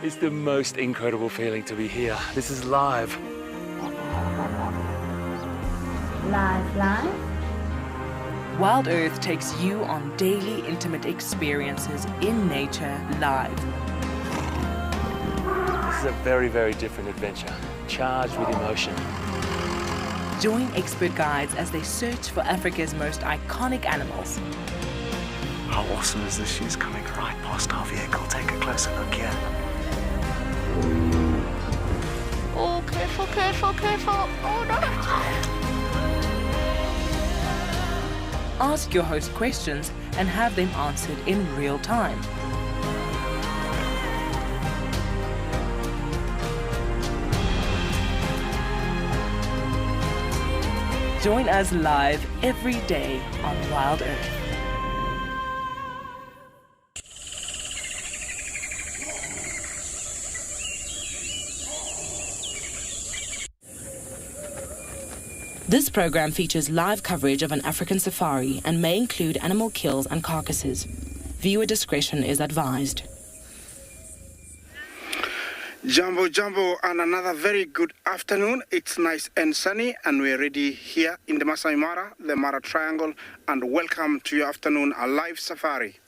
It's the most incredible feeling to be here. This is live. Live. WildEarth takes you on daily intimate experiences in nature live. This is a very, very different adventure, charged with emotion. Join expert guides as they search for Africa's most iconic animals. How awesome is this? She's coming right past our vehicle. Take a closer look here. Oh, careful. Oh, no. Ask your host questions and have them answered in real time. Join us live every day on WildEarth. This program features live coverage of an African safari and may include animal kills and carcasses. Viewer discretion is advised. Jumbo, and another very good afternoon. It's nice and sunny, and we're ready here in the Masai Mara, the Mara Triangle, and welcome to your afternoon, a live safari.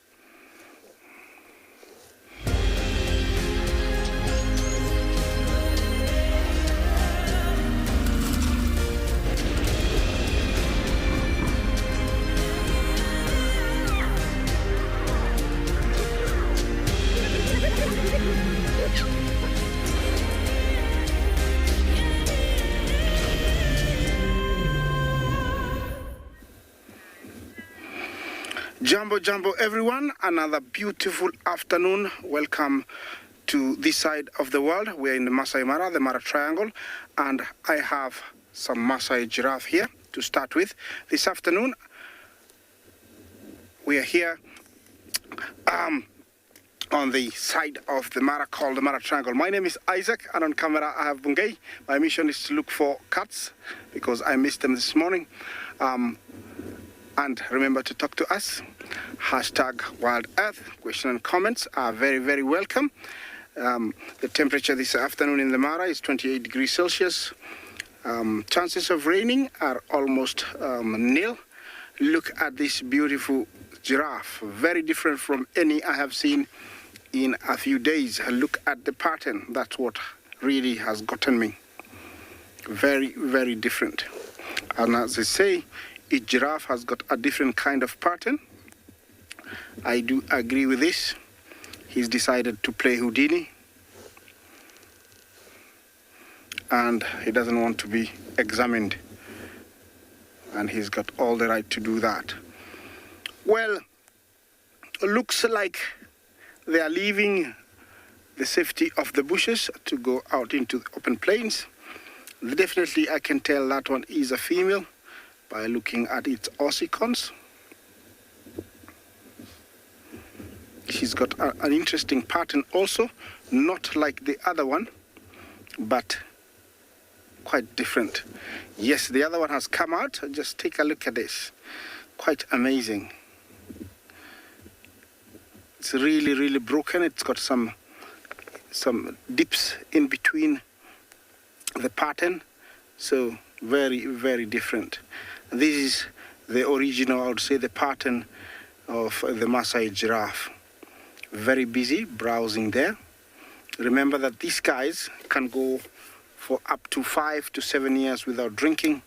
Jumbo everyone, another beautiful afternoon. Welcome to this side of the world. We're in the Masai Mara, the Mara Triangle, and I have some Masai giraffe here to start with. This afternoon we are here on the side of the Mara called the Mara Triangle. My name is Isaac, and on camera I have Bungay. My mission is to look for cats because I missed them this morning. And remember to talk to us. Hashtag WildEarth. Questions and comments are very, very welcome. The temperature this afternoon in the Mara is 28 degrees Celsius. Chances of raining are almost nil. Look at this beautiful giraffe. Very different from any I have seen in a few days. Look at the pattern. That's what really has gotten me. Very, very different. And as I say, each giraffe has got a different kind of pattern. I do agree with this. He's decided to play Houdini. And he doesn't want to be examined. And he's got all the right to do that. Well, looks like they are leaving the safety of the bushes to go out into the open plains. Definitely I can tell that one is a female by looking at its ossicons. She's got an interesting pattern also, not like the other one, but quite different. Yes, the other one has come out. Just take a look at this. Quite amazing. It's really, really broken. It's got some dips in between the pattern. So very, very different. This is the original, I would say, the pattern of the Masai giraffe. Very busy browsing there. Remember that these guys can go for up to 5 to 7 years without drinking.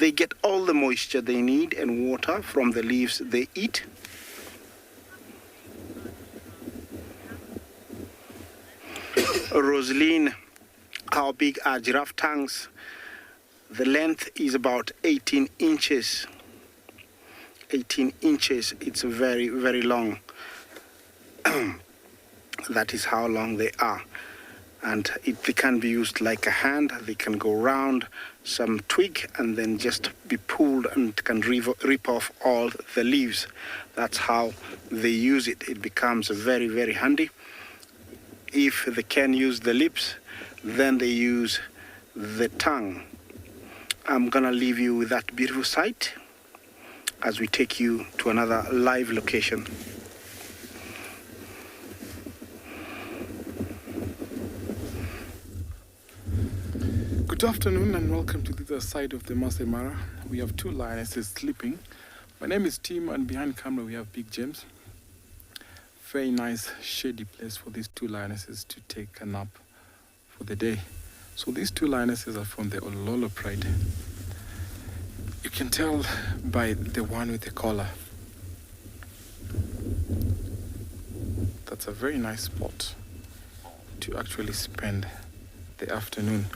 They get all the moisture they need and water from the leaves they eat. Rosaline, how big are giraffe tongues? The length is about 18 inches. 18 inches, it's very, very long. That is how long they are. And they can be used like a hand. They can go round some twig and then just be pulled and can rip off all the leaves. That's how they use it. It becomes very, very handy. If they can use the lips, then they use the tongue. I'm gonna leave you with that beautiful sight as we take you to another live location. Good afternoon and welcome to the other side of the Masai Mara. We have two lionesses sleeping. My name is Tim, and behind camera we have Big James. Very nice shady place for these two lionesses to take a nap for the day. So these two lionesses are from the Lola Pride. You can tell by the one with the collar. That's a very nice spot to actually spend the afternoon.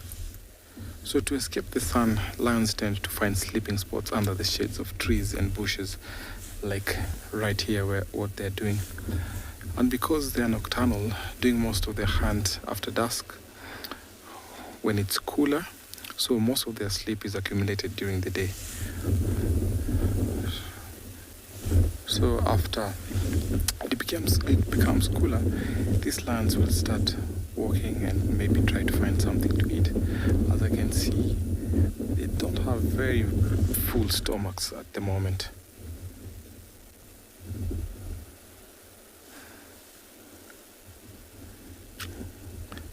So to escape the sun, lions tend to find sleeping spots under the shades of trees and bushes, like right here where what they're doing. And because they're nocturnal, doing most of their hunt after dusk, when it's cooler, so most of their sleep is accumulated during the day. So after it becomes cooler, these lions will start walking and maybe try to find something to eat. As I can see, they don't have very full stomachs at the moment.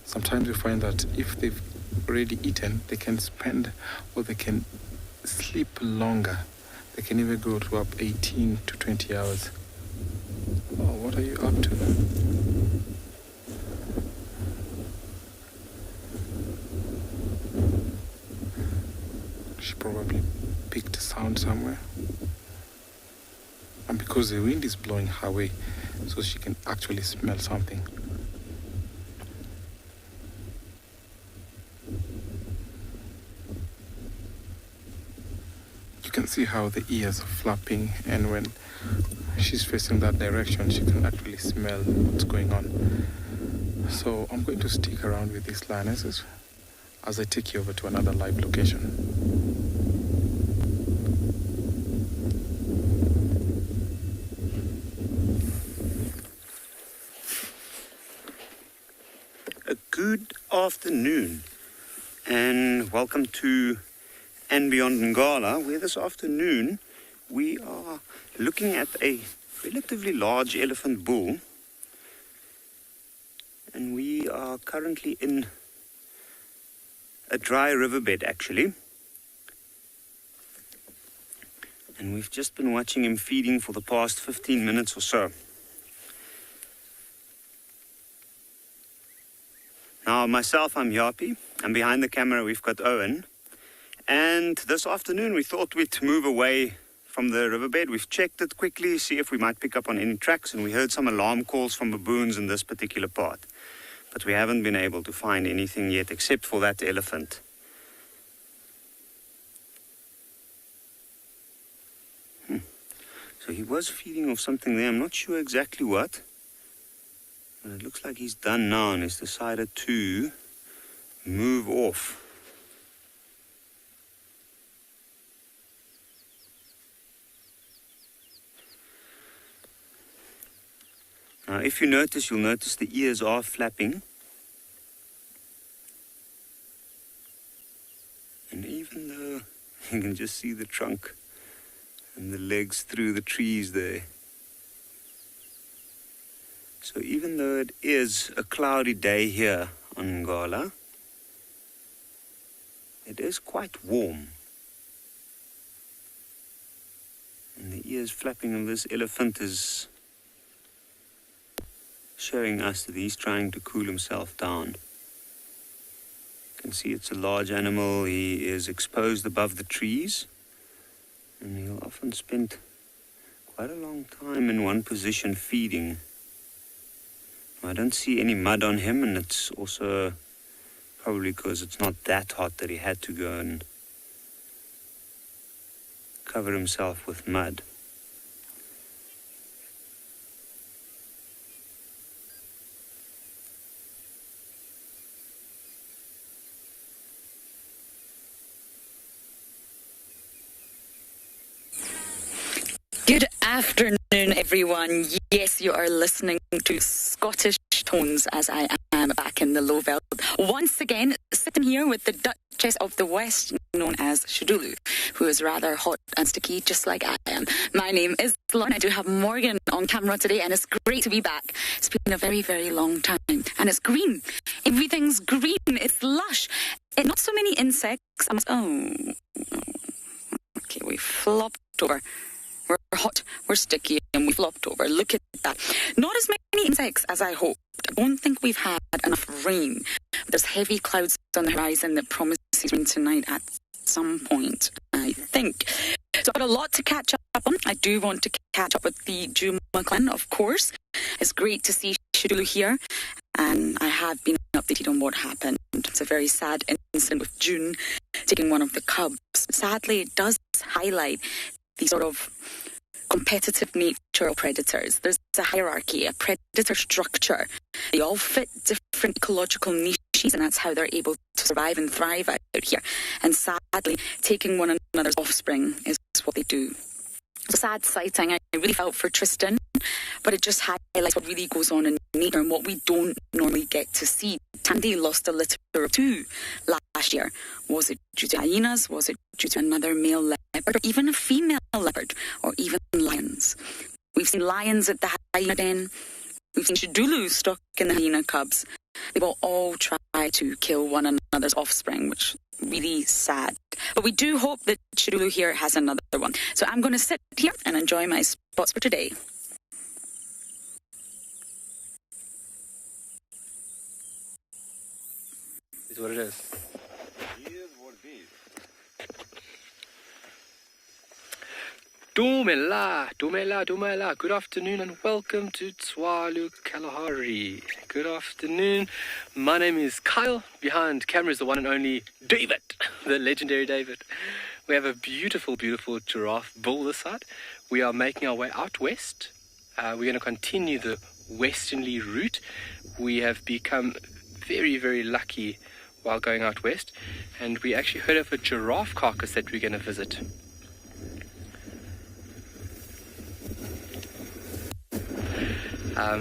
Sometimes you find that if they've already eaten, they can spend or they can sleep longer. They can even go to up 18 to 20 hours. Oh, what are you up to? She probably picked a sound somewhere. And because the wind is blowing her way, so she can actually smell something. You can see how the ears are flapping, and when she's facing that direction, she can actually smell what's going on. So I'm going to stick around with these lionesses as I take you over to another live location. A good afternoon and welcome to andBeyond Ngala, where this afternoon we are looking at a relatively large elephant bull, and we are currently in a dry riverbed actually, and we've just been watching him feeding for the past 15 minutes or so. Now myself, I'm Yapi, and behind the camera we've got Owen. And this afternoon we thought we'd move away from the riverbed. We've checked it quickly, see if we might pick up on any tracks, and we heard some alarm calls from baboons in this particular part. But we haven't been able to find anything yet except for that elephant. So he was feeding off something there. I'm not sure exactly what. But it looks like he's done now and he's decided to move off. Now, if you notice, you'll notice the ears are flapping. And even though you can just see the trunk and the legs through the trees there. So even though it is a cloudy day here on Ngala, it is quite warm. And the ears flapping of this elephant is showing us that he's trying to cool himself down. You can see it's a large animal. He is exposed above the trees, and he'll often spend quite a long time in one position feeding. I don't see any mud on him, and it's also probably because it's not that hot that he had to go and cover himself with mud. Good afternoon, everyone. Yes, you are listening to Scottish tones as I am back in the low veld. Once again, sitting here with the Duchess of the West, known as Shadulu, who is rather hot and sticky, just like I am. My name is Lola, and I do have Morgan on camera today, and it's great to be back. It's been a very, very long time, and it's green. Everything's green. It's lush. Not so many insects. Okay, we flopped over. We're hot, we're sticky, and we flopped over. Look at that. Not as many insects as I hoped. I don't think we've had enough rain. There's heavy clouds on the horizon that promises rain tonight at some point, I think. So I've got a lot to catch up on. I do want to catch up with the Djuma clan, of course. It's great to see Tswalu here, and I have been updated on what happened. It's a very sad incident with June taking one of the cubs. Sadly, it does highlight the sort of competitive nature of predators. There's a hierarchy, a predator structure. They all fit different ecological niches, and that's how they're able to survive and thrive out here. And sadly, taking one another's offspring is what they do. It's a sad sighting. I really felt for Tristan, but it just highlights what really goes on in nature and what we don't normally get to see. Tandy lost a litter or two last year. Was it due to hyenas? Was it due to another male leopard, or even a female leopard, or even lions? We've seen lions at the hyena den. We've seen Tswalu stuck in the hyena cubs. They will all try to kill one another's offspring, which is really sad. But we do hope that Tswalu here has another one. So I'm going to sit here and enjoy my spots for today. Is what it is. Here's what it is. Dumela. Good afternoon and welcome to Tswalu Kalahari. Good afternoon. My name is Kyle. Behind camera is the one and only David, the legendary David. We have a beautiful giraffe bull this side. We are making our way out west. We're going to continue the westerly route. We have become very lucky while going out west, and we actually heard of a giraffe carcass that we're going to visit.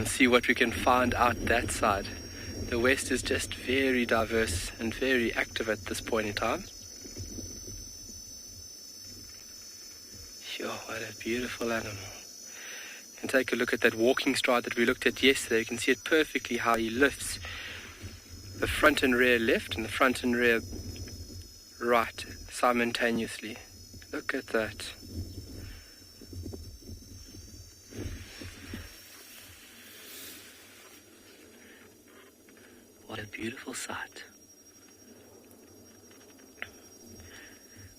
See what we can find out that side. The west is just very diverse and very active at this point in time. Sure, what a beautiful animal. You can take a look at that walking stride that we looked at yesterday. You can see it perfectly how he lifts the front and rear left and the front and rear right simultaneously. Look at that. What a beautiful sight.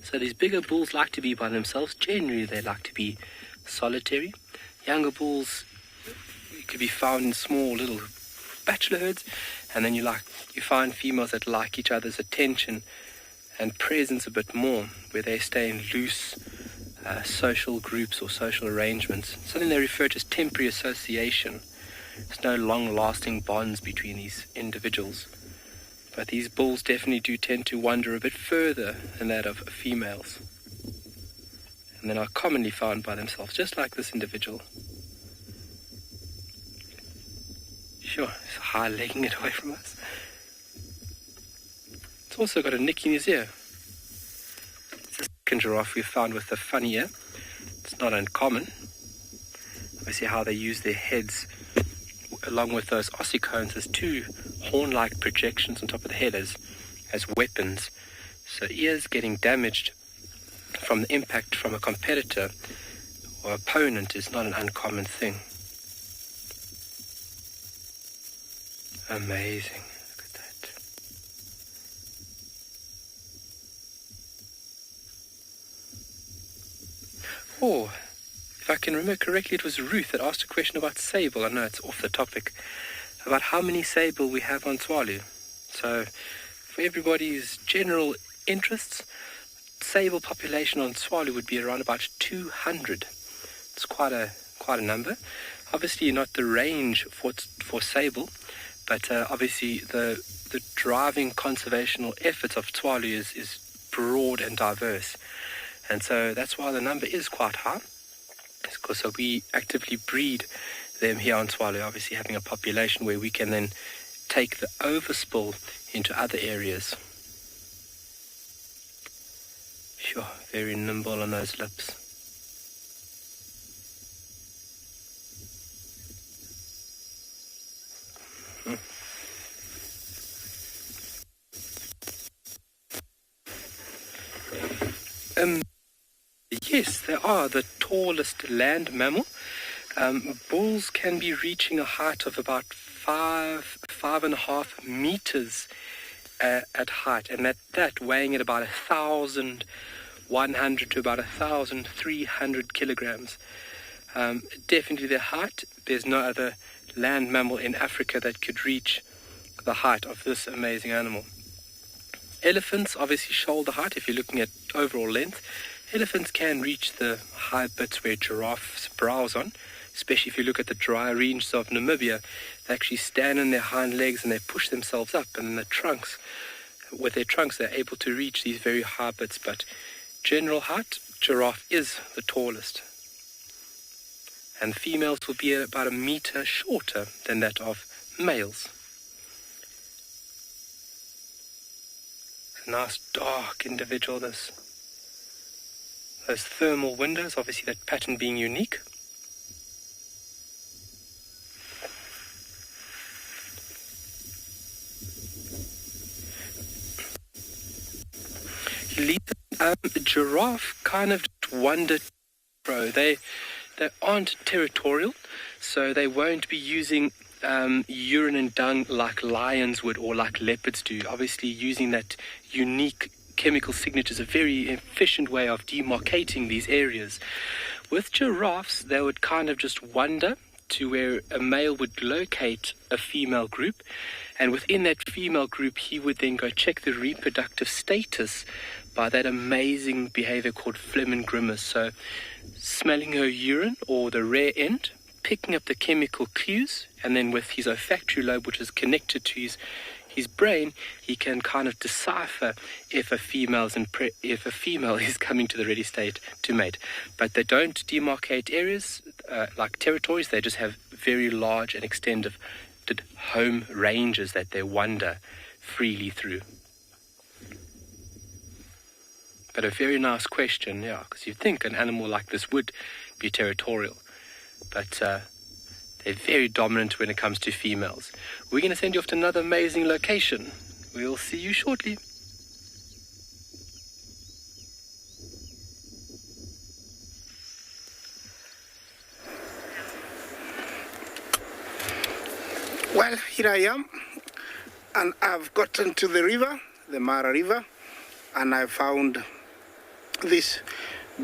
So these bigger bulls like to be by themselves. Generally they like to be solitary. Younger bulls could be found in small little bachelor herds, and then you find females that like each other's attention and presence a bit more, where they stay in loose social groups or social arrangements, something they refer to as temporary association. There's no long-lasting bonds between these individuals, but these bulls definitely do tend to wander a bit further than that of females, and then are commonly found by themselves, just like this individual. Sure, he's high-legging it away from us. It's also got a nick in his ear. It's the second giraffe we've found with the funny ear. It's not uncommon. Obviously how they use their heads along with those ossicones as two horn-like projections on top of the head as weapons. So ears getting damaged from the impact from a competitor or opponent is not an uncommon thing. Amazing. Look at that. Oh, if I can remember correctly, it was Ruth that asked a question about sable. I know it's off the topic. About how many sable we have on Tswalu. So, for everybody's general interests, sable population on Tswalu would be around about 200. It's quite a number. Obviously not the range for sable, but obviously the driving conservational efforts of Tswalu is broad and diverse. And so that's why the number is quite high. It's because we actively breed them here on Tswalu, obviously having a population where we can then take the overspill into other areas. Sure, very nimble on those lips. yes, they are the tallest land mammal. Bulls can be reaching a height of about 5.5 meters at height, and that weighing at about 1,100 to about 1,300 kilograms. Definitely their height. There's no other land mammal in Africa that could reach the height of this amazing animal. Elephants, obviously shoulder height, if you're looking at overall length. Elephants can reach the high bits where giraffes browse on, especially if you look at the dry ranges of Namibia. They actually stand on their hind legs and they push themselves up, and with their trunks they're able to reach these very high bits. But general height, giraffe is the tallest. And females will be about a meter shorter than that of males. A nice dark individual, those thermal windows, obviously that pattern being unique. Giraffe kind of wander, they aren't territorial, so they won't be using urine and dung like lions would or like leopards do. Obviously, using that unique chemical signature is a very efficient way of demarcating these areas. With giraffes, they would kind of just wander to where a male would locate a female group, and within that female group, he would then go check the reproductive status by that amazing behavior called phlegm and grimace. So, smelling her urine or the rear end, picking up the chemical clues, and then with his olfactory lobe, which is connected to his brain, he can kind of decipher if a female is coming to the ready state to mate. But they don't demarcate areas like territories. They just have very large and extended home ranges that they wander freely through. But a very nice question, yeah, because you'd think an animal like this would be territorial. But they're very dominant when it comes to females. We're going to send you off to another amazing location. We'll see you shortly. Well, here I am, and I've gotten to the river, the Mara River, and I found this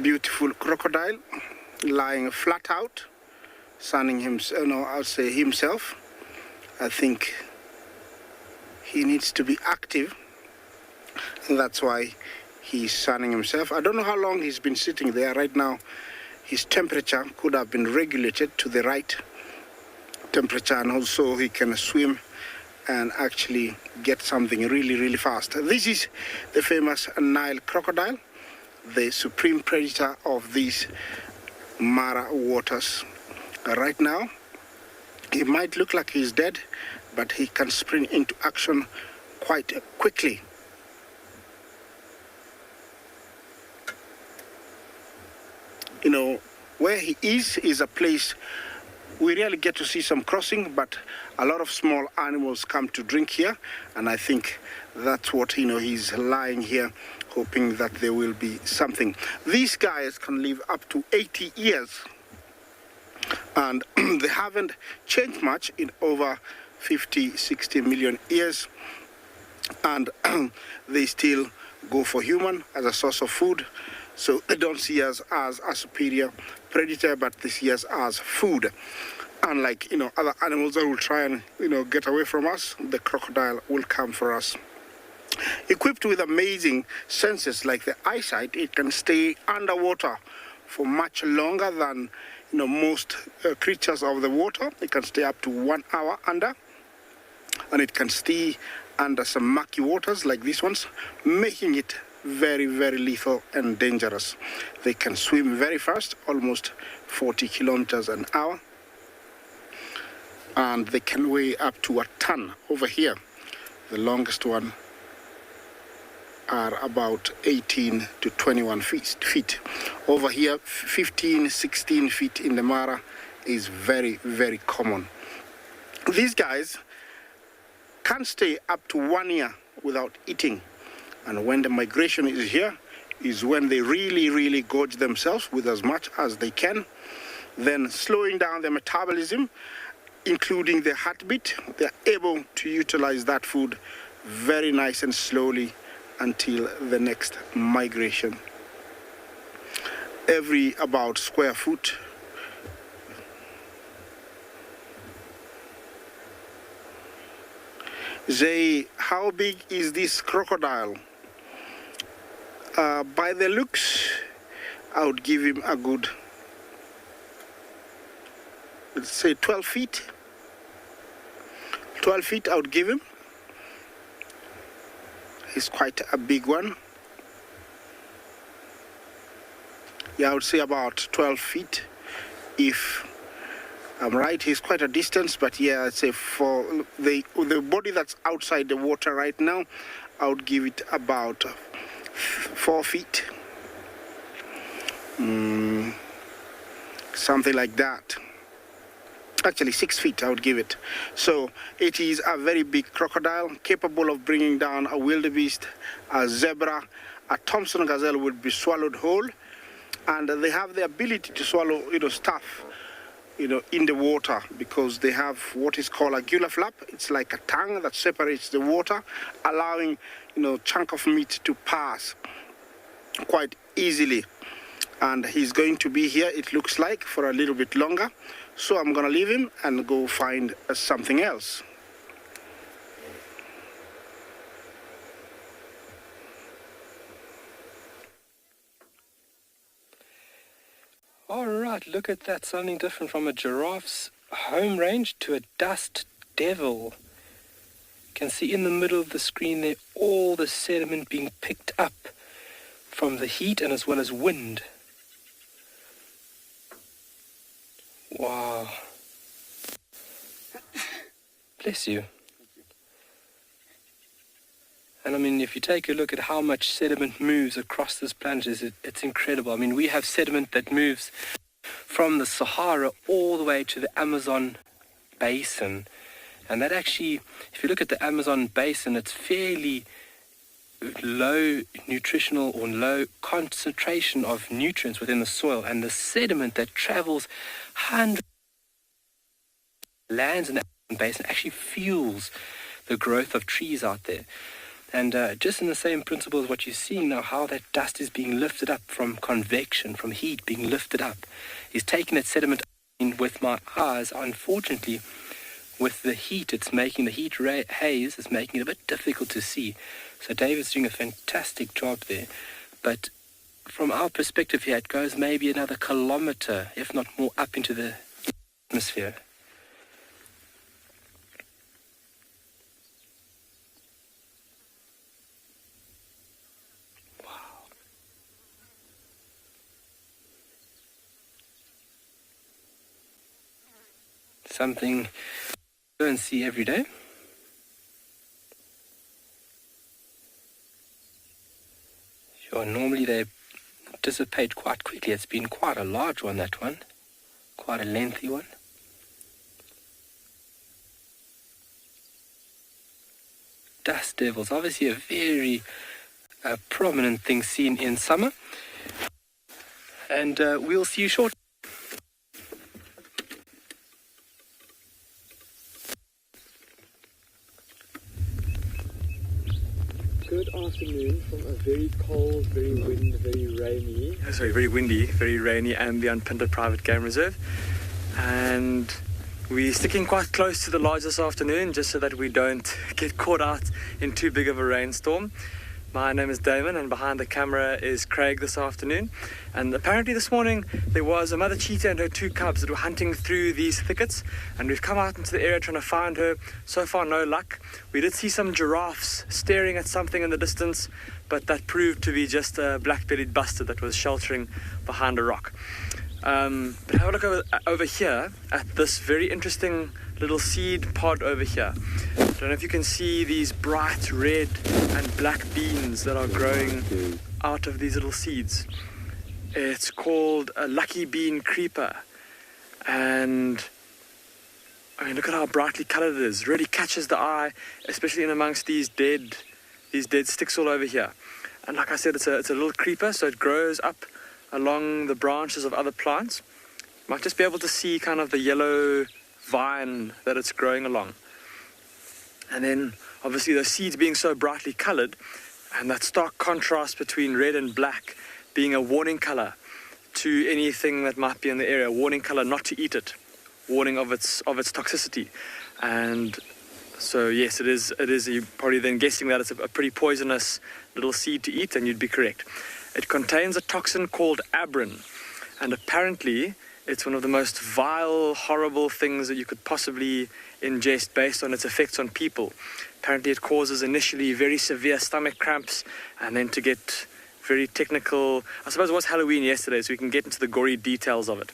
beautiful crocodile lying flat out, sunning himself. I think he needs to be active, and that's why he's sunning himself. I don't know how long he's been sitting there. Right now, his temperature could have been regulated to the right temperature, and also he can swim and actually get something really, really fast. This is the famous Nile crocodile, the supreme predator of these Mara waters. Right now, he might look like he's dead, but he can spring into action quite quickly. You know, where he is a place we really get to see some crossing, but a lot of small animals come to drink here, and I think that's what, he's lying here, hoping that there will be something. These guys can live up to 80 years, and they haven't changed much in over 50, 60 million years, and they still go for human as a source of food, so they don't see us as a superior predator, but they see us as food. Unlike, other animals that will try and, get away from us, the crocodile will come for us. Equipped with amazing senses like the eyesight, it can stay underwater for much longer than, most creatures of the water. It can stay up to 1 hour under, and it can stay under some murky waters like these ones, making it very, very lethal and dangerous. They can swim very fast, almost 40 kilometers an hour, and they can weigh up to a ton. Over here, the longest one are about 18 to 21 feet. Over here, 15, 16 feet in the Mara is very, very common. These guys can stay up to 1 year without eating. And when the migration is here, is when they really gorge themselves with as much as they can, then slowing down their metabolism, including their heartbeat. They're able to utilize that food very nice and slowly until the next migration. Every about square foot Zay, how big is this crocodile? By the looks, I would give him a good, let's say 12 feet. 12 feet I would give him. He's quite a big one. Yeah, I would say about 12 feet. If I'm right, he's quite a distance, but yeah, I'd say for the body that's outside the water right now, I would give it about 4 feet. Something like that. Actually 6 feet I would give it. So it is a very big crocodile, capable of bringing down a wildebeest, a zebra, a Thompson gazelle would be swallowed whole, and they have the ability to swallow, stuff, in the water, because they have what is called a gula flap. It's like a tongue that separates the water, allowing, chunk of meat to pass quite easily. And he's going to be here, it looks like, for a little bit longer. So I'm going to leave him and go find something else. All right, look at that, something different from a giraffe's home range to a dust devil. You can see in the middle of the screen there all the sediment being picked up from the heat and as well as wind. Wow. Bless you. And I mean, if you take a look at how much sediment moves across this planet, it's incredible. I mean, we have sediment that moves from the Sahara all the way to the Amazon basin. And that actually, if you look at the Amazon basin, it's fairly low nutritional or low concentration of nutrients within the soil. And the sediment that travels hundreds of lands in the Amazon basin actually fuels the growth of trees out there. And just in the same principle as what you're seeing now, how that dust is being lifted up from convection, from heat being lifted up. He's taking that sediment in with my eyes. Unfortunately, with the heat, it's making the heat haze, it's making it a bit difficult to see. So David's doing a fantastic job there. But from our perspective here, it goes maybe another kilometer, if not more, up into the atmosphere. Something you don't see every day. Sure, normally they dissipate quite quickly. It's been quite a large one, that one. Quite a lengthy one. Dust devils, obviously a very prominent thing seen in summer. And we'll see you shortly. Good afternoon from a very cold, very windy, very rainy andBeyond Phinda Private Game Reserve. And we're sticking quite close to the lodge this afternoon just so that we don't get caught out in too big of a rainstorm. My name is Damon, and behind the camera is Craig this afternoon. And apparently this morning there was a mother cheetah and her 2 cubs that were hunting through these thickets, and we've come out into the area trying to find her. So far no luck. We did see some giraffes staring at something in the distance, but that proved to be just a black-bellied bustard that was sheltering behind a rock. But have a look over here at this very interesting little seed pod over here. I don't know if you can see these bright red and black beans that are growing out of these little seeds. It's called a lucky bean creeper, and I mean, look at how brightly colored it is. It really catches the eye, especially in amongst these dead sticks all over here. And like I said, it's a little creeper, so it grows up along the branches of other plants. You might just be able to see kind of the yellow vine that it's growing along. And then obviously those seeds being so brightly colored, and that stark contrast between red and black being a warning color to anything that might be in the area, warning color not to eat it, warning of its toxicity. And so yes, it is. You're probably then guessing that it's a pretty poisonous little seed to eat, and you'd be correct. It contains a toxin called abrin, and apparently it's one of the most vile, horrible things that you could possibly ingest based on its effects on people. Apparently it causes initially very severe stomach cramps, and then to get very technical, I suppose it was Halloween yesterday, so we can get into the gory details of it.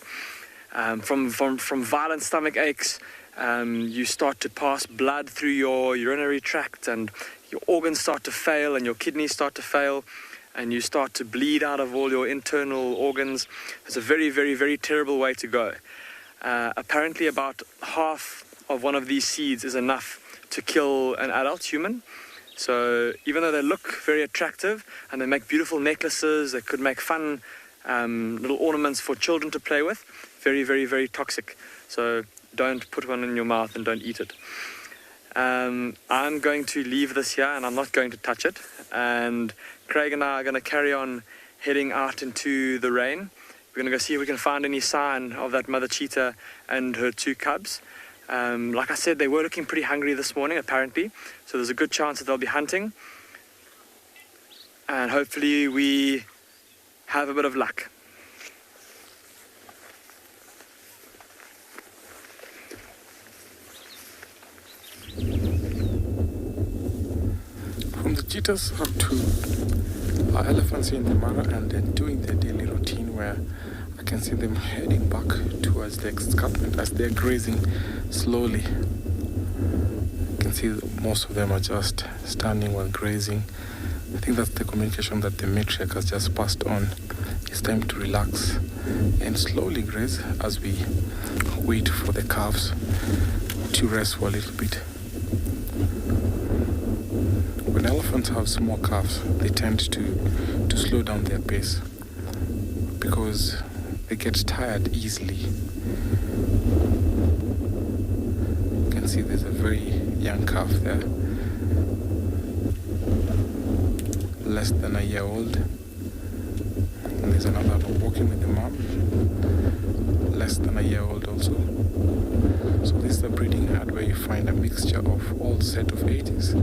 From violent stomach aches, you start to pass blood through your urinary tract, and your organs start to fail, and your kidneys start to fail, and you start to bleed out of all your internal organs. It's a very, very, very terrible way to go. Apparently about half of one of these seeds is enough to kill an adult human. So even though they look very attractive and they make beautiful necklaces, they could make fun little ornaments for children to play with, very, very, very toxic. So don't put one in your mouth and don't eat it. I'm going to leave this here, and I'm not going to touch it. And Craig and I are going to carry on heading out into the rain. We're going to go see if we can find any sign of that mother cheetah and her 2 cubs. Like I said, they were looking pretty hungry this morning, apparently. So there's a good chance that they'll be hunting. And hopefully we have a bit of luck. From the cheetahs up to our elephants here in the Mara, and then doing their daily routine where I can see them heading back towards the escarpment as they're grazing slowly. You can see most of them are just standing while grazing. I think that's the communication that the matriarch has just passed on. It's time to relax and slowly graze as we wait for the calves to rest for a little bit. When elephants have small calves, they tend to slow down their pace because they get tired easily. You can see there's a very young calf there, less than a year old. And there's another walking with the mom, less than a year old also. So this is a breeding herd where you find a mixture of all set of 80s,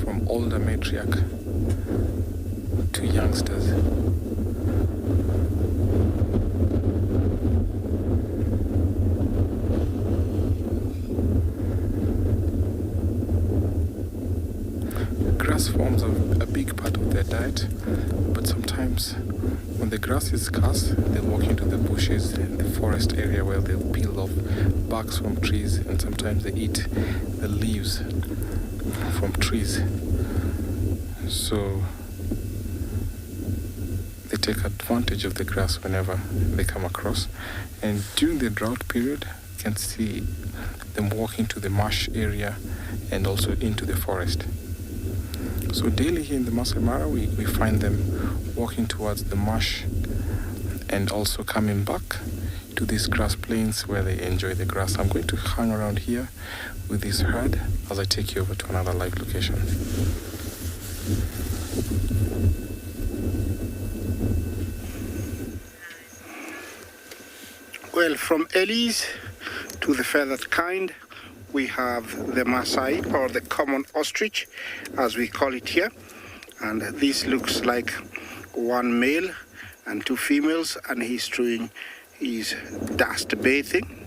from older matriarch to youngsters. Grass forms a big part of their diet, but sometimes when the grass is scarce, they walk into the bushes in the forest area where they'll peel off barks from trees, and sometimes they eat the leaves from trees. So they take advantage of the grass whenever they come across. And during the drought period, you can see them walking to the marsh area and also into the forest. So daily here in the Masai Mara, we find them walking towards the marsh and also coming back to these grass plains where they enjoy the grass. I'm going to hang around here with this herd as I take you over to another live location. Well, from Ellies to the feathered kind, we have the Masai, or the common ostrich, as we call it here. And this looks like one male and 2 females, and he's doing his dust bathing.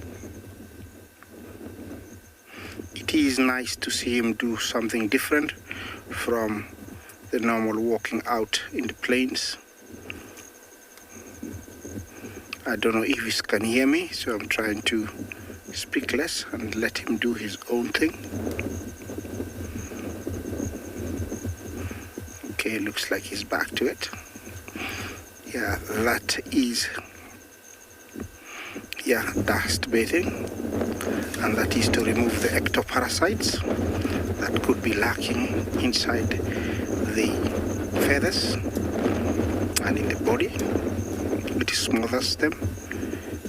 It is nice to see him do something different from the normal walking out in the plains. I don't know if he can hear me, so I'm trying to speak less and let him do his own thing. Okay, looks like he's back to it. Yeah, that is dust bathing, and that is to remove the ectoparasites that could be lurking inside the feathers and in the body. It smothers them,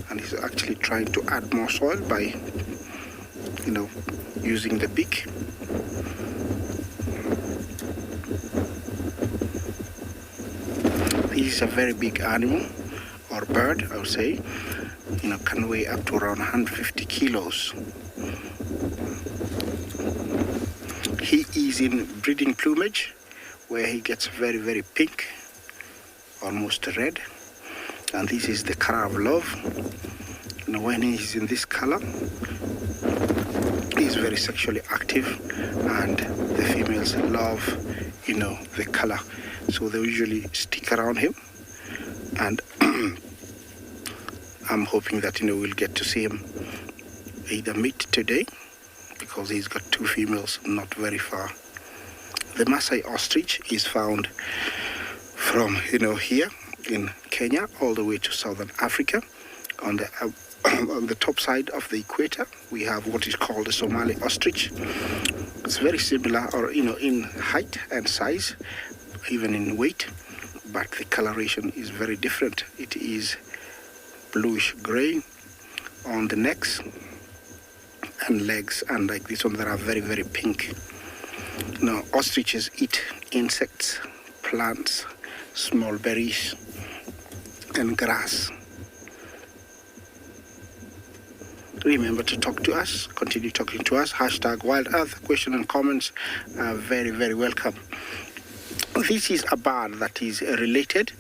and is actually trying to add more soil by, using the beak. This is a very big animal, or bird, I would say. Can weigh up to around 150 kilos. He is in breeding plumage, where he gets very, very pink, almost red. And this is the color of love. When he is in this color, he is very sexually active, and the females love, the color. So they usually stick around him, and I'm hoping that, we'll get to see him either meet today, because he's got two females not very far. The Masai ostrich is found from, here in Kenya all the way to southern Africa. On the top side of the equator, we have what is called the Somali ostrich. It's very similar, or, in height and size, even in weight, but the coloration is very different. It is bluish gray on the necks and legs, and like this one, that are very, very pink. Now, ostriches eat insects, plants, small berries, and grass. Remember to talk to us, continue talking to us. #WildEarth. Question and comments are very, very welcome. This is a bird that is related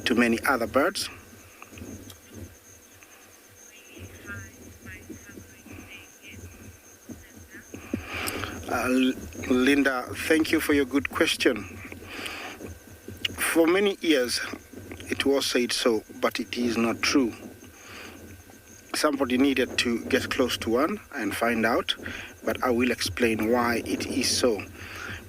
to many other birds. Linda, thank you for your good question. For many years, it was said so, but it is not true. Somebody needed to get close to one and find out, but I will explain why it is so.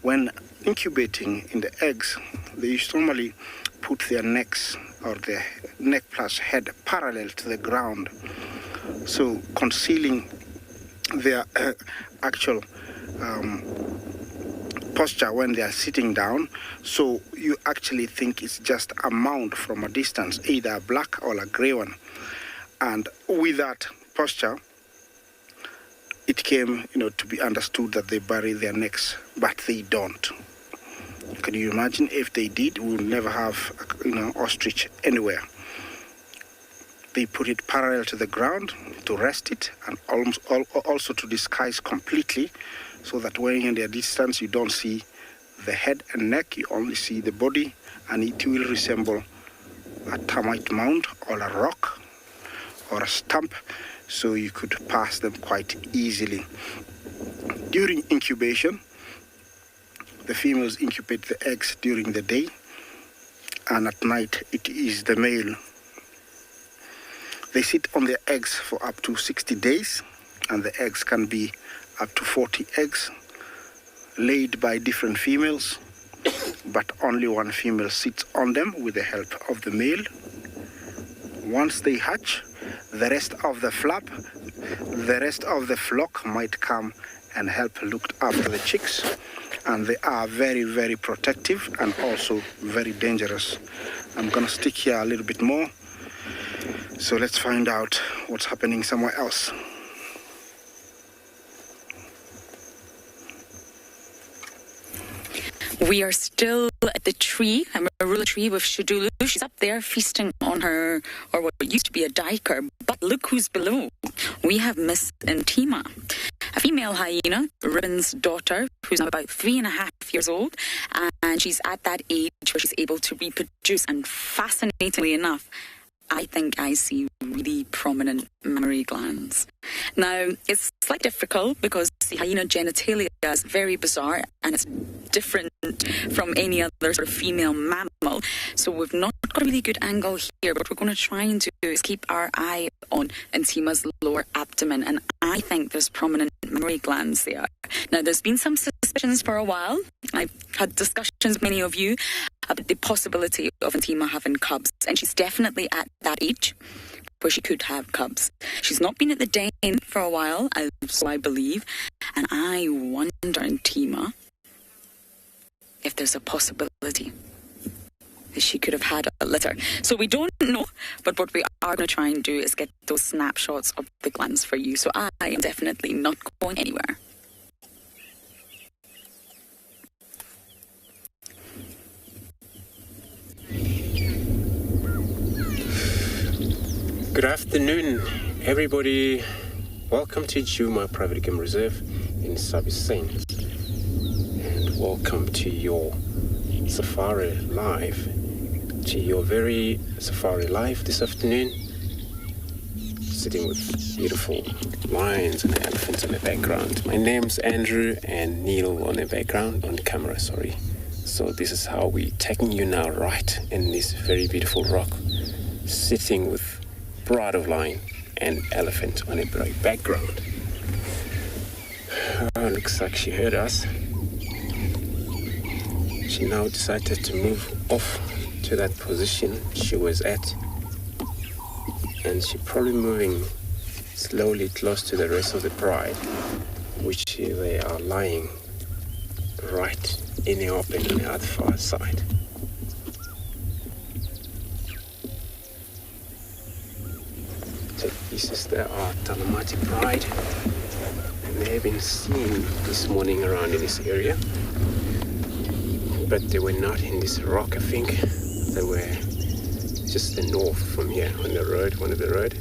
When incubating in the eggs, they normally put their necks, or their neck plus head, parallel to the ground, so concealing their actual posture when they are sitting down. So you actually think it's just a mound from a distance, either a black or a gray one. And with that posture, it came, to be understood that they bury their necks, but they don't. Can you imagine if they did? We would never have, ostrich anywhere. They put it parallel to the ground to rest it, and also to disguise completely, so that when you're in their distance, you don't see the head and neck, you only see the body, and it will resemble a termite mound or a rock or a stump, so you could pass them quite easily. During incubation, the females incubate the eggs during the day, and at night it is the male. They sit on their eggs for up to 60 days, and the eggs can be up to 40 eggs laid by different females, but only one female sits on them with the help of the male. Once they hatch, the rest of the flock might come and help look after the chicks, and they are very, very protective and also very dangerous. I'm gonna stick here a little bit more, so let's find out what's happening somewhere else. We are still at the tree, a marula tree with Shadulu. She's up there feasting on her, or what used to be a diker. But look who's below. We have Miss Intima, a female hyena, Ribbon's daughter, who's now about 3.5 years old. And she's at that age where she's able to reproduce. And fascinatingly enough, I think I see really prominent mammary glands. Now, it's slightly difficult because the hyena genitalia is very bizarre and it's different from any other sort of female mammal. So we've not got a really good angle here, but what we're going to try and do is keep our eye on Intima's lower abdomen, and I think there's prominent mammary glands there. Now, there's been some suspicions for a while. I've had discussions with many of you about the possibility of Intima having cubs, and she's definitely at that age. where she could have cubs. She's not been at the den for a while, so I believe, and I wonder, Tima, if there's a possibility that she could have had a litter. So we don't know, but what we are going to try and do is get those snapshots of the glands for you. So I am definitely not going anywhere. Good afternoon, everybody. Welcome to Djuma Private Game Reserve in Sabi, and welcome to your safari live, to your very safari live this afternoon, sitting with beautiful lions and elephants in the background. My name's Andrew and Neil on the background, on the camera, sorry. So this is how we're taking you now right in this very beautiful rock, sitting with pride of lion and elephant on a bright background. Oh, looks like she heard us. She now decided to move off to that position she was at, and she's probably moving slowly close to the rest of the pride, which they are lying right in the open on the other far side. So this is the Telematic pride, and they have been seen this morning around in this area, but they were not in this rock. I think they were just the north from here on the road, one of the road.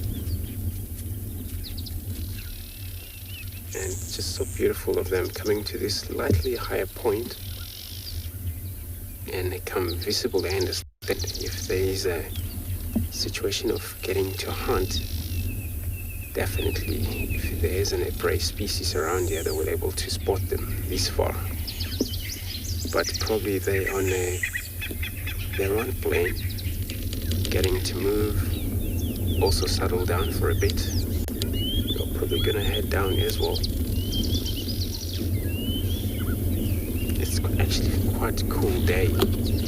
And just so beautiful of them coming to this slightly higher point, and they come visible. They understand if there is a situation of getting to hunt, definitely if there isn't a prey species around here, they were able to spot them this far. But probably they're on a plane, getting to move, also settle down for a bit. They're probably gonna head down as well. It's actually quite a cool day.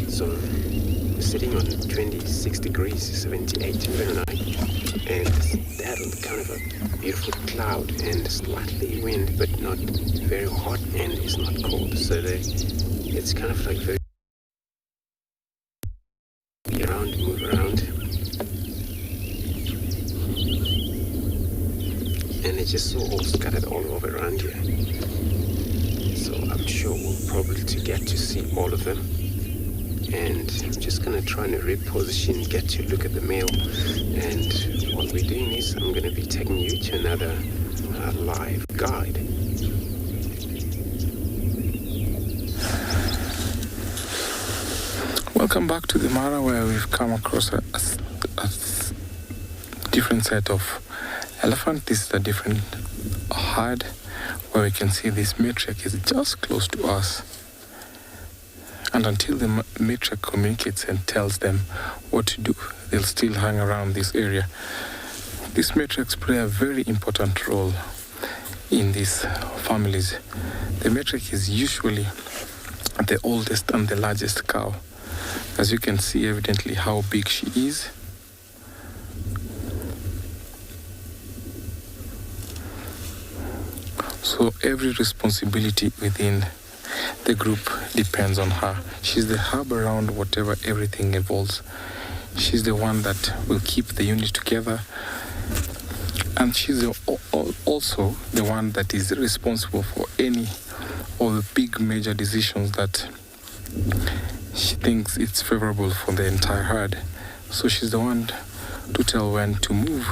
So we're sitting on 26 degrees, 78 Fahrenheit, and that kind of a beautiful cloud and slightly wind, but not very hot, and it's not cold. So it's kind of like very move around, and it's just so all scattered all over around here. So I'm sure we'll probably get to see all of them, and I'm just gonna try and reposition, get to look at the male. And what we're doing is I'm gonna be taking you to another live guide. Welcome back to the Mara, where we've come across a different set of elephant. This is a different herd, where we can see this matriarch is just close to us. And until the matriarch communicates and tells them what to do, they'll still hang around this area. These matriarchs play a very important role in these families. The matriarch is usually the oldest and the largest cow. As you can see evidently how big she is. So every responsibility within the group depends on her. She's the hub around whatever everything evolves. She's the one that will keep the unit together, and she's also the one that is responsible for any of the big major decisions that she thinks it's favorable for the entire herd. So she's the one to tell when to move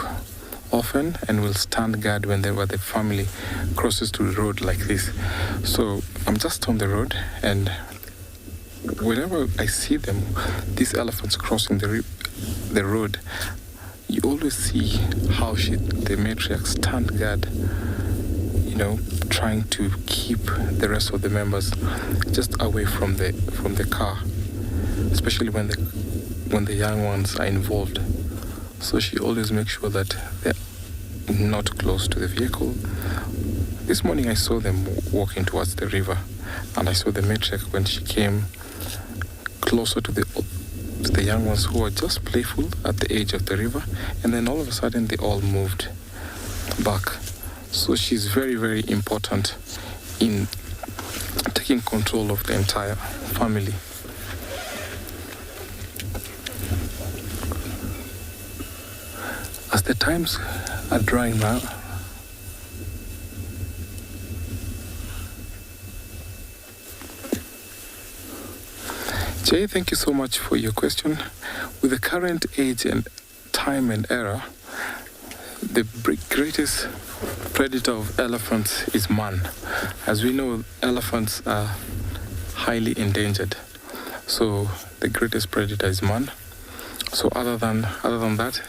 often, and will stand guard whenever the family crosses to the road like this. So I'm just on the road, and whenever I see them, these elephants crossing the road, you always see how the matriarch stand guard, trying to keep the rest of the members just away from the car, especially when the young ones are involved. So she always makes sure that they're not close to the vehicle. This morning I saw them walking towards the river, and I saw the matriarch when she came closer to the to the young ones who were just playful at the edge of the river, and then all of a sudden they all moved back. So she's very, very important in taking control of the entire family. As the times are drying now, Jay, thank you so much for your question. With the current age and time and era, the greatest predator of elephants is man. As we know, elephants are highly endangered. So the greatest predator is man. So other than that,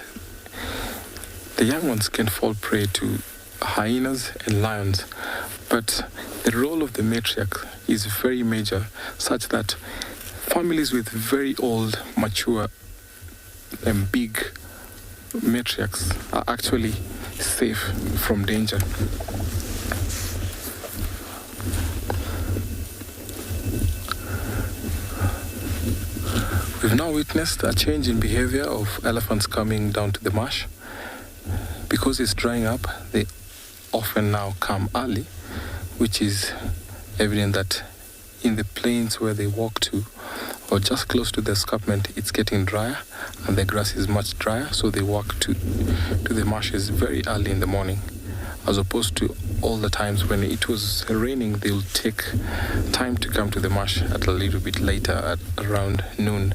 the young ones can fall prey to hyenas and lions. But the role of the matriarch is very major, such that families with very old, mature, and big matriarchs are actually safe from danger. We've now witnessed a change in behavior of elephants coming down to the marsh. Because it's drying up, they often now come early, which is evident that in the plains where they walk to, or just close to the escarpment, it's getting drier and the grass is much drier, so they walk to the marshes very early in the morning, as opposed to all the times when it was raining. They'll take time to come to the marsh at a little bit later, at around noon.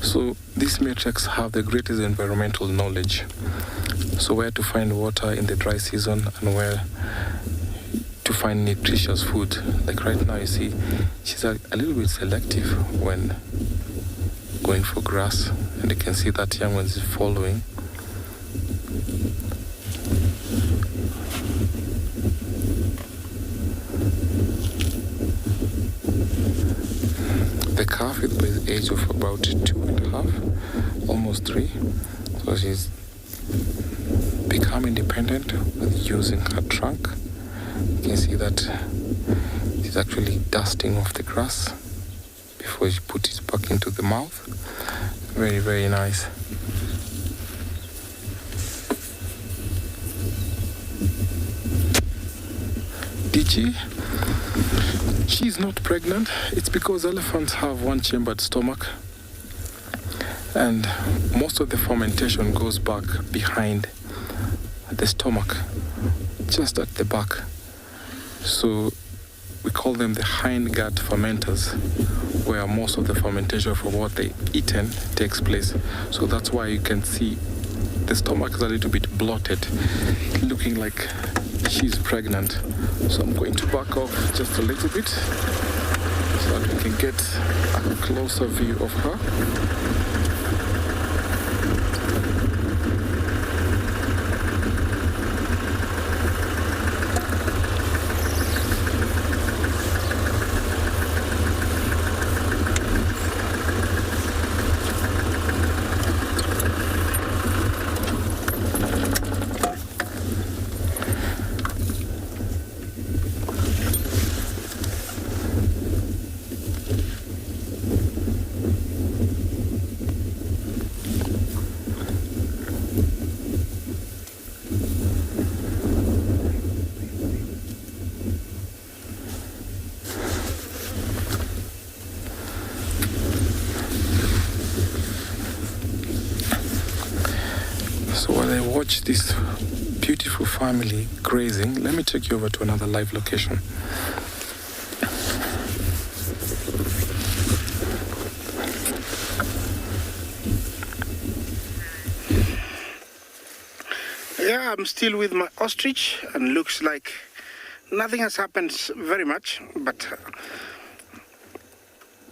So these matriarchs have the greatest environmental knowledge. So where to find water in the dry season and where to find nutritious food. Like right now, you see, she's a little bit selective when going for grass, and you can see that young one is following. The calf is by the age of about 2.5, almost 3. So she's become independent with using her trunk. You can see that she's actually dusting off the grass before she puts it back into the mouth. Very, very nice. DG, she's not pregnant. It's because elephants have one-chambered stomach, and most of the fermentation goes back behind the stomach, just at the back. So we call them the hind gut fermenters, where most of the fermentation for what they eaten takes place. So that's why you can see the stomach is a little bit bloated, looking like she's pregnant. So I'm going to back off just a little bit so that we can get a closer view of her. This beautiful family grazing, let me take you over to another live location. Yeah, I'm still with my ostrich, and looks like nothing has happened very much, but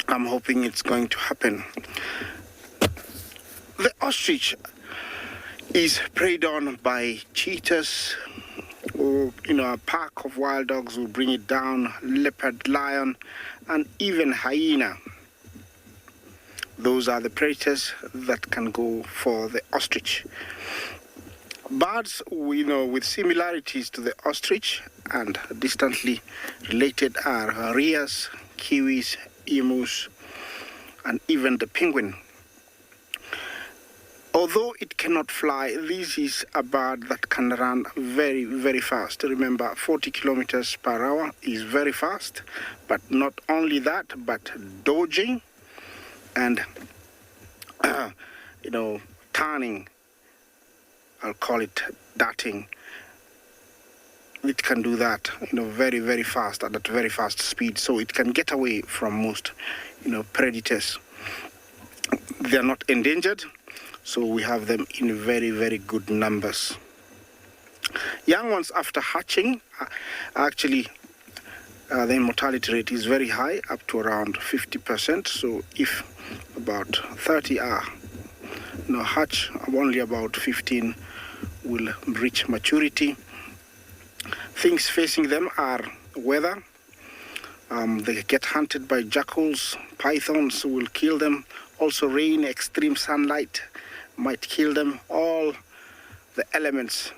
I'm hoping it's going to happen. The ostrich is preyed on by cheetahs, or a pack of wild dogs will bring it down, leopard, lion, and even hyena. Those are the predators that can go for the ostrich. Birds, with similarities to the ostrich and distantly related are rheas, kiwis, emus, and even the penguin. Although it cannot fly, this is a bird that can run very, very fast. Remember, 40 kilometers per hour is very fast, but not only that, but dodging and, turning, I'll call it darting. It can do that, very, very fast, at that very fast speed, so it can get away from most, predators. They are not endangered, so we have them in very, very good numbers. Young ones after hatching, actually, the mortality rate is very high, up to around 50%. So if about 30 are hatch, only about 15 will reach maturity. Things facing them are weather. They get hunted by jackals, pythons will kill them. Also rain, extreme sunlight might kill them. All the elements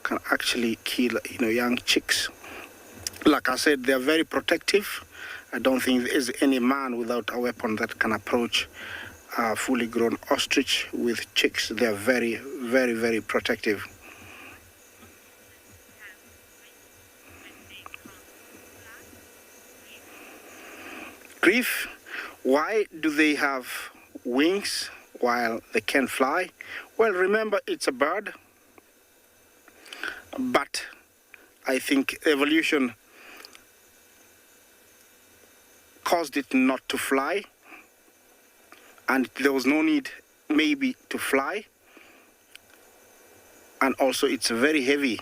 can actually kill young chicks. Like I said, they are very protective. I don't think there is any man without a weapon that can approach a fully grown ostrich with chicks. They are very, very, very protective. Griff, why do they have wings while they can fly? Well, remember, it's a bird, but I think evolution caused it not to fly, and there was no need maybe to fly, and also it's very heavy,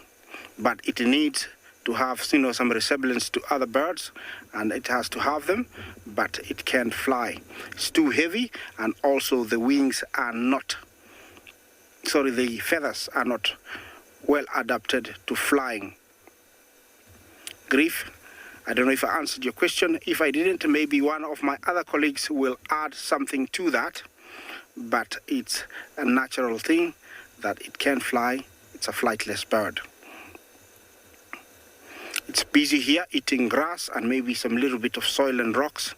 but it needs to have some resemblance to other birds, and it has to have them, but it can't fly. It's too heavy, and also the wings are not, the feathers are not well adapted to flying. Griff, I don't know if I answered your question. If I didn't, maybe one of my other colleagues will add something to that, but it's a natural thing that it can fly. It's a flightless bird. It's busy here eating grass and maybe some little bit of soil and rocks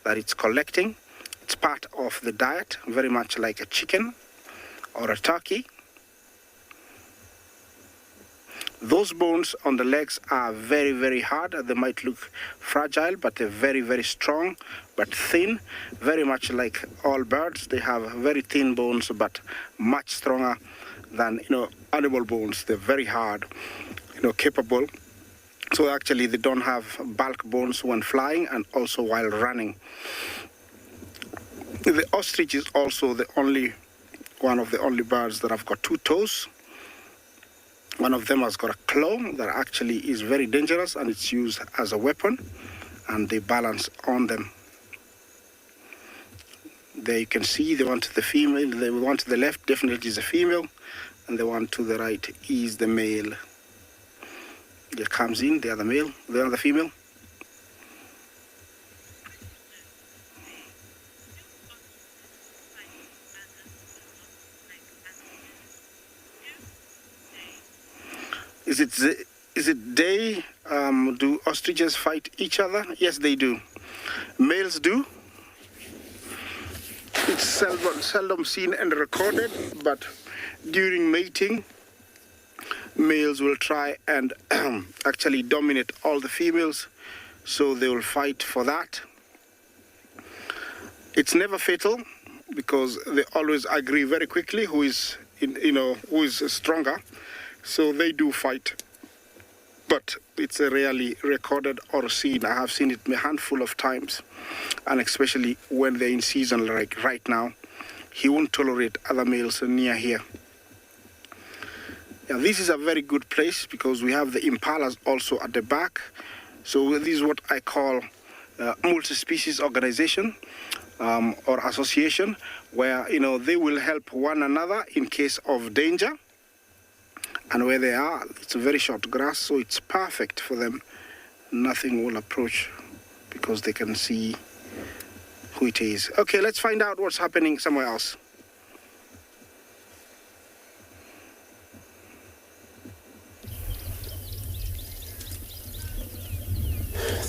that it's collecting. It's part of the diet, very much like a chicken or a turkey. Those bones on the legs are very, very hard. They might look fragile, but they're very, very strong, but thin. Very much like all birds, they have very thin bones, but much stronger than animal bones. They're very hard, capable. So actually, they don't have bulk bones when flying and also while running. The ostrich is also one of the only birds that have got two toes. One of them has got a claw that actually is very dangerous, and it's used as a weapon, and they balance on them. There you can see the one to the female, the one to the left definitely is a female, and the one to the right is the male. There comes in the other male, the other female. Is it day? Do ostriches fight each other? Yes, they do. Males do. It's seldom seen and recorded, but during mating, males will try and actually dominate all the females, so they will fight for that. It's never fatal because they always agree very quickly who is stronger. So they do fight, but it's rarely recorded or seen. I have seen it a handful of times, and especially when they're in season like right now, he won't tolerate other males near here. Now, this is a very good place because we have the impalas also at the back. So this is what I call multi-species organization or association, where they will help one another in case of danger. And where they are, it's a very short grass, so it's perfect for them. Nothing will approach because they can see who it is. Okay, let's find out what's happening somewhere else.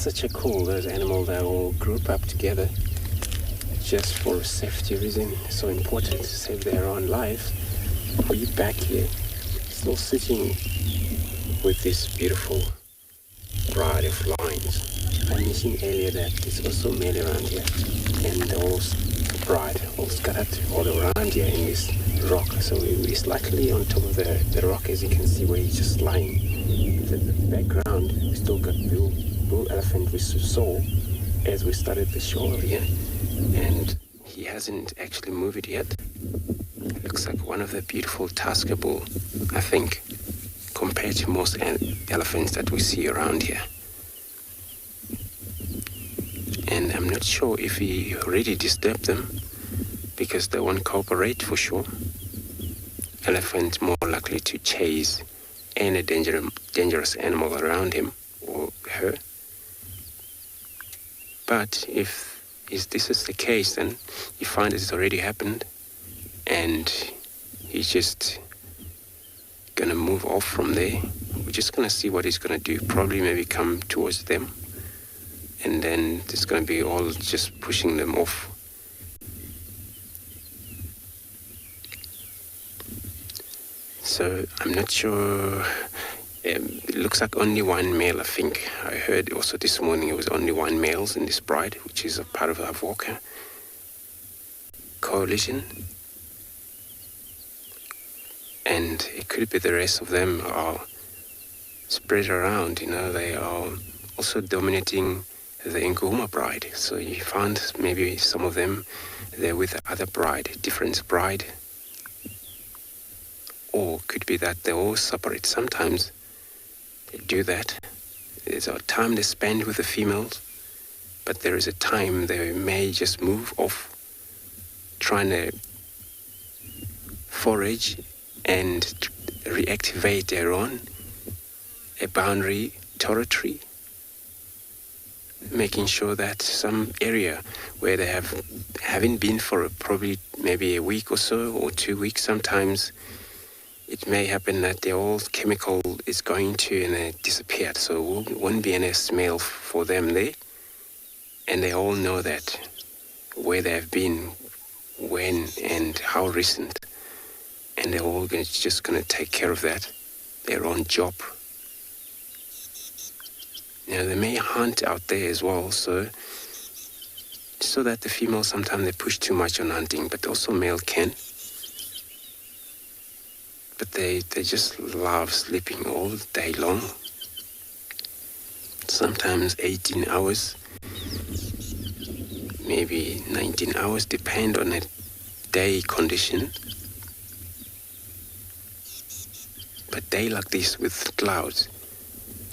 such a cool, those animals that all group up together just for safety reason. So important to save their own lives. We're back here, still sitting with this beautiful bride of lions. I mentioned earlier that there's also male around here, and the whole bride all scattered all around here in this rock. So we're slightly on top of the rock, as you can see, where he's just lying. In the background, we still got bull elephant we saw as we started the show here, and he hasn't actually moved yet. Looks like one of the beautiful tusker bull, I think, compared to most elephants that we see around here. And I'm not sure if he already disturbed them, because they won't cooperate for sure. Elephant more likely to chase any dangerous animal around him or her. But if this is the case, then you find it's already happened, and he's just gonna move off from there. We're just gonna see what he's gonna do. Probably maybe come towards them, and then it's gonna be all just pushing them off. So I'm not sure. It looks like only one male, I think. I heard also this morning it was only one male in this bride, which is a part of our Vulture coalition. And it could be the rest of them are spread around, they are also dominating the Djuma bride. So you found maybe some of them, they're with the other bride, different bride. Or could be that they all separate. Sometimes they do that. There's a time they spend with the females, but there is a time they may just move off, trying to forage and reactivate their own a boundary territory, making sure that some area where they haven't been for probably maybe a week or so, or 2 weeks sometimes, it may happen that the old chemical is going to and it disappeared, so it won't be any smell for them there. And they all know that where they have been, when, and how recent. And they're all just going to take care of that, their own job. They may hunt out there as well, so that the females sometimes they push too much on hunting, but also male can. But they just love sleeping all day long. Sometimes 18 hours, maybe 19 hours, depend on a day condition. But day like this with clouds,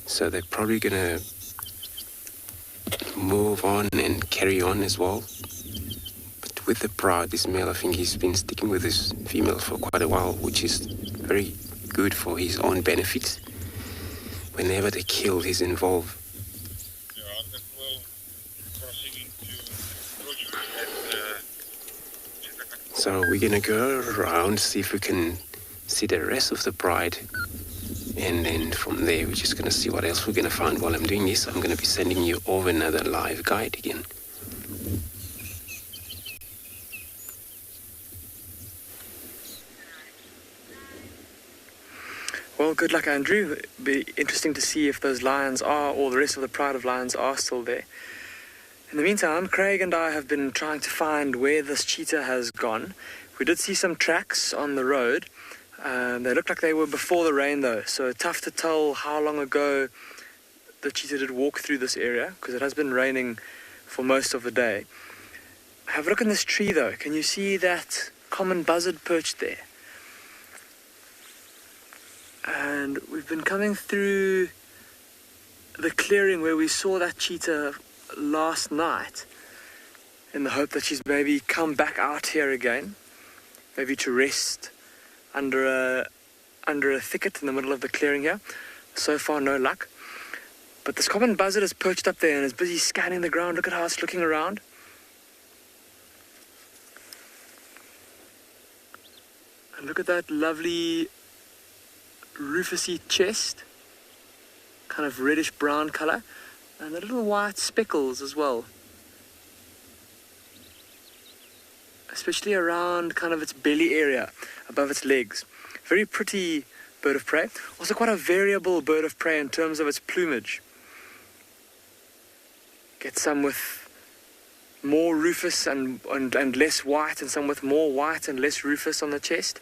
so they're probably gonna move on and carry on as well. But with the bride, this male, I think he's been sticking with this female for quite a while, which is very good for his own benefits. Whenever they kill, he's involved. So we're gonna go around, see if we can see the rest of the bride, and then from there we're just gonna see what else we're gonna find. While I'm doing this, I'm gonna be sending you over another live guide again. Well, good luck, Andrew. It'll be interesting to see if those lions are, or the rest of the pride of lions are still there. In the meantime, Craig and I have been trying to find where this cheetah has gone. We did see some tracks on the road. They looked like they were before the rain, though, so tough to tell how long ago the cheetah did walk through this area, because it has been raining for most of the day. Have a look in this tree, though. Can you see that common buzzard perched there? And we've been coming through the clearing where we saw that cheetah last night, in the hope that she's maybe come back out here again, maybe to rest under a thicket in the middle of the clearing here. So far, no luck. But this common buzzard is perched up there and is busy scanning the ground. Look at how it's looking around. And look at that lovely rufusy chest, kind of reddish brown color. And the little white speckles as well. Especially around kind of its belly area, above its legs. Very pretty bird of prey. Also quite a variable bird of prey in terms of its plumage. Get some with more rufous and less white, and some with more white and less rufous on the chest.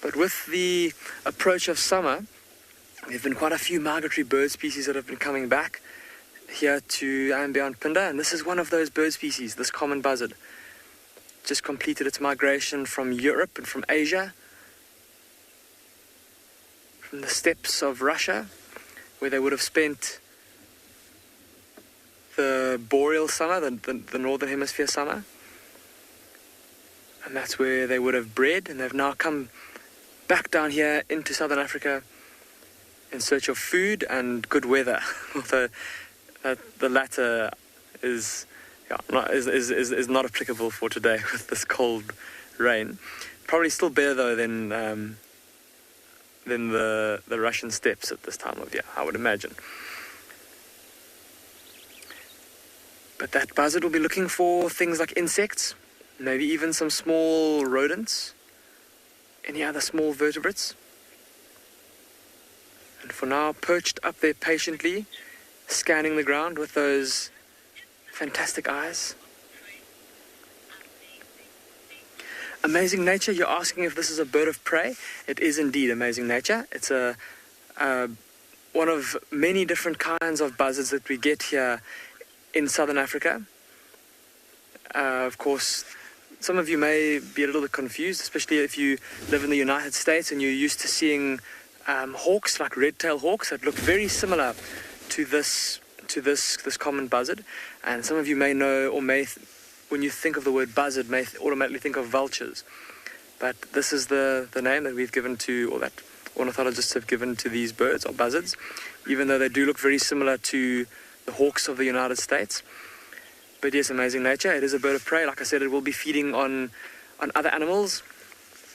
But with the approach of summer, there have been quite a few migratory bird species that have been coming back here to andBeyond Phinda, and this is one of those bird species, this common buzzard. Just completed its migration from Europe and from Asia, from the steppes of Russia, where they would have spent the boreal summer, the northern hemisphere summer. And that's where they would have bred, and they've now come back down here into southern Africa in search of food and good weather. Although the latter is not applicable for today with this cold rain. Probably still better though than the Russian steppes at this time of year, I would imagine. But that buzzard will be looking for things like insects, maybe even some small rodents, any other small vertebrates. And for now, perched up there patiently, scanning the ground with those fantastic eyes. Amazing nature, you're asking if this is a bird of prey. It is indeed amazing nature. It's one of many different kinds of buzzards that we get here in southern Africa. Of course, some of you may be a little bit confused, especially if you live in the United States and you're used to seeing hawks, like red-tailed hawks, that look very similar to this common buzzard. And some of you may know, or when you think of the word buzzard, may automatically think of vultures. But this is the name that we've given to, or that ornithologists have given to these birds, or buzzards, even though they do look very similar to the hawks of the United States. But yes, amazing nature. It is a bird of prey. Like I said, it will be feeding on other animals,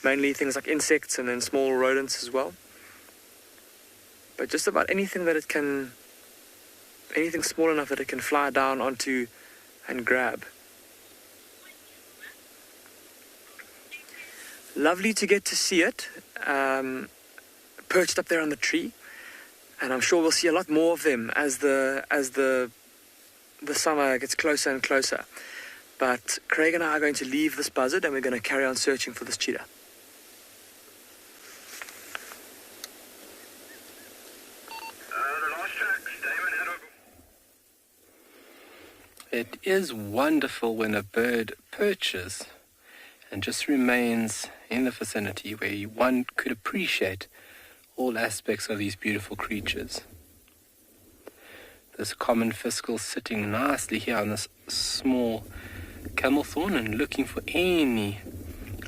mainly things like insects and then small rodents as well. But just about anything that it can, anything small enough that it can fly down onto and grab. Lovely to get to see it, perched up there on the tree. And I'm sure we'll see a lot more of them as the summer gets closer and closer. But Craig and I are going to leave this buzzard and we're going to carry on searching for this cheetah. It is wonderful when a bird perches and just remains in the vicinity where one could appreciate all aspects of these beautiful creatures. This common fiscal sitting nicely here on this small camel thorn and looking for any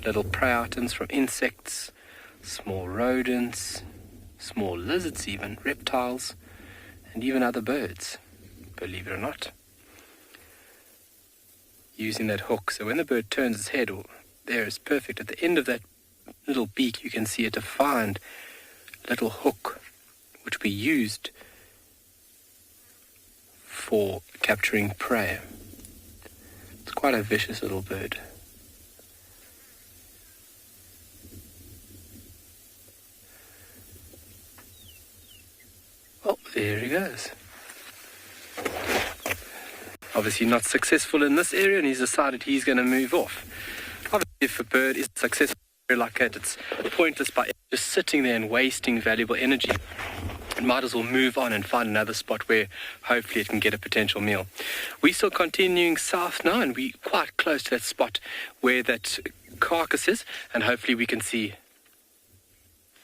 little prey items from insects, small rodents, small lizards even, reptiles, and even other birds, believe it or not. Using that hook, so when the bird turns its head, there is perfect. At the end of that little beak, you can see a defined little hook, which we used for capturing prey. It's quite a vicious little bird. Oh, there he goes. Obviously not successful in this area, and he's decided he's going to move off. Obviously, if a bird is successful like that, it's pointless by just sitting there and wasting valuable energy. It might as well move on and find another spot where hopefully it can get a potential meal. We're still continuing south now, and we're quite close to that spot where that carcass is, and hopefully we can see...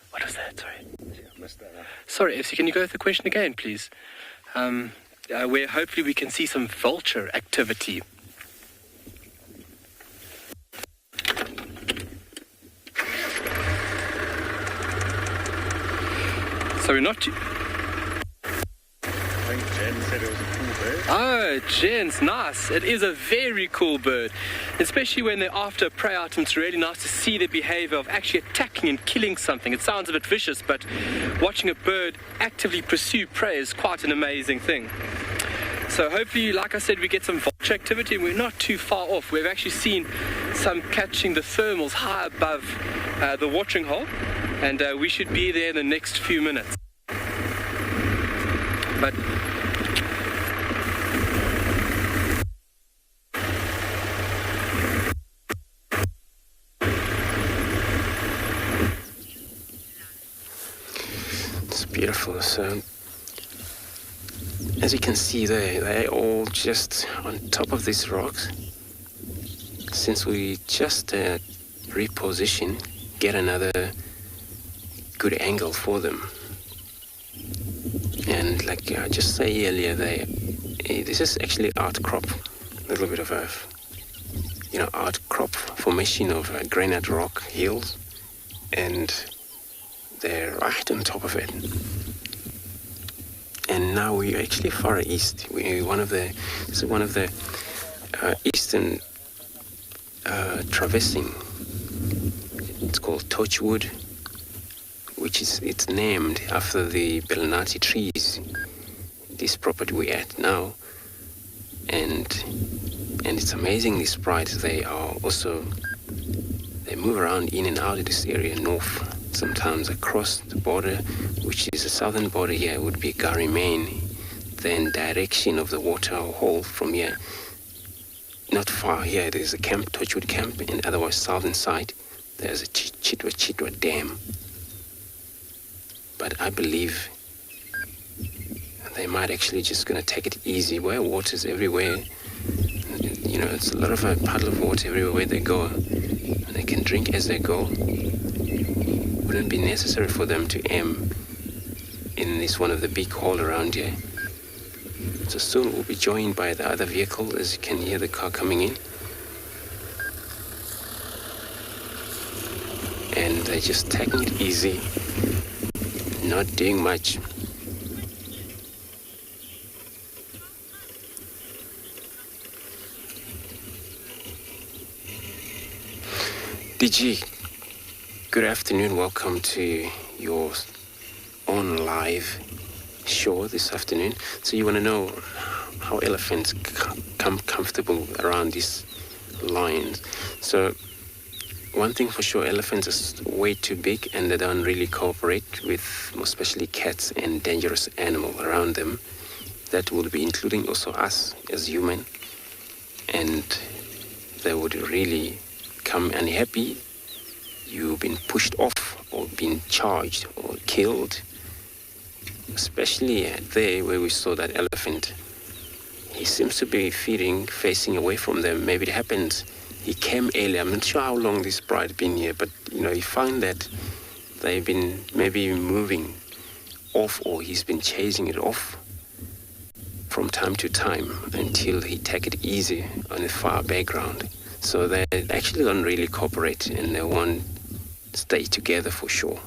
What is that? Sorry, FC, can you go with the question again, please? Where hopefully we can see some vulture activity. So we're not... Thanks, Jen. and said it was a cool bird. Oh, gents, nice. It is a very cool bird. Especially when they're after a prey item, it's really nice to see the behavior of actually attacking and killing something. It sounds a bit vicious, but watching a bird actively pursue prey is quite an amazing thing. So hopefully, like I said, we get some vulture activity, and we're not too far off. We've actually seen some catching the thermals high above the watering hole, and we should be there in the next few minutes. But it's beautiful. So as you can see there, they're all just on top of these rocks. Since we just reposition, get another good angle for them. And like I just said earlier, this is actually outcrop, a little bit of a, outcrop formation of granite rock hills, and they're right on top of it. And now we're actually far east. We're one of the eastern traversing. It's called Torchwood, which it's named after the Belnati trees. This property we're at now, and it's amazing. These sprites, they move around in and out of this area, north, sometimes across the border, which is the southern border here would be Gari Main, then direction of the water hole from here. Not far here, there's a camp, Torchwood Camp, and otherwise southern side, there's a Chitwa Dam. But I believe they might actually just going to take it easy, where water's everywhere. It's a lot of a puddle of water everywhere they go, and they can drink as they go. Wouldn't be necessary for them to aim in this one of the big hole around here. So soon we'll be joined by the other vehicle, as you can hear the car coming in. And they're just taking it easy, not doing much. DG, good afternoon. Welcome to your on live show this afternoon. So you want to know how elephants come comfortable around these lines. So one thing for sure, elephants are way too big and they don't really cooperate with, especially cats and dangerous animals around them. That would be including also us as human. And they would really come unhappy. You've been pushed off or been charged or killed. Especially there where we saw that elephant. He seems to be facing away from them. Maybe it happened. He came earlier. I'm not sure how long this bride been here, but he found that they've been maybe moving off, or he's been chasing it off from time to time until he take it easy on the far background. So they actually don't really cooperate, and they won't stay together for sure.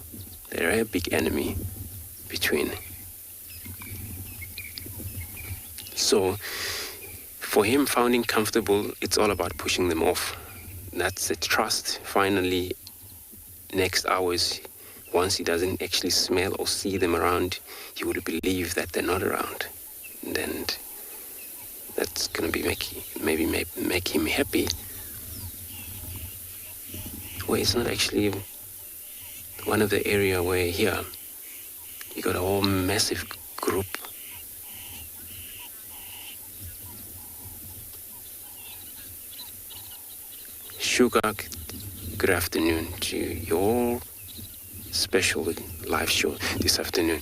They're a big enemy between. So for him, finding comfortable, it's all about pushing them off. That's the trust. Finally, next hours, once he doesn't actually smell or see them around, he would believe that they're not around. And then that's going to be make him happy. Well, it's not actually one of the area where here you got a whole massive group. Sugar, good afternoon to your special live show this afternoon.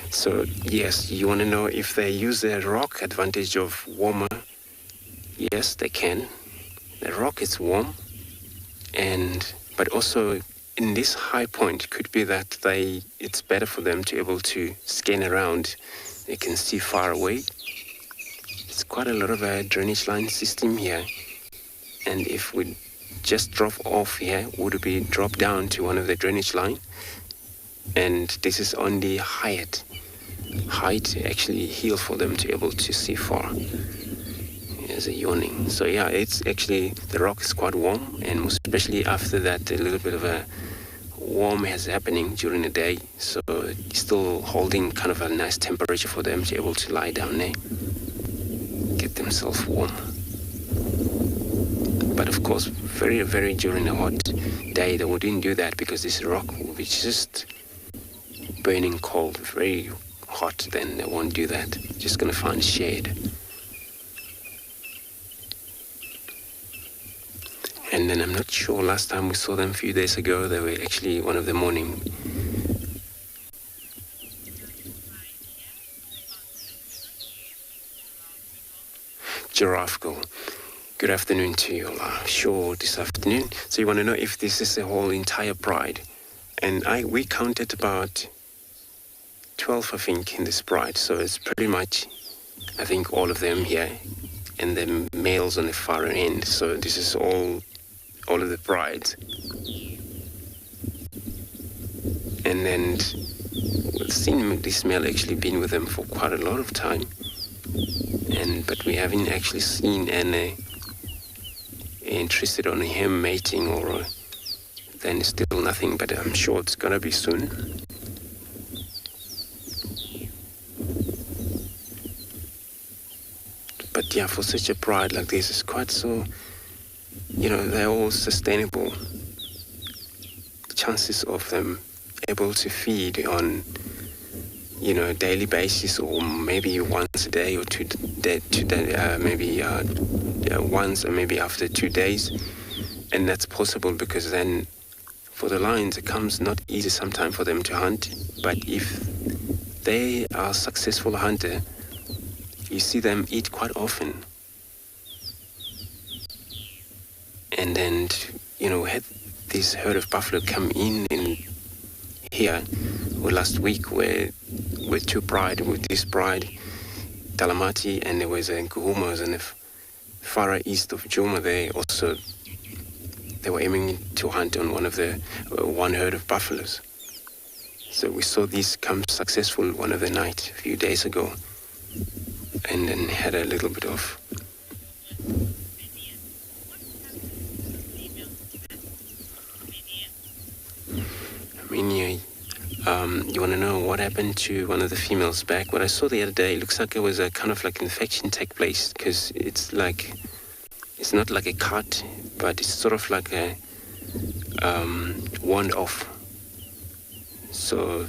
So yes, you want to know if they use the rock advantage of warmer? Yes, they can. The rock is warm, but also in this high point could be that it's better for them to be able to scan around. They can see far away. It's quite a lot of a drainage line system here, and if we just drop off here, would be drop down to one of the drainage line, and this is on the Hyatt height, actually heel for them to be able to see far. There's a yawning. So yeah, it's actually, the rock is quite warm, and especially after that, a little bit of a warm is happening during the day. So it's still holding kind of a nice temperature for them to be able to lie down there, get themselves warm. But of course, very, very during a hot day, they wouldn't do that because this rock will be just burning cold, very hot. Then they won't do that. Just gonna find shade. And then I'm not sure, last time we saw them a few days ago, they were actually one of the morning. Giraffe, good afternoon to you all. Sure, this afternoon. So you want to know if this is the whole entire pride. And we counted about 12, I think, in this pride. So it's pretty much, I think, all of them here. And the males on the far end. So this is all of the brides. And then we've seen this male actually been with them for quite a lot of time. But we haven't actually seen any interested on him mating, or then still nothing, but I'm sure it's gonna be soon. But yeah, for such a pride like this, it's quite so, they're all sustainable. Chances of them able to feed on, daily basis, or maybe once a day or maybe once, or maybe after 2 days. And that's possible because then for the lions, it comes not easy sometimes for them to hunt. But if they are successful hunter, you see them eat quite often. And then, we had this herd of buffalo come in here last week with two pride, with this pride, Telematic, and there was a Nkuhumas and the far east of Djuma. They were aiming to hunt on one herd of buffaloes. So we saw these come successful one of the night a few days ago, and then had a little bit of you want to know what happened to one of the females back? What I saw the other day, it looks like it was a kind of like infection take place, because it's not like a cut, but it's sort of like a wound off. So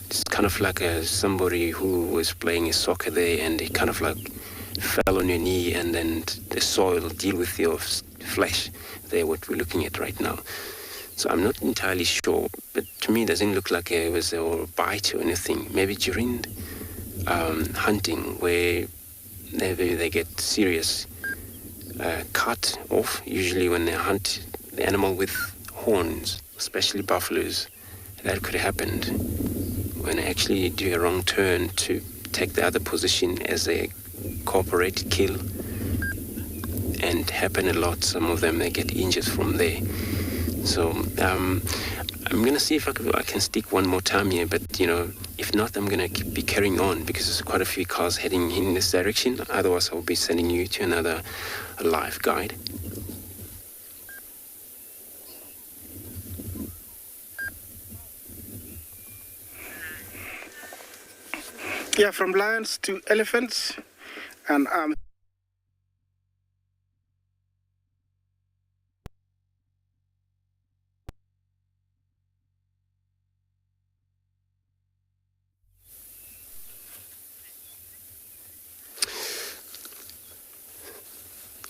it's kind of like somebody who was playing a soccer there, and they kind of like fell on your knee, and then the soil deal with your flesh there, what we're looking at right now. So I'm not entirely sure, but to me it doesn't look like it was a bite or anything. Maybe during hunting, where maybe they get serious cut off, usually when they hunt the animal with horns, especially buffaloes. That could have happened when they actually do a wrong turn to take the other position as a cooperated kill. And happen a lot. Some of them, they get injured from there. So I'm going to see if I can stick one more time here, but if not, I'm going to be carrying on because there's quite a few cars heading in this direction. Otherwise, I'll be sending you to another live guide. Yeah, from lions to elephants, and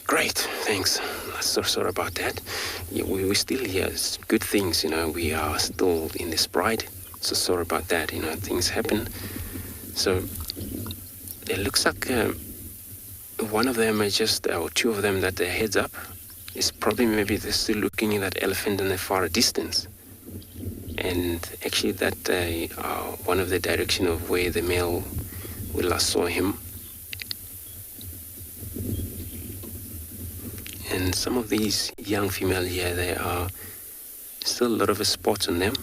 Great, thanks. So sorry about that. Yeah, we're still here. It's good things, we are still in this pride. So sorry about that, things happen. So it looks like one of them is or two of them that their heads up is probably maybe they're still looking at that elephant in the far distance. And actually that one of the direction of where the male we last saw him. And some of these young female here, there are still a lot of spots on them,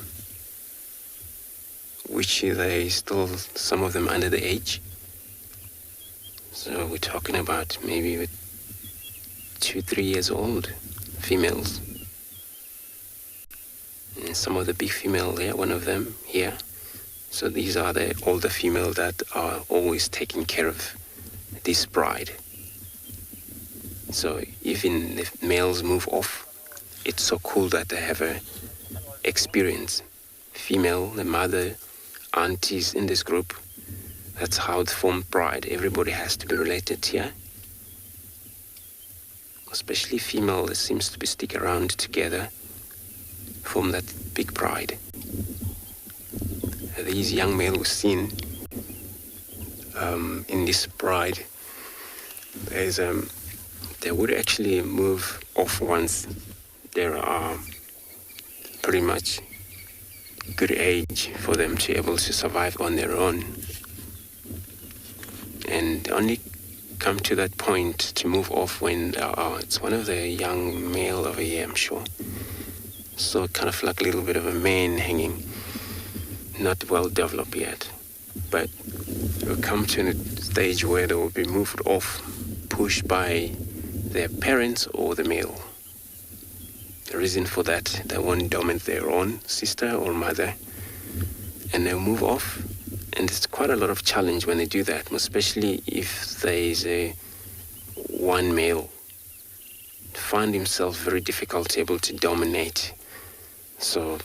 which which they still, some of them under the age. So we're talking about maybe with 2-3 years old females. And some of the big female here, one of them here. So these are the older female that are always taking care of this bride. So even if males move off, it's so cool that they have a experience. Female, the mother, aunties in this group, that's how it formed bride. Everybody has to be related here. Especially female that seems to be stick around together, form that big bride. These young male we've seen in this bride, they would actually move off once they are pretty much good age for them to be able to survive on their own, and only come to that point to move off when it's one of the young male over here, I'm sure. So kind of like a little bit of a man hanging, not well developed yet, but will come to a stage where they will be moved off, pushed by their parents or the male. The reason for that, they won't dominate their own sister or mother, and they'll move off. And it's quite a lot of challenge when they do that, especially if there is one male. Find himself very difficult able to dominate. So,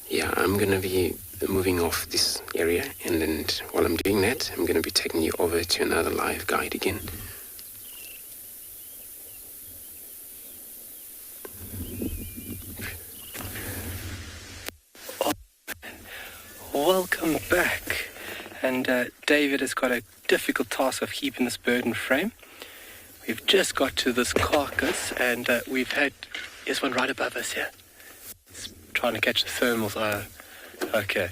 yeah, I'm going to be moving off this area, and then while I'm doing that, I'm going to be taking you over to another live guide again. Welcome back. And David has got a difficult task of keeping this bird in frame. We've just got to this carcass, and we've had... There's one right above us here. It's trying to catch the thermals. Okay.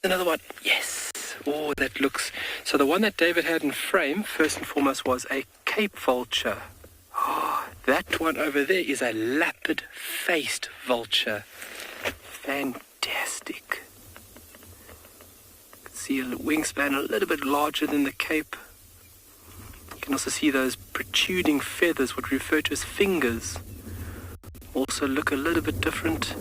Another one. Yes. Oh, that looks... So the one that David had in frame, first and foremost, was a Cape vulture. Oh, that one over there is a lapid-faced vulture. Fantastic. See a wingspan a little bit larger than the Cape. You can also see those protruding feathers, what we refer to as fingers, also look a little bit different.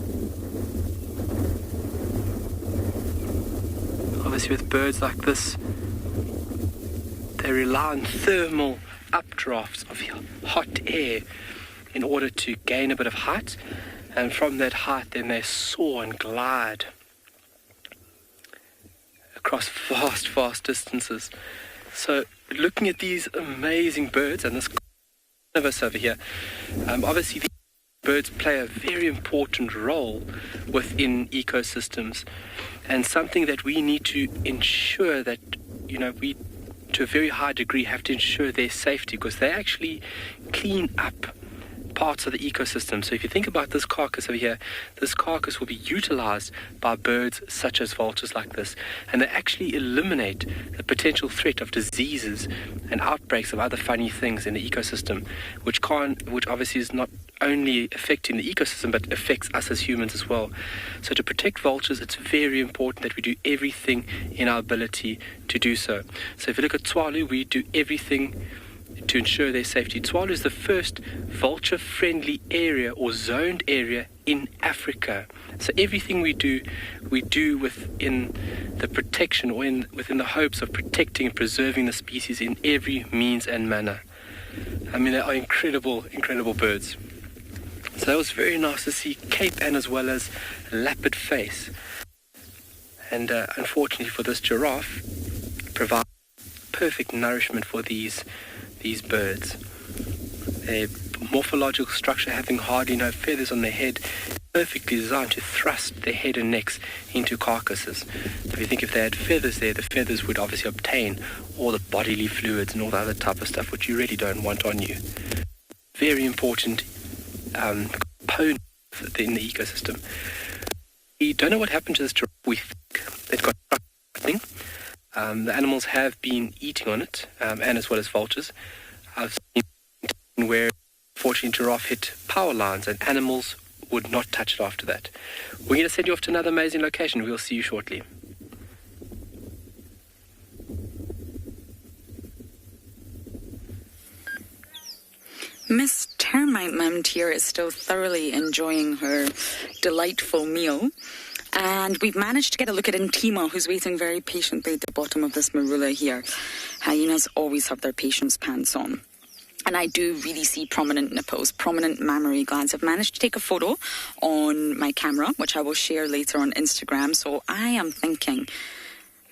Obviously with birds like this, they rely on thermal updrafts of hot air in order to gain a bit of height, and from that height then they soar and glide across vast distances. So looking at these amazing birds, and this carnivorous over here, obviously these birds play a very important role within ecosystems, and something that we need to ensure that, we to a very high degree have to ensure their safety, because they actually clean up parts of the ecosystem. So if you think about this carcass over here, this carcass will be utilized by birds such as vultures like this, and they actually eliminate the potential threat of diseases and outbreaks of other funny things in the ecosystem, which obviously is not only affecting the ecosystem but affects us as humans as well. So to protect vultures, it's very important that we do everything in our ability to do so. So if you look at Tswalu, we do everything to ensure their safety. Tswalu is the first vulture-friendly area or zoned area in Africa. So everything we do within the protection or within the hopes of protecting and preserving the species in every means and manner. I mean, they are incredible birds. So that was very nice to see Cape and as well as lapid face. And unfortunately for this giraffe, provide perfect nourishment for these birds. Their morphological structure, having hardly no feathers on their head, perfectly designed to thrust their head and necks into carcasses. So if you think if they had feathers there, the feathers would obviously obtain all the bodily fluids and all the other type of stuff which you really don't want on you. Very important component in the ecosystem. We don't know what happened to this giraffe. We think it got something. The animals have been eating on it, and as well as vultures. I've seen where, unfortunately, giraffe hit power lines and animals would not touch it after that. We're going to send you off to another amazing location. We'll see you shortly. Miss Termite Mound here is still thoroughly enjoying her delightful meal. And we've managed to get a look at Ntima, who's waiting very patiently at the bottom of this marula here. Hyenas always have their patience pants on. And I do really see prominent nipples, prominent mammary glands. I've managed to take a photo on my camera, which I will share later on Instagram. So I am thinking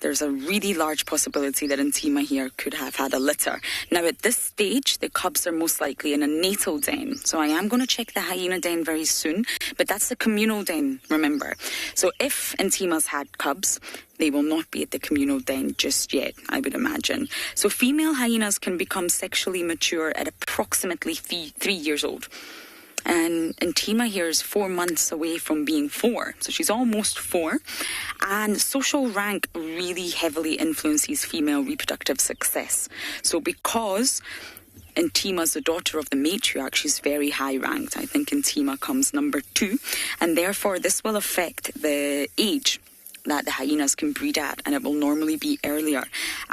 there's a really large possibility that Ntima here could have had a litter. Now, at this stage, the cubs are most likely in a natal den. So I am going to check the hyena den very soon, but that's the communal den, remember. So if Ntima's had cubs, they will not be at the communal den just yet, I would imagine. So female hyenas can become sexually mature at approximately 3 years old. And Ntima here is 4 months away from being 4. So she's almost 4. And social rank really heavily influences female reproductive success. So because Ntima's the daughter of the matriarch, she's very high ranked. I think Ntima comes number 2. And therefore, this will affect the age that the hyenas can breed at, and it will normally be earlier.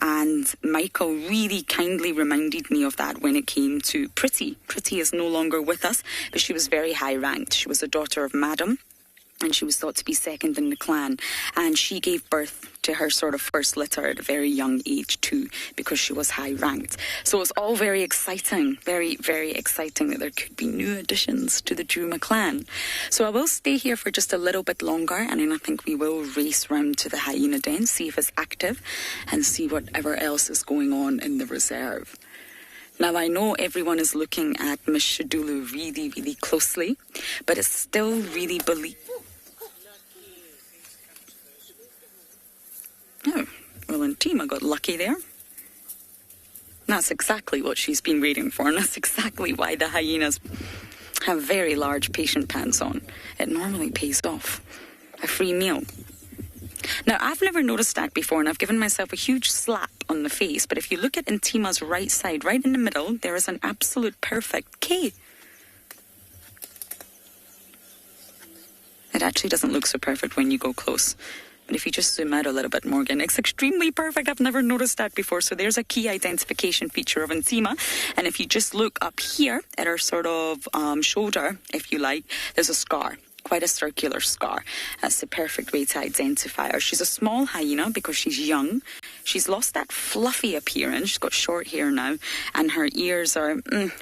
And Michael really kindly reminded me of that when it came to Pretty. Pretty is no longer with us, but she was very high ranked. She was a daughter of Madam, and she was thought to be second in the clan. And she gave birth to her sort of first litter at a very young age too, because she was high ranked. So it's all very exciting, very, very exciting that there could be new additions to the Djuma clan. So I will stay here for just a little bit longer, and then I think we will race round to the hyena den, see if it's active, and see whatever else is going on in the reserve. Now, I know everyone is looking at Miss Shadulu really, really closely, but it's still really Oh, well, Ntima got lucky there. That's exactly what she's been waiting for, and that's exactly why the hyenas have very large patient pants on. It normally pays off. A free meal. Now, I've never noticed that before, and I've given myself a huge slap on the face, but if you look at Ntima's right side, right in the middle, there is an absolute perfect K. It actually doesn't look so perfect when you go close. But if you just zoom out a little bit, Morgan, it's extremely perfect. I've never noticed that before. So there's a key identification feature of Ntima. And if you just look up here at her sort of shoulder, if you like, there's a scar. Quite a circular scar. That's the perfect way to identify her. She's a small hyena because she's young. She's lost that fluffy appearance. She's got short hair now, and her ears are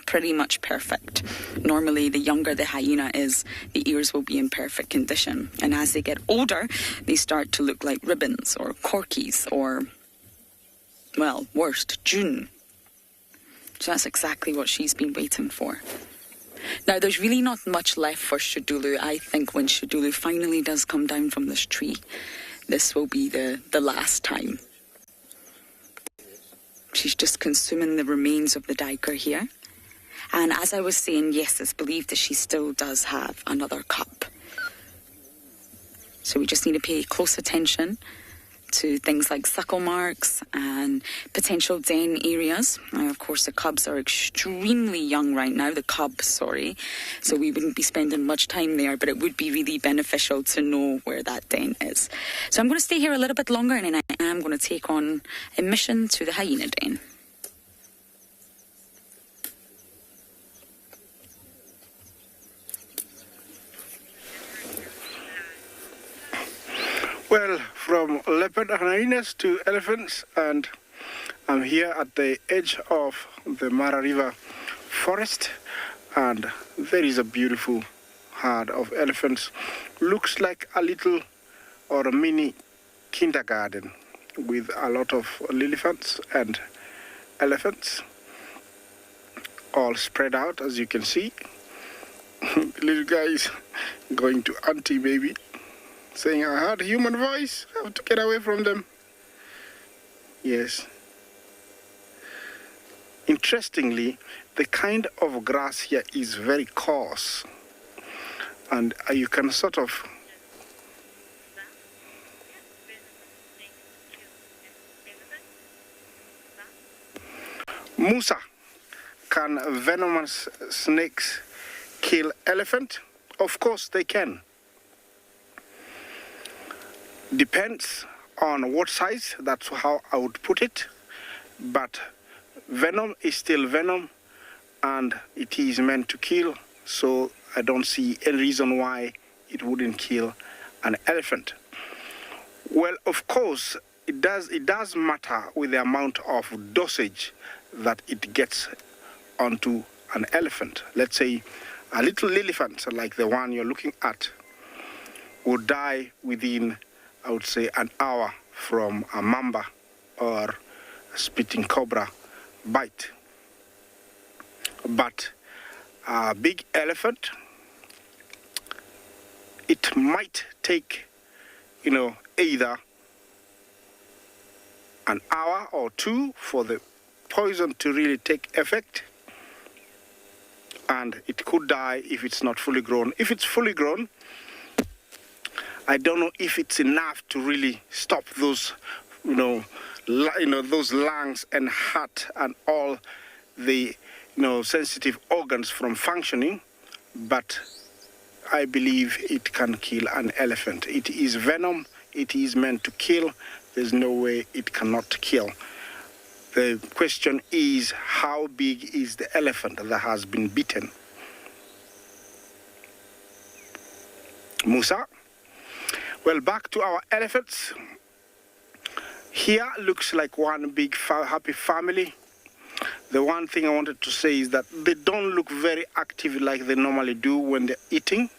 pretty much perfect. Normally, the younger the hyena is, the ears will be in perfect condition. And as they get older, they start to look like ribbons or corkies or, well, worst, June. So that's exactly what she's been waiting for. Now, there's really not much left for Shadulu. I think when Shadulu finally does come down from this tree, this will be the last time. She's just consuming the remains of the diker here. And as I was saying, yes, it's believed that she still does have another cup. So we just need to pay close attention to things like suckle marks and potential den areas. Now, of course, the cubs are extremely young right now, so we wouldn't be spending much time there, but it would be really beneficial to know where that den is. So I'm going to stay here a little bit longer, and then I am going to take on a mission to the hyena den. Well, from leopard hyenas to elephants, and I'm here at the edge of the Mara River forest, and there is a beautiful herd of elephants. Looks like a little or a mini kindergarten with a lot of lily pads and elephants all spread out, as you can see. The little guy is going to auntie baby, saying, I heard a human voice, I have to get away from them. Yes. Interestingly, the kind of grass here is very coarse, and you can sort of Musa, can venomous snakes kill elephant? Of course they can. Depends on what size, that's how I would put it. But venom is still venom, and it is meant to kill, so I don't see any reason why it wouldn't kill an elephant. Well, of course, it does matter with the amount of dosage that it gets onto an elephant. Let's say a little elephant like the one you're looking at would die within, I would say, an hour from a mamba or a spitting cobra bite. But a big elephant, it might take, either an hour or two for the poison to really take effect, and it could die if it's not fully grown. If it's fully grown, I don't know if it's enough to really stop those, those lungs and heart and all the, sensitive organs from functioning, but I believe it can kill an elephant. It is venom. It is meant to kill. There's no way it cannot kill. The question is, how big is the elephant that has been bitten? Musa? Well, back to our elephants. Here looks like one big happy family. The one thing I wanted to say is that they don't look very active like they normally do when they're eating.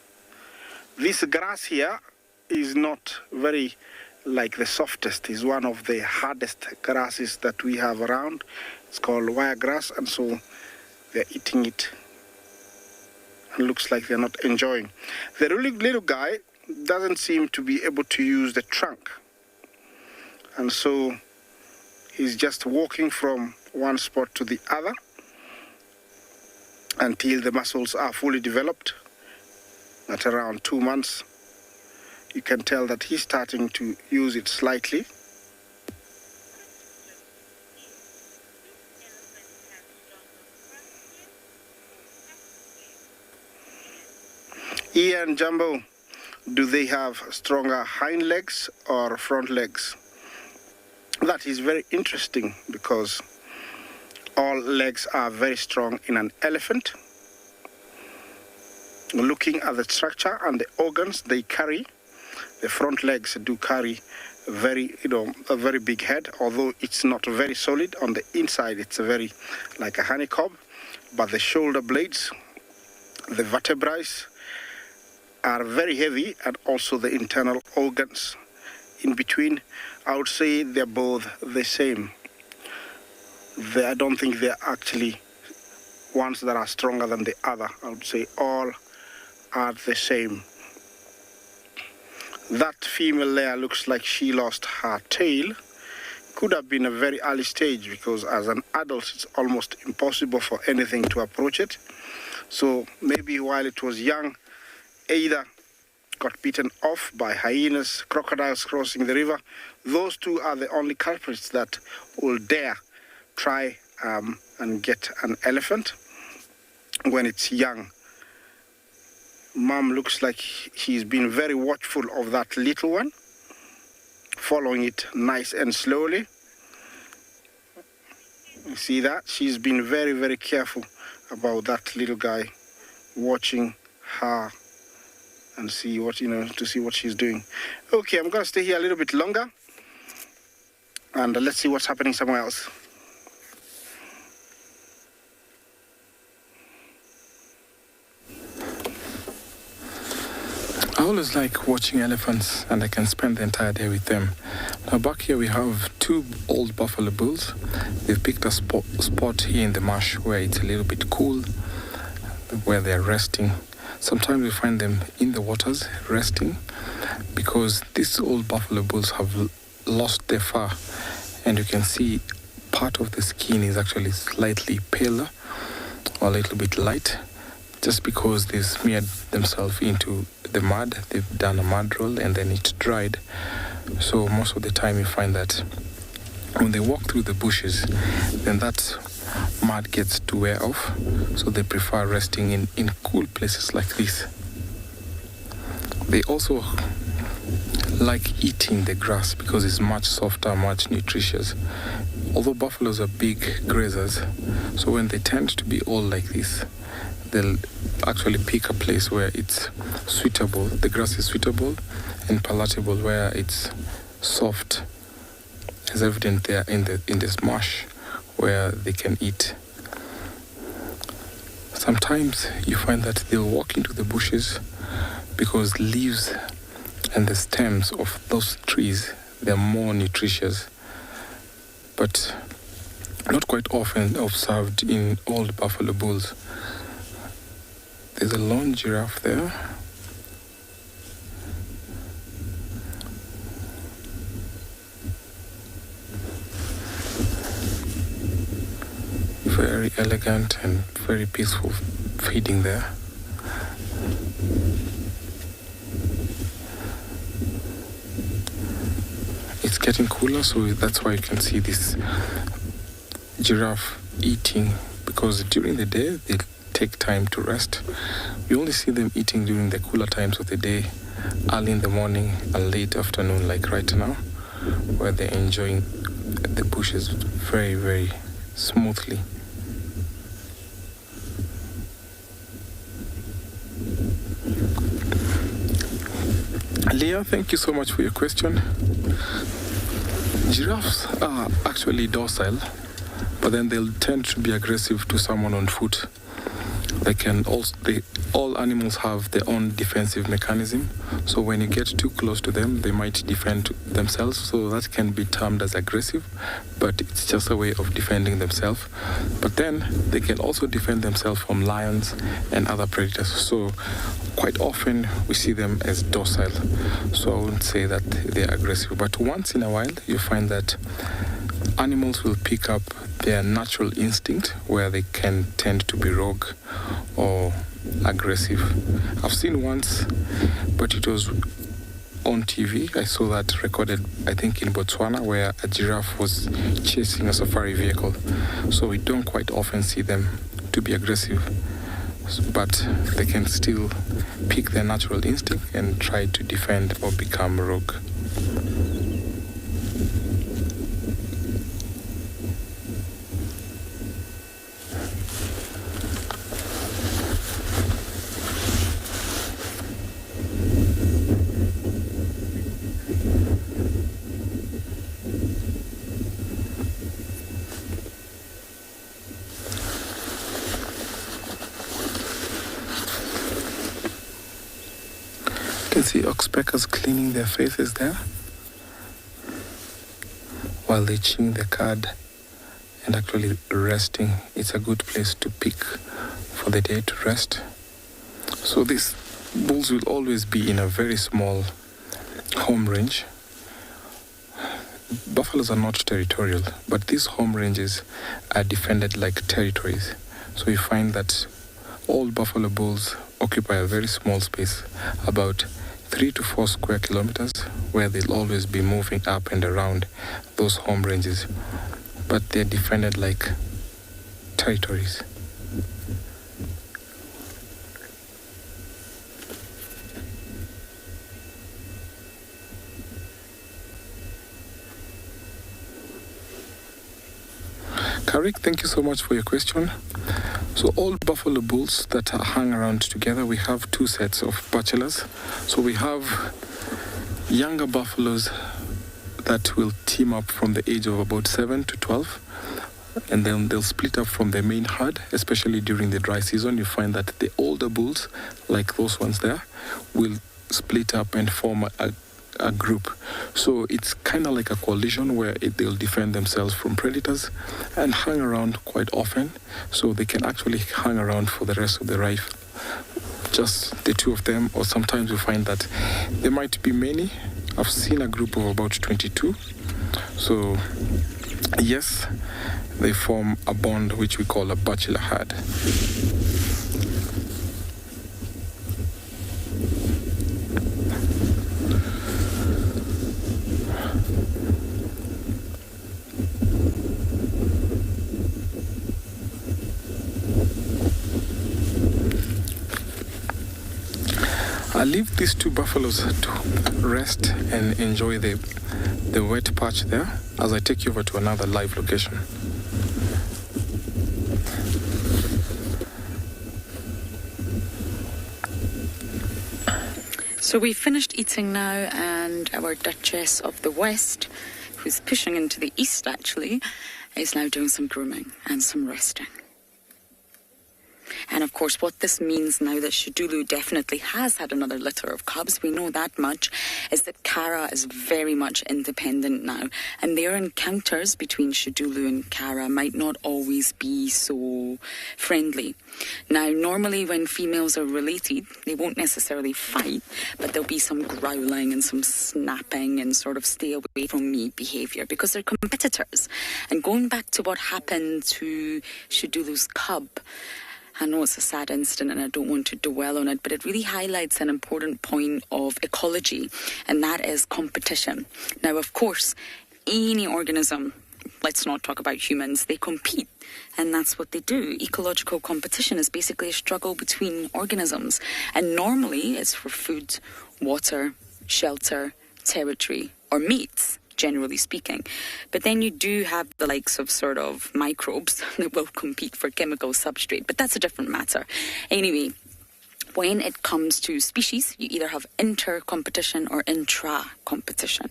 This grass here is not very like the softest. It's one of the hardest grasses that we have around. It's called wire grass, and so they're eating it. And looks like they're not enjoying. The really little guy doesn't seem to be able to use the trunk, and so he's just walking from one spot to the other until the muscles are fully developed. At around 2 months, you can tell that he's starting to use it slightly. Ian, Jumbo, do they have stronger hind legs or front legs? That is very interesting because all legs are very strong in an elephant. Looking at the structure and the organs they carry, the front legs do carry a very big head, although it's not very solid. On the inside, it's very like a honeycomb, but the shoulder blades, the vertebrae are very heavy, and also the internal organs in between, I would say they're both the same. I don't think they're actually ones that are stronger than the other. I would say all are the same. That female there looks like she lost her tail. Could have been a very early stage, because as an adult it's almost impossible for anything to approach it. So maybe while it was young, either got bitten off by hyenas, crocodiles crossing the river. Those two are the only culprits that will dare try and get an elephant when it's young. Mom looks like she's been very watchful of that little one, following it nice and slowly. You see that? She's been very, very careful about that little guy, watching her and see what, to see what she's doing. Okay, I'm going to stay here a little bit longer, and let's see what's happening somewhere else. I always like watching elephants, and I can spend the entire day with them. Now back here we have two old buffalo bulls. They've picked a spot here in the marsh where it's a little bit cool, where they're resting. Sometimes we find them in the waters resting, because these old buffalo bulls have lost their fur, and you can see part of the skin is actually slightly paler or a little bit light, just because they've smeared themselves into the mud. They've done a mud roll and then it dried. So most of the time you find that when they walk through the bushes, then that mud gets to wear off. So they prefer resting in cool places like this. They also like eating the grass because it's much softer, much nutritious. although buffaloes are big grazers, so when they tend to be all like this, they'll actually pick a place where it's suitable, the grass is suitable and palatable, where it's soft, as evident there in this marsh, where they can eat. Sometimes you find that they'll walk into the bushes because leaves and the stems of those trees, they're more nutritious, but not quite often observed in old buffalo bulls. There's a lone giraffe there. Very elegant and very peaceful feeding there. It's getting cooler, so that's why you can see this giraffe eating, because during the day they take time to rest. We only see them eating during the cooler times of the day, early in the morning and late afternoon, like right now, where they're enjoying the bushes very, very smoothly. Leah, thank you so much for your question. Giraffes are actually docile, but then they'll tend to be aggressive to someone on foot. All animals have their own defensive mechanism, so when you get too close to them, they might defend themselves, so that can be termed as aggressive, but it's just a way of defending themselves. But then they can also defend themselves from lions and other predators, so quite often we see them as docile, so I wouldn't say that they're aggressive. But once in a while, you find that animals will pick up their natural instinct where they can tend to be rogue or aggressive. I've seen once, but it was on TV. I saw that recorded, I think, in Botswana, where a giraffe was chasing a safari vehicle. So we don't quite often see them to be aggressive, but they can still pick their natural instinct and try to defend or become rogue. You can see oxpeckers cleaning their faces there while they chewing the cud and actually resting. It's a good place to pick for the day to rest. So these bulls will always be in a very small home range. Buffaloes are not territorial, but these home ranges are defended like territories. So you find that all buffalo bulls occupy a very small space, about 3 to 4 square kilometers, where they'll always be moving up and around those home ranges, but they're defended like territories. Karik, thank you so much for your question. So all buffalo bulls that are hung around together, we have two sets of bachelors. So we have younger buffaloes that will team up from the age of about 7 to 12, and then they'll split up from the main herd, especially during the dry season. You find that the older bulls, like those ones there, will split up and form a group. So it's kind of like a coalition where they'll defend themselves from predators and hang around quite often. So they can actually hang around for the rest of the life, just the two of them, or sometimes you find that there might be many. I've seen a group of about 22. So yes, they form a bond which we call a bachelor herd. leave these two buffaloes to rest and enjoy the wet patch there as I take you over to another live location. So we finished eating now, and our Duchess of the West, who's pushing into the east actually, is now doing some grooming and some resting. And of course, what this means now that Tswalu definitely has had another litter of cubs, we know that much, is that Kara is very much independent now. And their encounters between Tswalu and Kara might not always be so friendly. Now, normally when females are related, they won't necessarily fight, but there'll be some growling and some snapping and sort of stay away from me behaviour because they're competitors. And going back to what happened to Tswalu's cub, I know it's a sad incident and I don't want to dwell on it, but it really highlights an important point of ecology, and that is competition. Now, of course, any organism, let's not talk about humans, they compete, and that's what they do. Ecological competition is basically a struggle between organisms, and normally it's for food, water, shelter, territory, or mates, generally speaking. But then you do have the likes of sort of microbes that will compete for chemical substrate, but that's a different matter. Anyway, when it comes to species, you either have inter-competition or intra-competition.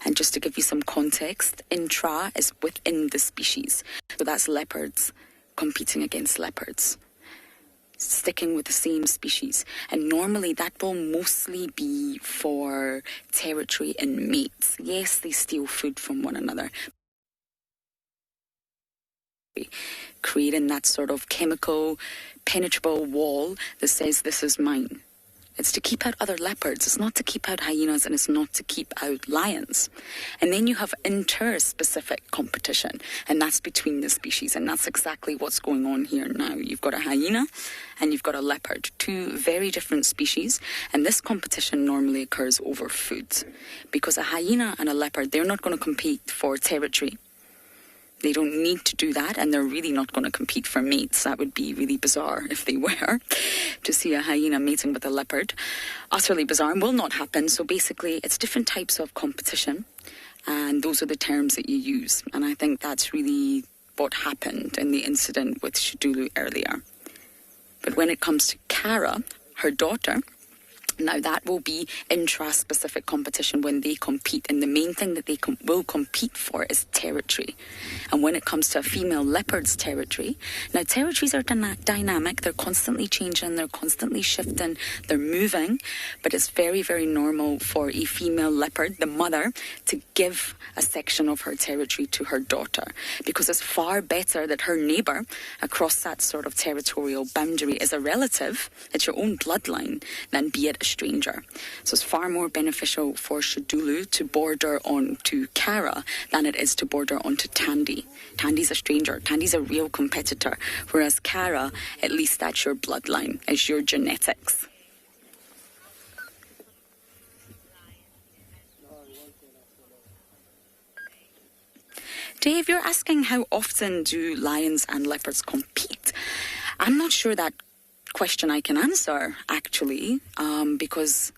And just to give you some context, intra is within the species. So that's leopards competing against leopards, sticking with the same species. And normally that will mostly be for territory and mates. Yes, they steal food from one another, creating that sort of chemical penetrable wall that says this is mine. It's to keep out other leopards. It's not to keep out hyenas, and it's not to keep out lions. And then you have inter-specific competition, and that's between the species, and that's exactly what's going on here now. You've got a hyena and you've got a leopard, two very different species, and this competition normally occurs over food. Because a hyena and a leopard, they're not going to compete for territory. They don't need to do that, and they're really not going to compete for mates. That would be really bizarre if they were, to see a hyena mating with a leopard. Utterly bizarre and will not happen. So basically, it's different types of competition, and those are the terms that you use. And I think that's really what happened in the incident with Tswalu earlier. But when it comes to Kara, her daughter, now that will be intra-specific competition when they compete, and the main thing that they will compete for is territory. And when it comes to a female leopard's territory, now territories are dynamic, they're constantly changing, they're constantly shifting, they're moving, but it's very, very normal for a female leopard, the mother, to give a section of her territory to her daughter, because it's far better that her neighbour across that sort of territorial boundary is a relative, it's your own bloodline, than be it a stranger. So it's far more beneficial for Tswalu to border on to Kara than it is to border onto Tandy. Tandy's a stranger. Tandy's a real competitor. Whereas Kara, at least that's your bloodline, it's your genetics. Dave, you're asking how often do lions and leopards compete? I'm not sure that question I can answer, actually, because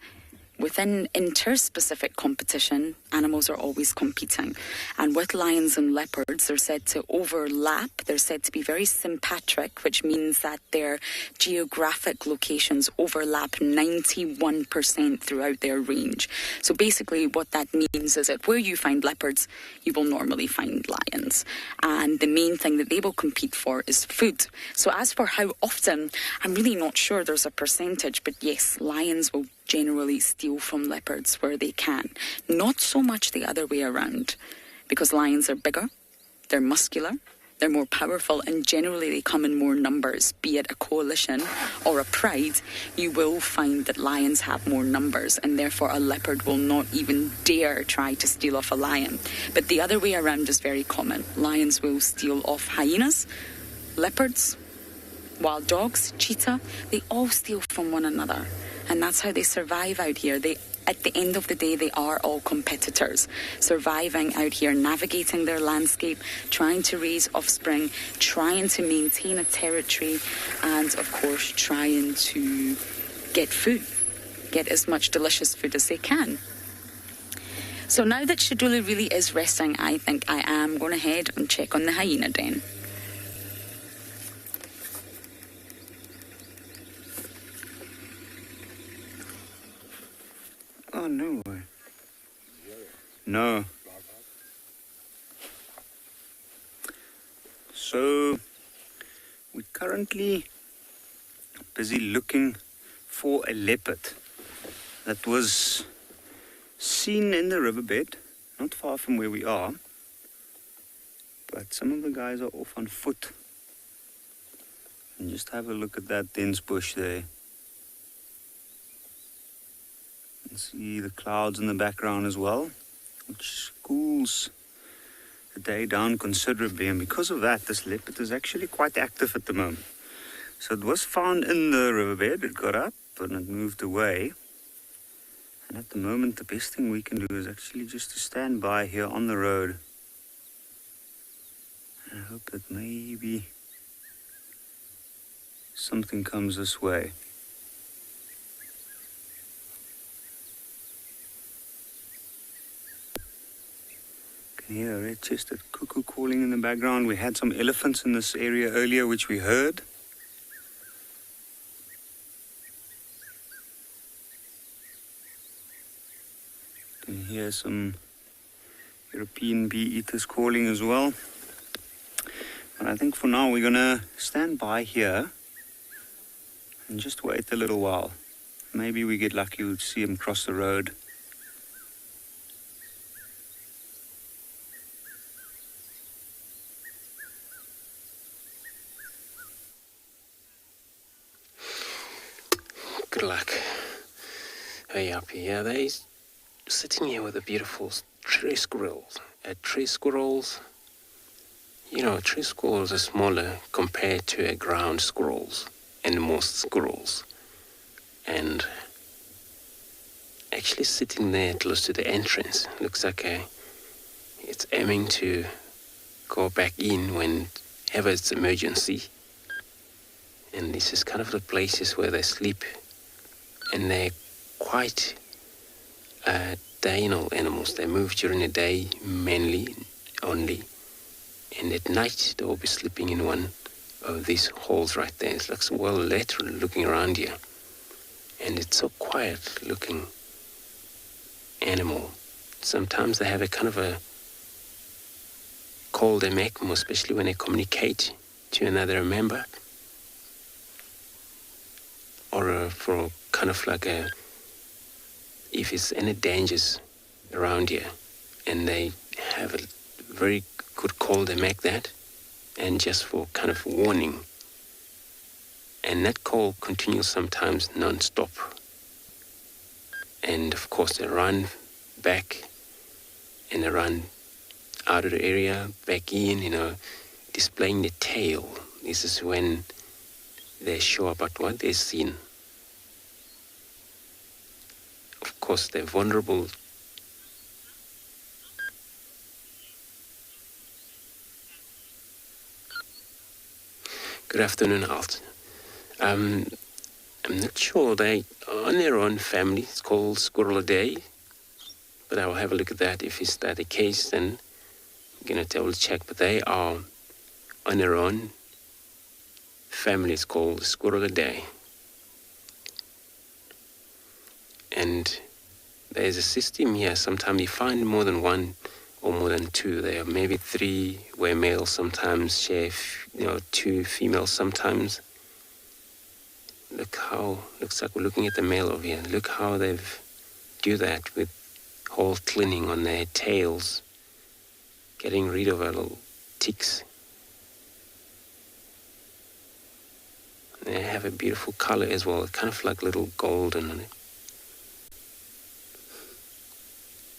within interspecific competition, animals are always competing. And with lions and leopards, they're said to overlap. They're said to be very sympatric, which means that their geographic locations overlap 91% throughout their range. So basically what that means is that where you find leopards, you will normally find lions. And the main thing that they will compete for is food. So as for how often, I'm really not sure there's a percentage, but yes, lions will generally steal from leopards where they can. Not so much the other way around, because lions are bigger, they're muscular, they're more powerful, and generally they come in more numbers. Be it a coalition or a pride, you will find that lions have more numbers, and therefore a leopard will not even dare try to steal off a lion. But the other way around is very common. Lions will steal off hyenas, leopards, wild dogs, cheetah. They all steal from one another. And that's how they survive out here. At the end of the day, they are all competitors, surviving out here, navigating their landscape, trying to raise offspring, trying to maintain a territory, and of course, trying to get food. get as much delicious food as they can. So now that Shaduli really is resting, I think I am going to head and check on the hyena den. Oh, no way. No. So, we're currently busy looking for a leopard that was seen in the riverbed, not far from where we are. But some of the guys are off on foot. And just have a look at that dense bush there. And see the clouds in the background as well, which cools the day down considerably. And because of that, this leopard is actually quite active at the moment. So it was found in the riverbed, it got up and it moved away. And at the moment, the best thing we can do is actually just to stand by here on the road. And I hope that maybe something comes this way. You can hear a red-chested cuckoo calling in the background. We had some elephants in this area earlier, which we heard. You can hear some European bee-eaters calling as well. And I think for now we're going to stand by here and just wait a little while. Maybe we get lucky to see him cross the road. Good luck. Hey, up here, they're sitting here with a beautiful tree squirrel. Tree squirrels, tree squirrels are smaller compared to ground squirrels and most squirrels. And actually sitting there close to the entrance, looks like it's aiming to go back in whenever it's emergency. And this is kind of the places where they sleep. And they're quite diurnal animals. They move during the day mainly only. And at night they will be sleeping in one of these holes right there. It's like well lit looking around here. And it's so quiet looking animal. Sometimes they have a kind of a call they make, especially when they communicate to another member. Or for kind of like if it's any dangers around here, and they have a very good call, they make that, and just for kind of warning. And that call continues sometimes non-stop. And of course they run back, and they run out of the area, back in, displaying the tail. This is when they show about what they've seen. Of course, they're vulnerable. Good afternoon, Alt. I'm not sure they are on their own family. It's called Squirrel a Day. But I will have a look at that. If it's that the case, then I'm going to double check. But they are on their own family. It's called Squirrel a Day. And there's a system here. Sometimes you find more than one or more than two. There are maybe three where males sometimes share, two females sometimes. Looks like we're looking at the male over here. Look how they've do that with whole cleaning on their tails, getting rid of our little ticks. They have a beautiful color as well, kind of like little golden on it.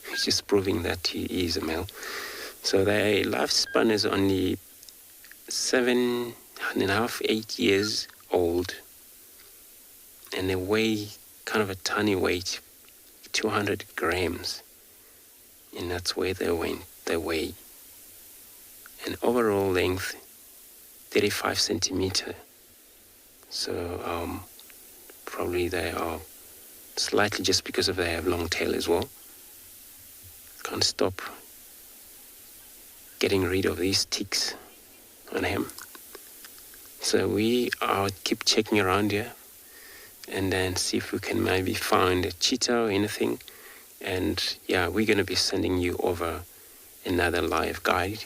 He's just proving that he is a male. So their lifespan is only 7.5, 8 years old. And they weigh kind of a tiny weight, 200 grams. And that's where they weigh. And overall length, 35 centimeter. So probably they are slightly just because of they have long tail as well. Can't stop getting rid of these ticks on him. So we are keep checking around here and then see if we can maybe find a cheetah or anything. And yeah, we're going to be sending you over another live guide.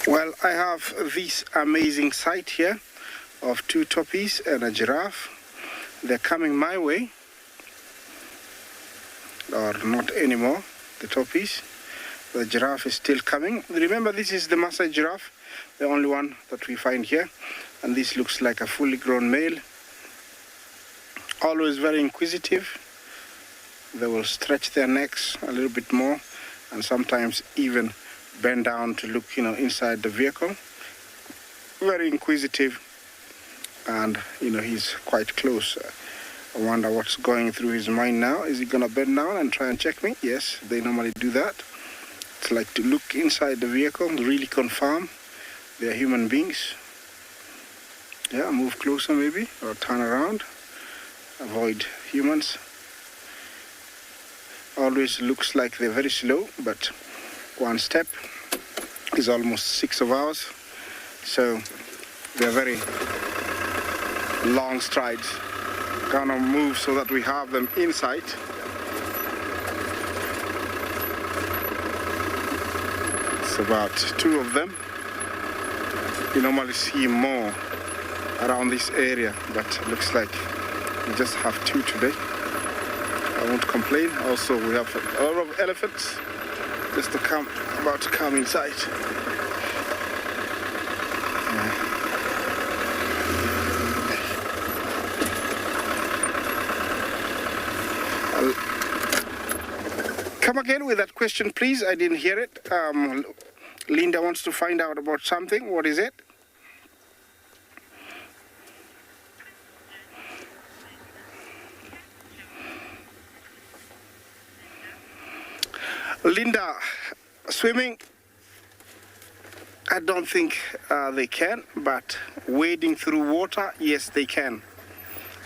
Well, I have this amazing sight here of 2 toppies and a giraffe. They're coming my way, or not anymore, the toppies. The giraffe is still coming. Remember, this is the Masai giraffe, the only one that we find here. And this looks like a fully grown male. Always very inquisitive. They will stretch their necks a little bit more and sometimes even bend down to look, inside the vehicle. Very inquisitive. And, he's quite close. I wonder what's going through his mind now. Is he going to bend down and try and check me? Yes, they normally do that. It's like to look inside the vehicle, really confirm they're human beings. Yeah, move closer maybe, or turn around. Avoid humans. Always looks like they're very slow, but one step is almost 6 of ours. So they're very long strides. Gonna move so that we have them in sight. It's about 2 of them. You normally see more around this area, but it looks like we just have 2 today. I won't complain. Also, we have a lot of elephants just about to come inside. Come again with that question, please. I didn't hear it. Linda wants to find out about something. What is it? Linda, swimming, I don't think they can, but wading through water, yes, they can.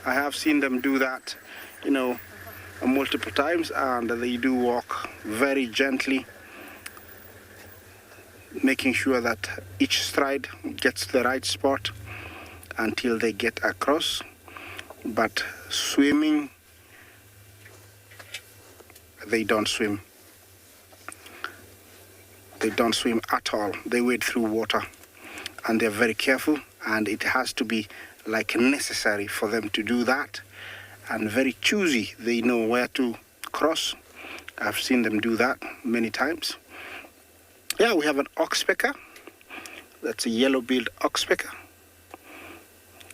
I have seen them do that, multiple times, and they do walk very gently, making sure that each stride gets the right spot until they get across. But swimming, they don't swim. They don't swim at all. They wade through water, and they're very careful, and it has to be like necessary for them to do that. And very choosy. They know where to cross. I've seen them do that many times. Yeah, we have an oxpecker. That's a yellow-billed oxpecker.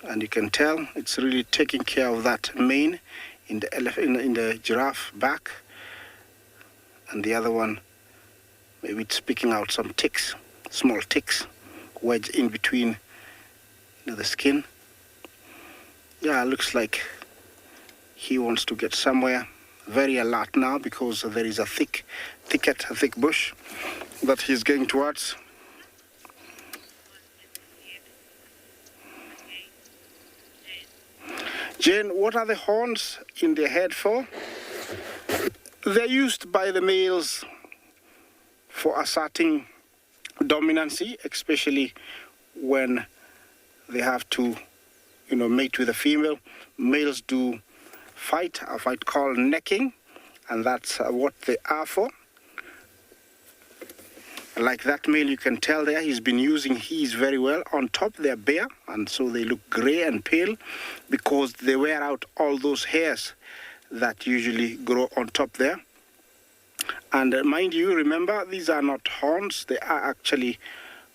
And you can tell it's really taking care of that mane in the giraffe back. And the other one, maybe it's picking out some ticks, small ticks, wedged in between the skin. Yeah, it looks like he wants to get somewhere. Very alert now because there is a thick bush that he's going towards. Jane, what are the horns in their head for? They're used by the males for asserting dominancy, especially when they have to, mate with a female. Males do a fight called necking, and that's what they are for. Like that male, you can tell there, he's been using his very well. On top, they're bare, and so they look gray and pale because they wear out all those hairs that usually grow on top there. And mind you, remember, these are not horns. They are actually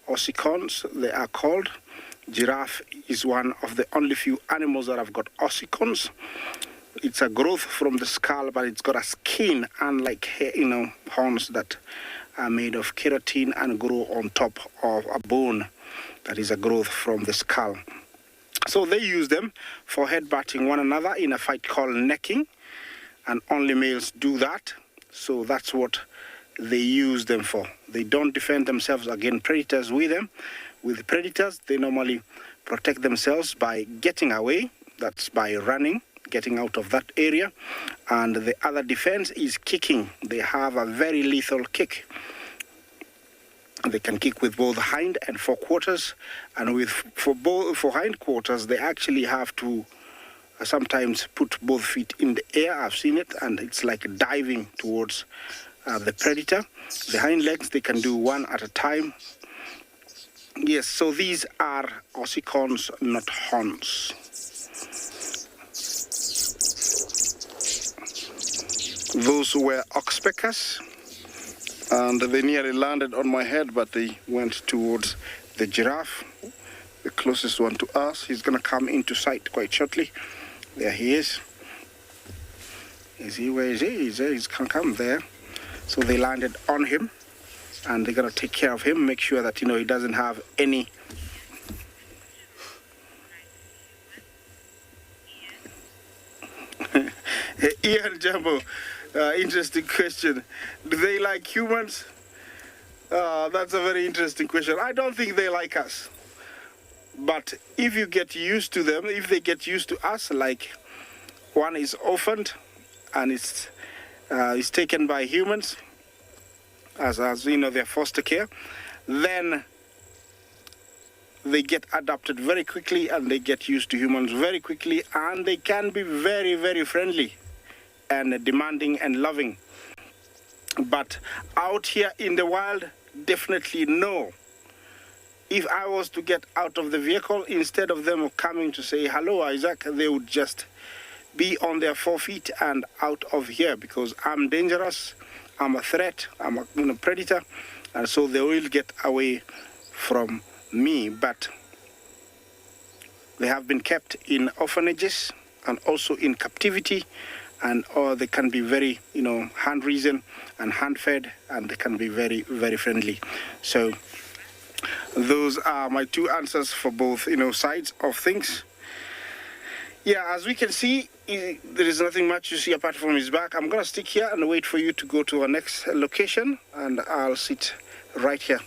ossicons, they are called. Giraffe is one of the only few animals that have got ossicons. It's a growth from the skull, but it's got a skin, unlike horns that are made of keratin and grow on top of a bone that is a growth from the skull. So they use them for headbutting one another in a fight called necking, and only males do that. So that's what they use them for. They don't defend themselves against predators with them. With predators, they normally protect themselves by getting away. That's by running, getting out of that area. And the other defense is kicking. They have a very lethal kick. They can kick with both hind and forequarters. And for hindquarters, they actually have to sometimes put both feet in the air. I've seen it, and it's like diving towards the predator. The hind legs, they can do one at a time. Yes, so these are ossicons, not horns. Those were oxpeckers, and they nearly landed on my head, but they went towards the giraffe, the closest one to us. He's going to come into sight quite shortly. There he is. Is he? Where is he? He's there. He's going to come there. So they landed on him, and they're going to take care of him, make sure that, he doesn't have any Ian Jumbo, interesting question. Do they like humans? That's a very interesting question. I don't think they like us. But if you get used to them, if they get used to us, like one is orphaned and is taken by humans as their foster care, then they get adapted very quickly and they get used to humans very quickly, and they can be very, very friendly and demanding and loving. But out here in the wild, definitely no. If I was to get out of the vehicle, instead of them coming to say, hello, Isaac, they would just be on their 4 feet and out of here, because I'm dangerous, I'm a threat, I'm a predator, and so they will get away from me. But they have been kept in orphanages and also in captivity, and they can be very, hand-raised and hand-fed, and they can be very, very friendly. So those are my two answers for both, sides of things. Yeah, as we can see, there is nothing much to see apart from his back. I'm going to stick here and wait for you to go to our next location, and I'll sit right here.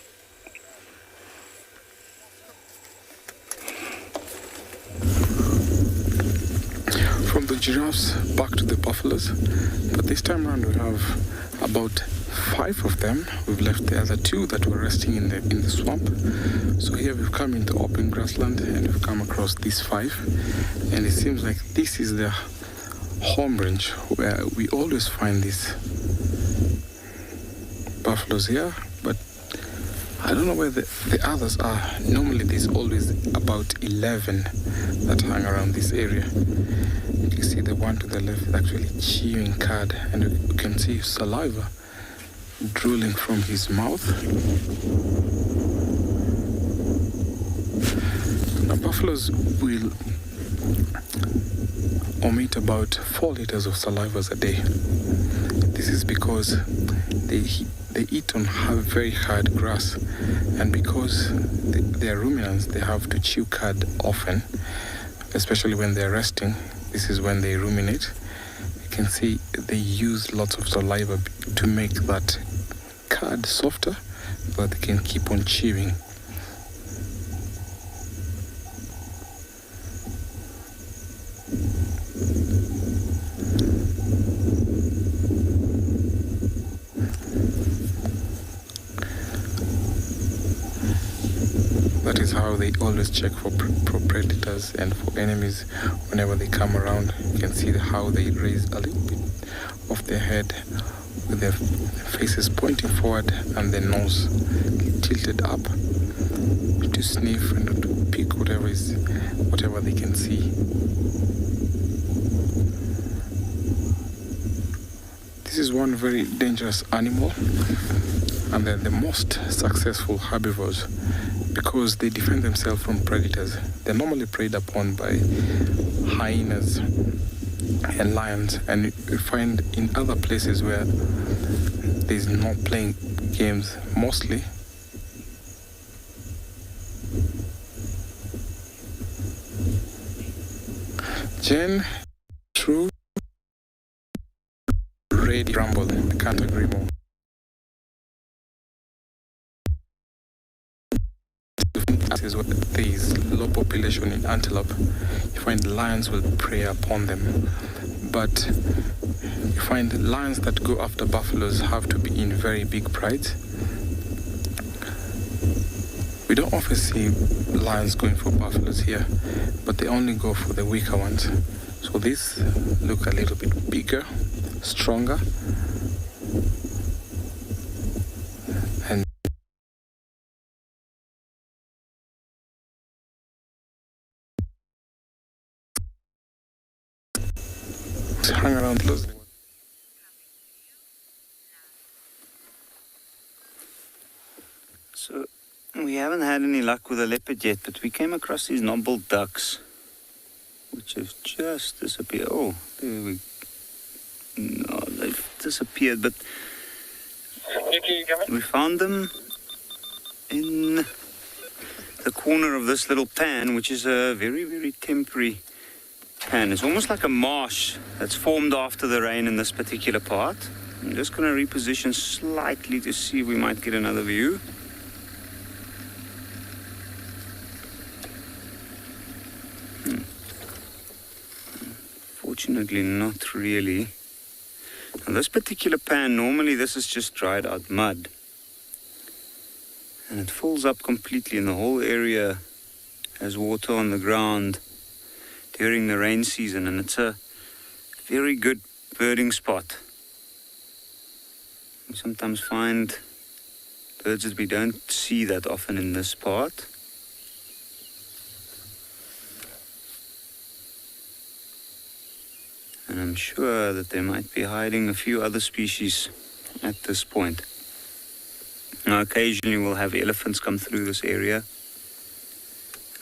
From the giraffes back to the buffaloes, but this time around we have about 5 of them. We've left the other 2 that were resting in the swamp. So here we've come into open grassland and we've come across these 5, and it seems like this is the home range where we always find these buffaloes here, but I don't know where the others are. Normally there's always about 11 that hang around this area. You can see the one to the left is actually chewing cud, and you can see saliva drooling from his mouth. Now buffaloes will omit about 4 liters of saliva a day. This is because they eat on very hard grass, and because they are ruminants, they have to chew cud often, especially when they're resting. This is when they ruminate. You can see they use lots of saliva to make that cud softer, but they can keep on chewing. That is how they always check for predators and for enemies whenever they come around. You can see how they raise a little bit of their head with their faces pointing forward and their nose tilted up to sniff and to pick whatever they can see. This is one very dangerous animal, and they're the most successful herbivores because they defend themselves from predators. They're normally preyed upon by hyenas and lions, and you find in other places where there's not playing games mostly, Jen, true, ready, rumble. I can't agree more. areas where there is low population in antelope, you find lions will prey upon them. But you find lions that go after buffaloes have to be in very big prides. We don't often see lions going for buffaloes here, but they only go for the weaker ones. So these look a little bit bigger, stronger, and hang around closely. So we haven't had any luck with a leopard yet, but we came across these knobbled ducks, which have just disappeared. Oh, there we... No, they've disappeared, but we found them in the corner of this little pan, which is a very, very temporary pan. It's almost like a marsh that's formed after the rain in this particular part. I'm just going to reposition slightly to see if we might get another view. Fortunately, not really. Now, this particular pan, normally this is just dried out mud. And it fills up completely, and the whole area has water on the ground during the rain season, and it's a very good birding spot. We sometimes find birds that we don't see that often in this part. And I'm sure that there might be hiding a few other species at this point. Now, occasionally we'll have elephants come through this area.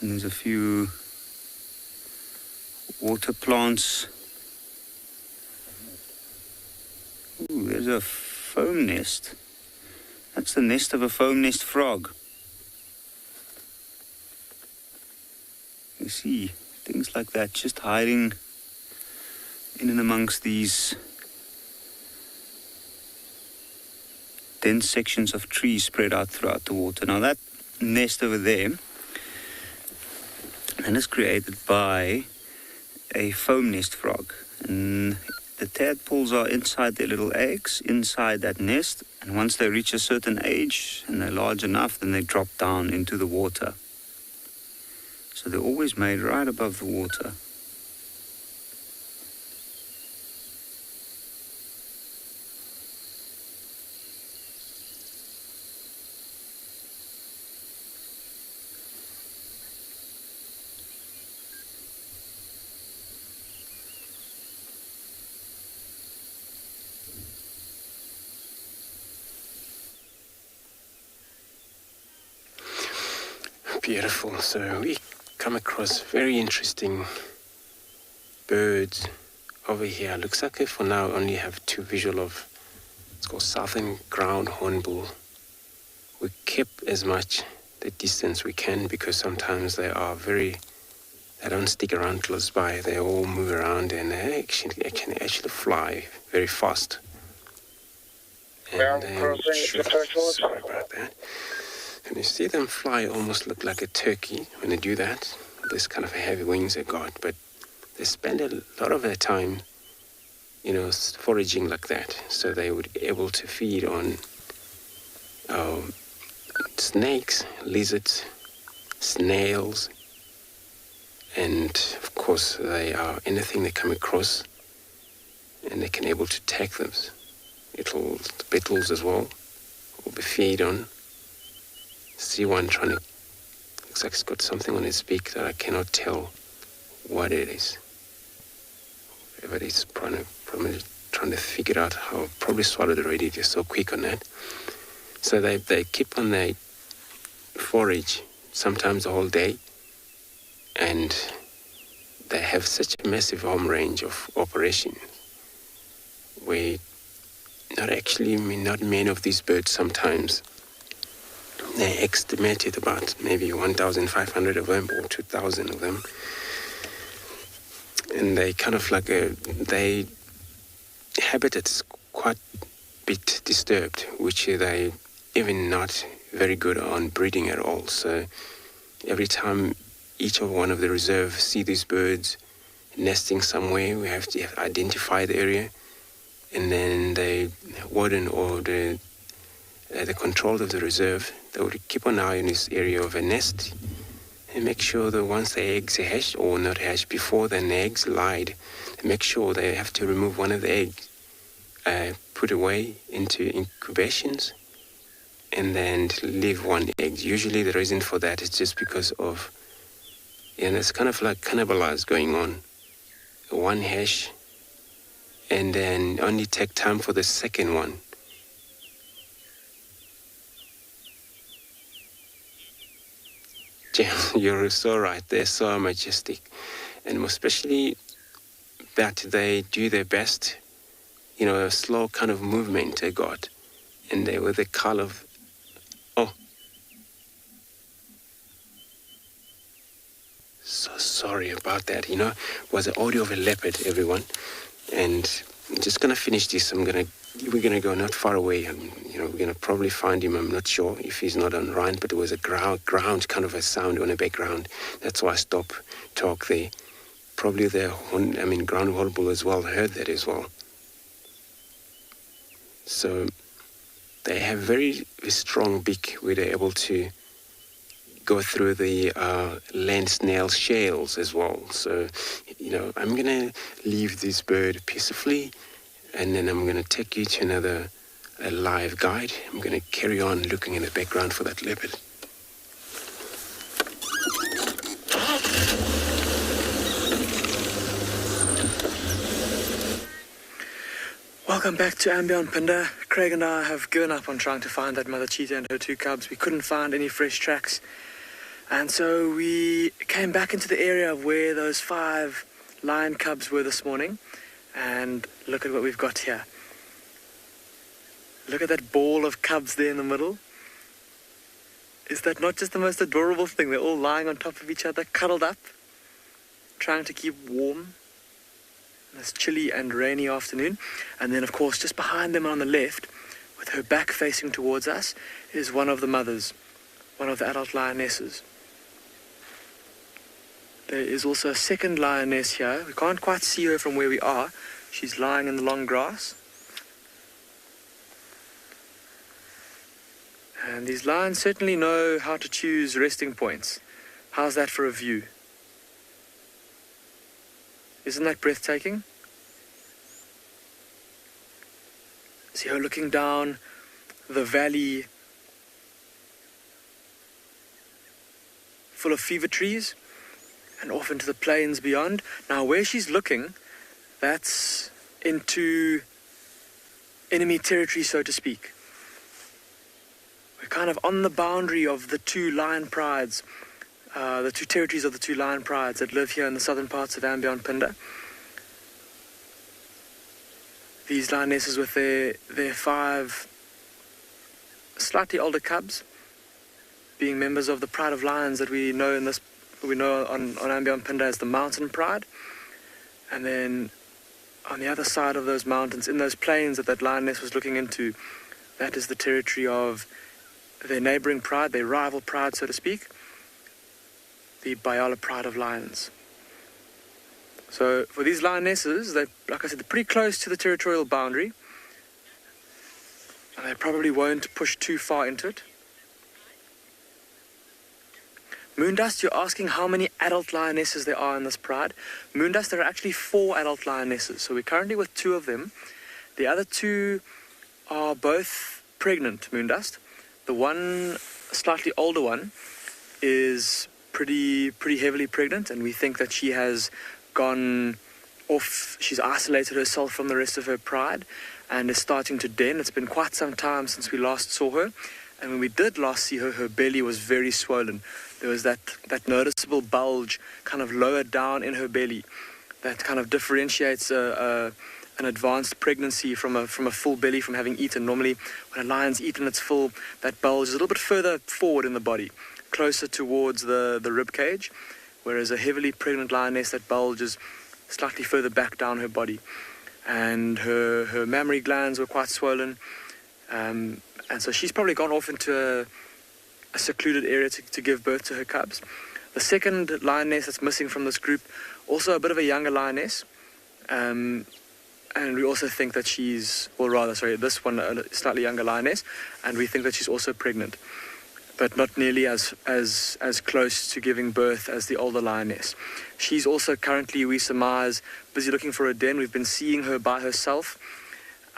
And there's a few water plants. Ooh, there's a foam nest. That's the nest of a foam nest frog. You see things like that just hiding in and amongst these dense sections of trees spread out throughout the water. Now that nest over there, and is created by a foam nest frog. And the tadpoles are inside their little eggs, inside that nest. And once they reach a certain age and they're large enough, then they drop down into the water. So they're always made right above the water. Beautiful. So we come across very interesting birds over here. Looks like I for now only have two visual of, it's called southern ground hornbill. We keep as much the distance we can because sometimes they don't stick around close by. They all move around and they can actually fly very fast. And sorry about that. And you see them fly, almost look like a turkey when they do that. This kind of heavy wings they got, but they spend a lot of their time, foraging like that. So they would be able to feed on snakes, lizards, snails, and of course they are anything they come across, and they can able to take them. Beetles as well will be fed on. See one looks like it's got something on its beak that I cannot tell what it is. Whatever it is, probably trying to figure out how. Probably swallowed already. They're so quick on that. So they keep on their forage sometimes the whole day, and they have such a massive home range of operation where not many of these birds sometimes. They estimated about maybe 1,500 of them or 2,000 of them. And they kind of like their habitat is quite a bit disturbed, which they even not very good on breeding at all. So every time each of one of the reserve see these birds nesting somewhere, we have to identify the area, and then the warden or the control of the reserve, they would keep an eye on this area of a nest and make sure that once the eggs are hatched or not hatched, before the eggs lied, make sure they have to remove one of the eggs, put away into incubations, and then leave one egg. Usually the reason for that is just because of, it's kind of like cannibalize going on. One hatch, and then only take time for the second one. You're so right. They're so majestic, and especially that they do their best, a slow kind of movement they got, and they were the color of, so sorry about that, was the audio of a leopard, everyone, and I'm just gonna finish this. We're gonna go not far away, and we're gonna probably find him. I'm not sure if he's not on Rhine, but it was a ground kind of a sound on the background. That's why I stopped talk there. Probably the ground hornbill as well heard that as well. So they have very strong beak where they're able to go through the land snail shells as well. So, I'm gonna leave this bird peacefully, and then I'm gonna take you to a live guide. I'm gonna carry on looking in the background for that leopard. Welcome back to andBeyond, Phinda. Craig and I have given up on trying to find that mother cheetah and her 2 cubs. We couldn't find any fresh tracks. And so we came back into the area of where those 5 lion cubs were this morning. And look at what we've got here. Look at that ball of cubs there in the middle. Is that not just the most adorable thing? They're all lying on top of each other, cuddled up, trying to keep warm this chilly and rainy afternoon. And then, of course, just behind them on the left, with her back facing towards us, is one of the mothers, one of the adult lionesses. There is also a second lioness here. We can't quite see her from where we are. She's lying in the long grass. And these lions certainly know how to choose resting points. How's that for a view? Isn't that breathtaking? See her looking down the valley full of fever trees and off into the plains beyond. Now where she's looking, that's into enemy territory, so to speak. We're kind of on the boundary of the 2 lion prides, the 2 territories of the 2 lion prides that live here in the southern parts of andBeyond, Phinda. These lionesses with their 5 slightly older cubs, being members of the pride of lions that we know on andBeyond, Phinda as the mountain pride. And then on the other side of those mountains, in those plains that lioness was looking into, that is the territory of their neighboring pride, their rival pride, so to speak, the Bayala pride of lions. So for these lionesses, like I said, they're pretty close to the territorial boundary, and they probably won't push too far into it. Moondust, you're asking how many adult lionesses there are in this pride. Moondust, there are actually 4 adult lionesses, so we're currently with 2 of them. The other 2 are both pregnant, Moondust. The one, slightly older one, is pretty heavily pregnant, and we think that she has gone off. She's isolated herself from the rest of her pride and is starting to den. It's been quite some time since we last saw her, and when we did last see her, her belly was very swollen. There was that noticeable bulge kind of lower down in her belly that kind of differentiates an advanced pregnancy from a full belly, from having eaten. Normally, when a lion's eaten its full, that bulge is a little bit further forward in the body, closer towards the rib cage, whereas a heavily pregnant lioness, that bulge is slightly further back down her body. And her mammary glands were quite swollen, and so she's probably gone off into a secluded area to give birth to her cubs. The second lioness that's missing from this group, also a bit of a younger lioness, and we also think that this one a slightly younger lioness, and we think that she's also pregnant, but not nearly as close to giving birth as the older lioness. She's also currently, we surmise, busy looking for a den. We've been seeing her by herself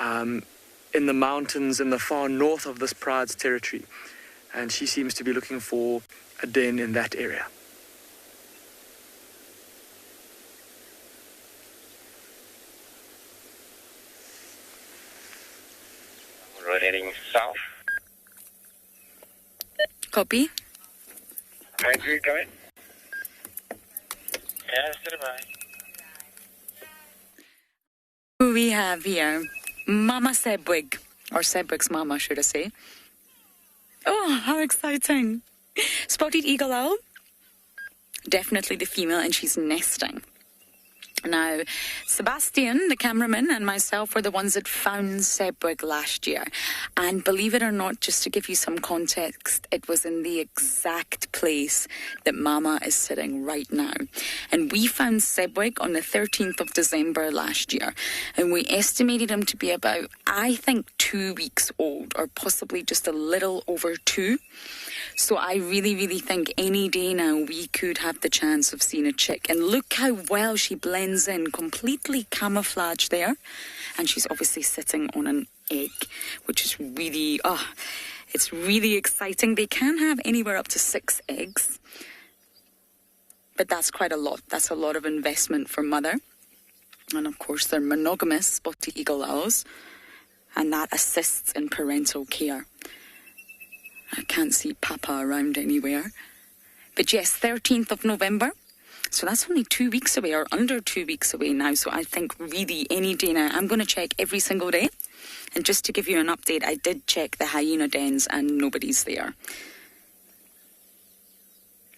in the mountains in the far north of this pride's territory, and she seems to be looking for a den in that area. We're heading south. Copy. Andrew, go ahead. Yeah, stand by. Who we have here? Mama Sebwig, or Sebwig's mama, should I say. Oh, how exciting. Spotted eagle owl. Definitely the female, and she's nesting. Now, Sebastian, the cameraman, and myself were the ones that found Sebwig last year. And believe it or not, just to give you some context, it was in the exact place that Mama is sitting right now. And we found Sebwig on the 13th of December last year. And we estimated him to be about, I think, 2 weeks old, or possibly just a little over 2. So I really, really think any day now we could have the chance of seeing a chick. And look how well she blends in, completely camouflaged there. And she's obviously sitting on an egg, which is really, it's really exciting. They can have anywhere up to 6 eggs. But that's quite a lot. That's a lot of investment for mother. And of course, they're monogamous spotted eagle owls. And that assists in parental care. I can't see Papa around anywhere. But yes, 13th of November. So that's only 2 weeks away, or under 2 weeks away now. So I think really any day now, I'm going to check every single day. And just to give you an update, I did check the hyena dens and nobody's there.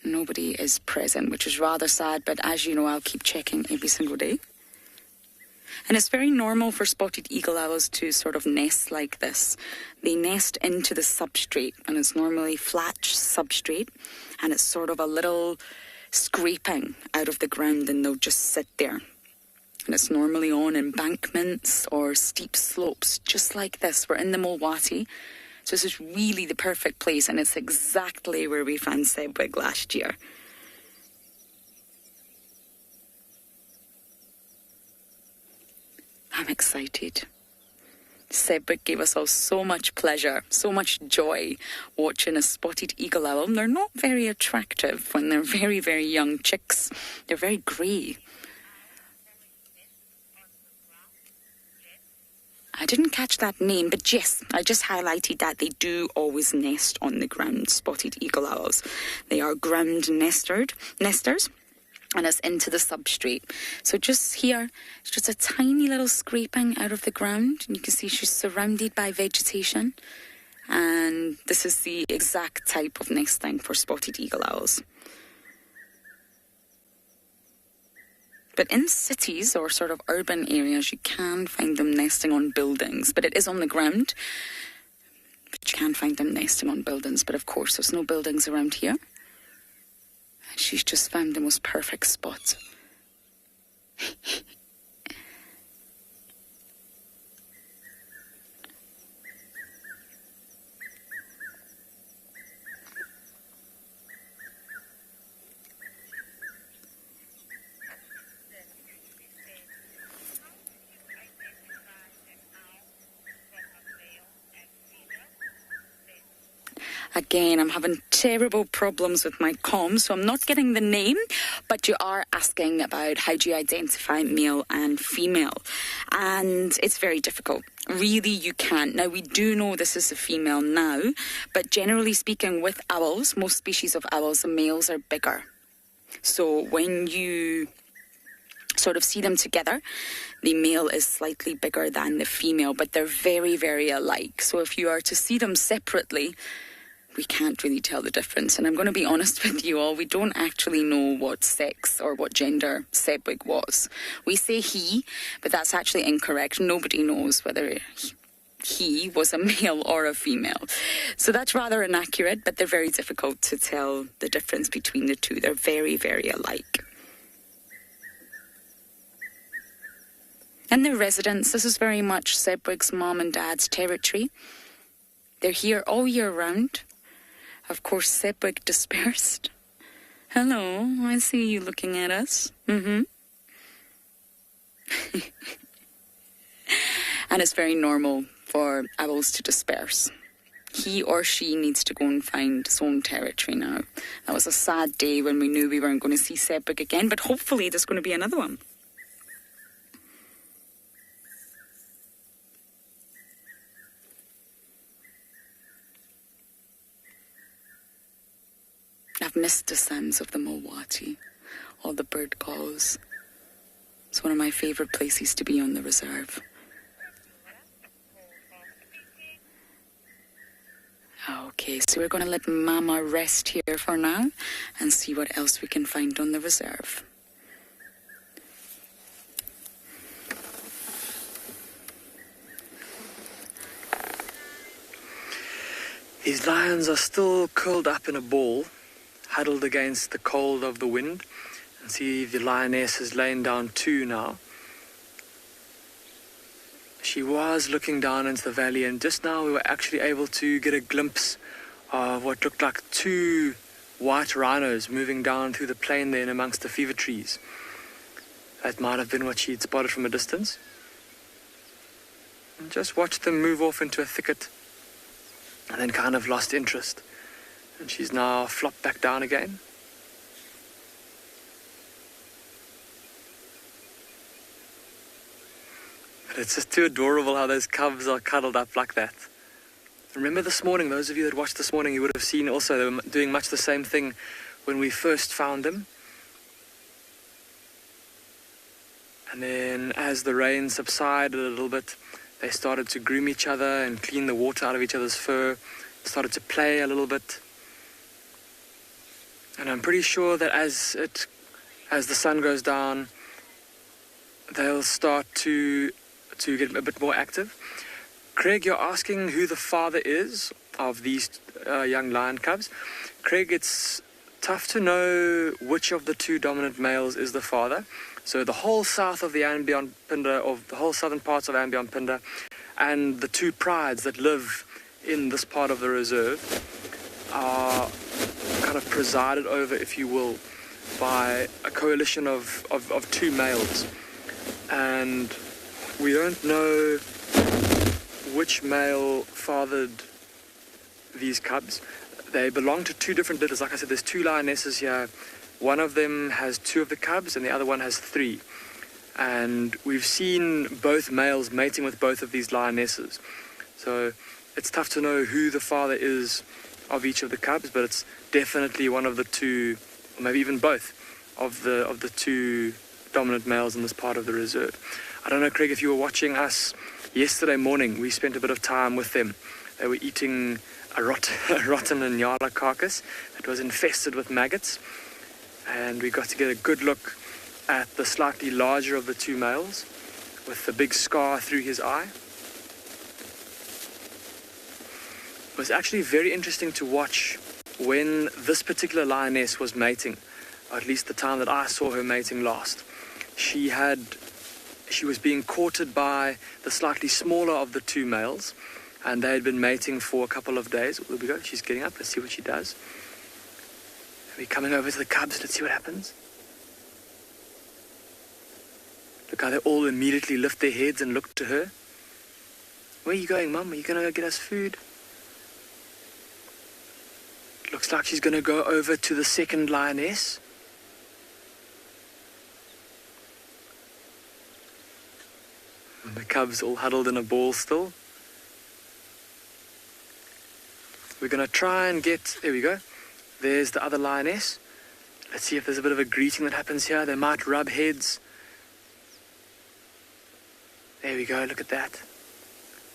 Nobody is present, which is rather sad. But as you know, I'll keep checking every single day. And it's very normal for spotted eagle owls to sort of nest like this. They nest into the substrate, and it's normally flat substrate, and it's sort of a little scraping out of the ground, and they'll just sit there. And it's normally on embankments or steep slopes, just like this. We're in the Mulwati, so this is really the perfect place, and it's exactly where we found Sebwig last year. I'm excited. Sebwig gave us all so much pleasure, so much joy watching a spotted eagle owl. And they're not very attractive when they're very, very young chicks. They're very grey. I didn't catch that name, but yes, I just highlighted that they do always nest on the ground, spotted eagle owls. They are ground nesters. And it's into the substrate. So just here, it's just a tiny little scraping out of the ground. And you can see she's surrounded by vegetation. And this is the exact type of nesting for spotted eagle owls. But in cities or sort of urban areas, you can find them nesting on buildings. But it is on the ground. But you can find them nesting on buildings. But of course, there's no buildings around here. She's just found the most perfect spot. Again, I'm having terrible problems with my comm, so I'm not getting the name, but you are asking about how do you identify male and female. And it's very difficult. Really, you can't. Now, we do know this is a female now, but generally speaking, with owls, most species of owls, the males are bigger. So when you sort of see them together, the male is slightly bigger than the female, but they're very, very alike. So if you are to see them separately, we can't really tell the difference. And I'm going to be honest with you all, we don't actually know what sex or what gender Sebwig was. We say he, but that's actually incorrect. Nobody knows whether he was a male or a female. So that's rather inaccurate, but they're very difficult to tell the difference between the two. They're very, very alike. And their residence, this is very much Sedgwick's mom and dad's territory. They're here all year round. Of course, Sedgwick dispersed. Hello, I see you looking at us. And it's very normal for owls to disperse. He or she needs to go and find his own territory now. That was a sad day when we knew we weren't going to see Sedgwick again, but hopefully there's going to be another one. I've missed the sounds of the Mulwati, all the bird calls. It's one of my favourite places to be on the reserve. Okay, so we're going to let Mama rest here for now and see what else we can find on the reserve. These lions are still curled up in a ball, huddled against the cold of the wind. And see, the lioness is laying down too now. She was looking down into the valley, and just now we were actually able to get a glimpse of what looked like two white rhinos moving down through the plain there in amongst the fever trees. That might have been what she'd spotted from a distance. And just watched them move off into a thicket and then kind of lost interest. And she's now flopped back down again. But it's just too adorable how those cubs are cuddled up like that. Remember this morning, those of you that watched this morning, you would have seen also they were doing much the same thing when we first found them. And then as the rain subsided a little bit, they started to groom each other and clean the water out of each other's fur, started to play a little bit. And I'm pretty sure that as the sun goes down, they'll start to get a bit more active. Craig, you're asking who the father is of these young lion cubs. Craig, it's tough to know which of the two dominant males is the father. So the whole south of the andBeyond Phinda, or the whole southern parts of andBeyond Phinda, and the two prides that live in this part of the reserve are kind of presided over, if you will, by a coalition of two males. And we don't know which male fathered these cubs. They belong to two different litters. Like I said, there's two lionesses here. One of them has two of the cubs and the other one has three. And we've seen both males mating with both of these lionesses. So it's tough to know who the father is of each of the cubs, but it's definitely one of the two, or maybe even both, of the two dominant males in this part of the reserve. I don't know, Craig, if you were watching us yesterday morning, we spent a bit of time with them. They were eating a rotten Ngala carcass that was infested with maggots, and we got to get a good look at the slightly larger of the two males with the big scar through his eye. It was actually very interesting to watch when this particular lioness was mating, or at least the time that I saw her mating last. She was being courted by the slightly smaller of the two males, and they had been mating for a couple of days. There we go, she's getting up, let's see what she does. We're coming over to the cubs, let's see what happens. Look how they all immediately lift their heads and look to her. Where are you going, Mum? Are you going to go get us food? Looks like she's going to go over to the second lioness. And the cubs all huddled in a ball still. We're going to try and get... There we go. There's the other lioness. Let's see if there's a bit of a greeting that happens here. They might rub heads. There we go. Look at that.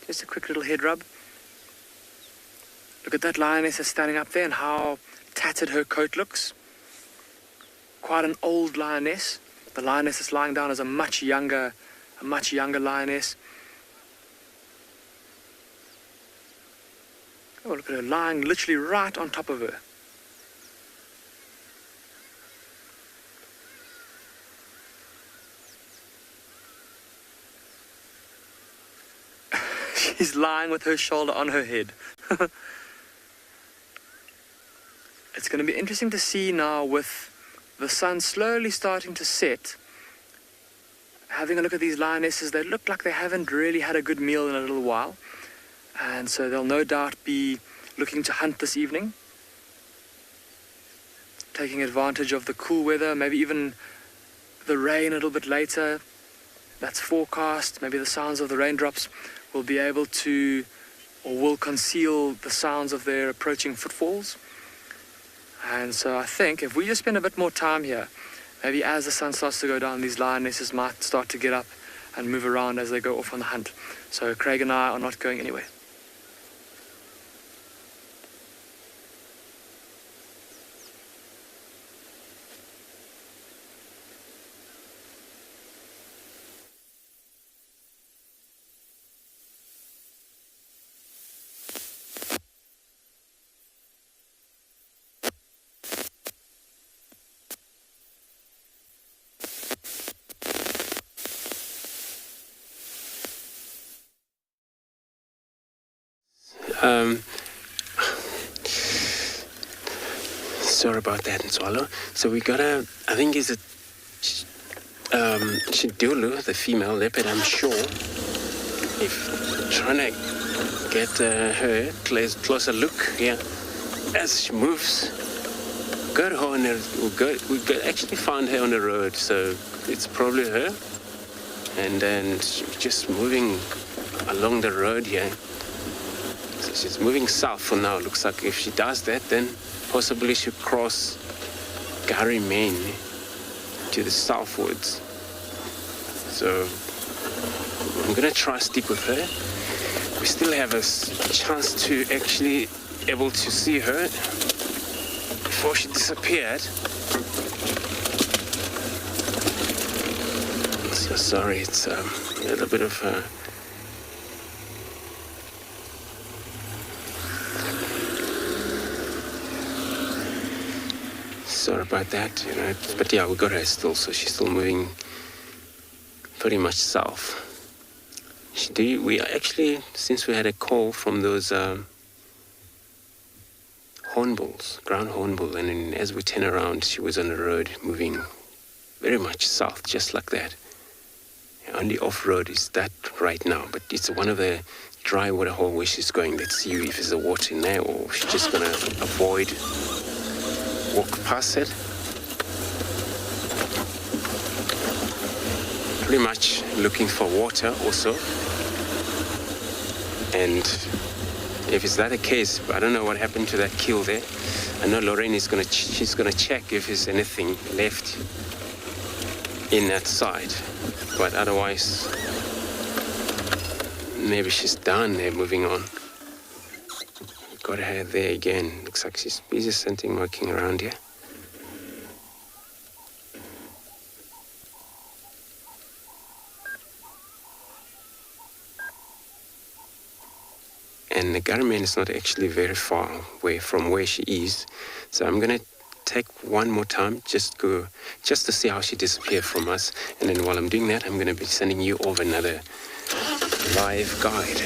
Just a quick little head rub. Look at that lioness that's standing up there and how tattered her coat looks. Quite an old lioness. The lioness that's lying down is a much younger lioness. Oh, look at her lying literally right on top of her. She's lying with her shoulder on her head. It's going to be interesting to see now with the sun slowly starting to set. Having a look at these lionesses, they look like they haven't really had a good meal in a little while. And so they'll no doubt be looking to hunt this evening. Taking advantage of the cool weather, maybe even the rain a little bit later. That's forecast. Maybe the sounds of the raindrops will be able to, or will conceal the sounds of their approaching footfalls. And so I think if we just spend a bit more time here, maybe as the sun starts to go down, these lionesses might start to get up and move around as they go off on the hunt. So Craig and I are not going anywhere. Sorry about that, Tswalu. So we got I think it's a Shidulu, the female leopard, I'm sure. If trying to get her closer look here as she moves. Got her on actually found her on the road, so it's probably her. And then she's just moving along the road here. So she's moving south for now. Looks like if she does that, then possibly she'll cross Kalahari Main to the southwards. So I'm gonna try stick with her. We still have a chance to actually able to see her before she disappeared. So sorry, it's a little bit of sorry about that, but yeah, we got her still, so she's still moving pretty much south. We actually, since we had a call from those hornbills, ground hornbill, and then as we turn around, she was on the road moving very much south, just like that. On the off-road is that right now, but it's one of the dry water hole where she's going. Let's see if there's a water in there, or she's just gonna avoid walk past it. Pretty much looking for water also. And if it's that the case, I don't know what happened to that kill there. I know Lorraine is she's gonna check if there's anything left in that side. But otherwise, maybe she's done there, moving on. Got her there again. Looks like she's busy scenting, marking around here. And the Kalahari is not actually very far away from where she is. So I'm going to take one more time, just to see how she disappeared from us. And then while I'm doing that, I'm going to be sending you over another live guide.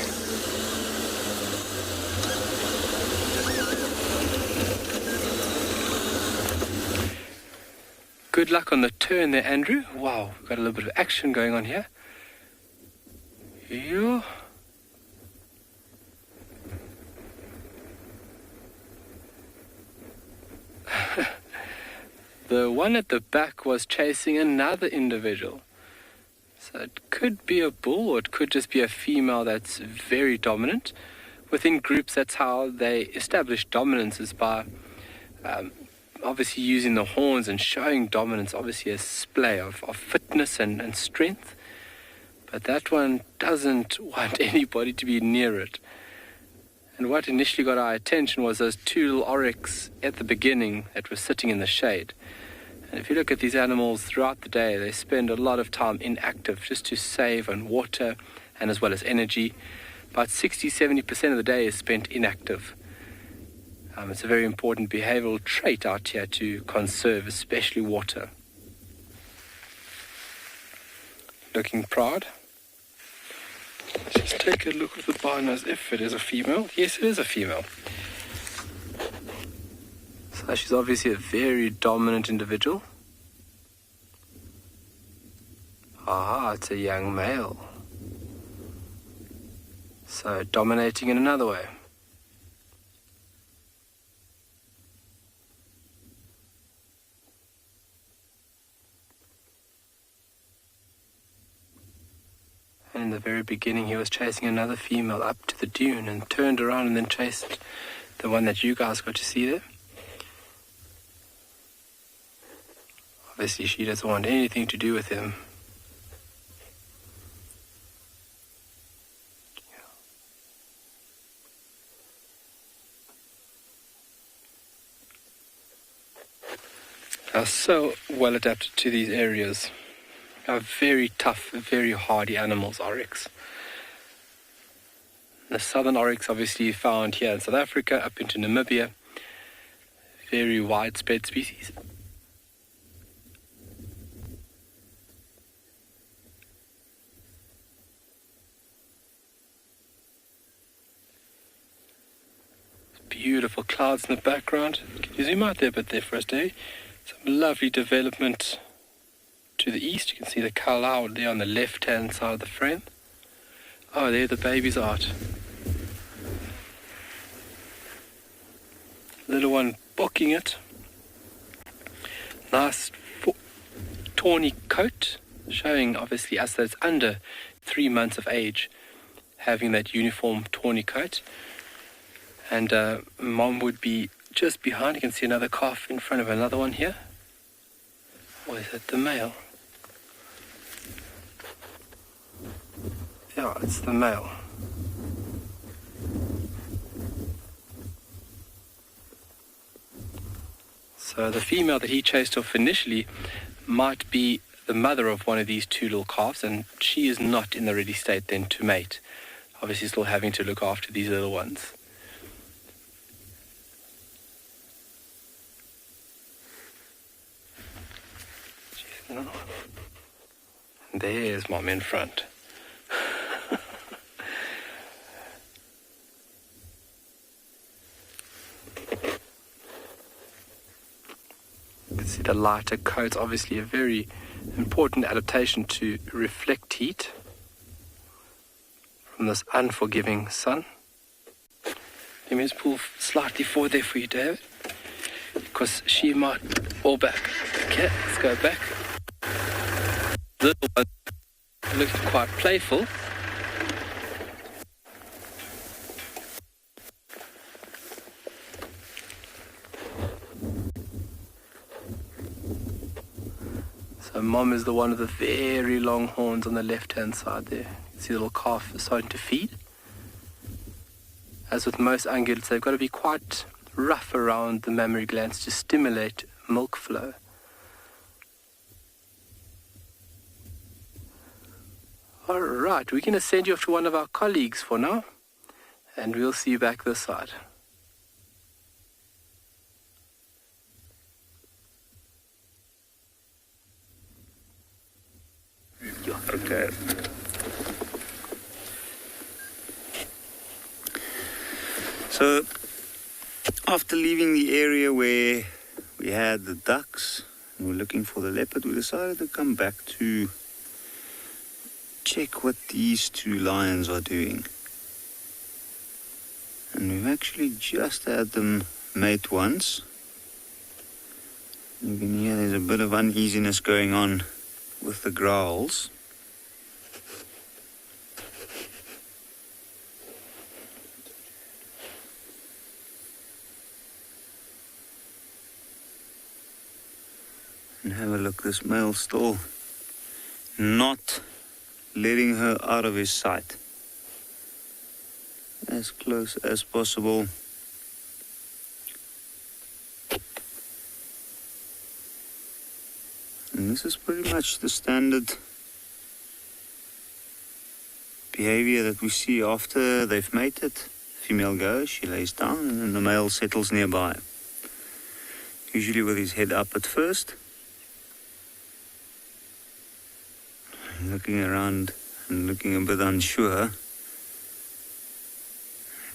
Good luck on the turn there, Andrew. Wow, we've got a little bit of action going on here. Yeah. The one at the back was chasing another individual. So it could be a bull, or it could just be a female that's very dominant. Within groups, that's how they establish dominance, is by obviously using the horns and showing dominance, obviously a display of fitness and strength. But that one doesn't want anybody to be near it. And what initially got our attention was those two little oryx at the beginning that were sitting in the shade. And if you look at these animals throughout the day, they spend a lot of time inactive just to save on water and as well as energy. About 60-70% of the day is spent inactive. It's a very important behavioral trait out here to conserve, especially water. Looking proud. Let's just take a look at the binos if it is a female. Yes, it is a female. So she's obviously a very dominant individual. Ah, it's a young male. So dominating in another way. And in the very beginning he was chasing another female up to the dune and turned around and then chased the one that you guys got to see there. Obviously she doesn't want anything to do with him. Are so well adapted to these areas. Are very tough, very hardy animals, oryx. The southern oryx obviously found here in South Africa, up into Namibia. Very widespread species. Beautiful clouds in the background. Can you zoom out there a bit there for us, Davey? Some lovely development to the east. You can see the Kalahari there on the left-hand side of the frame. Oh, there the babies are out. Little one booking it. Nice tawny coat, showing obviously us that it's under 3 months of age, having that uniform tawny coat. And mom would be just behind. You can see another calf in front of another one here. Or is it the male? Yeah, it's the male. So the female that he chased off initially might be the mother of one of these two little calves, and she is not in the ready state then to mate. Obviously still having to look after these little ones. There's mom in front. You can see the lighter coat's obviously a very important adaptation to reflect heat from this unforgiving sun. Let me just pull slightly forward there for you, David, because she might all back. Okay, let's go back. Little one looking quite playful. So mom is the one with the very long horns on the left-hand side there. You see the little calf is starting to feed. As with most ungulates, they've got to be quite rough around the mammary glands to stimulate milk flow. All right, we're going to send you off to one of our colleagues for now, and we'll see you back this side. Okay. So, after leaving the area where we had the ducks and we're looking for the leopard, we decided to come back to check what these two lions are doing. And we've actually just had them mate once. You can hear there's a bit of uneasiness going on with the growls. And have a look, this male still not letting her out of his sight. As close as possible. And this is pretty much the standard behavior that we see after they've mated. female goes, she lays down, and then the male settles nearby. Usually with his head up at first, looking around and looking a bit unsure,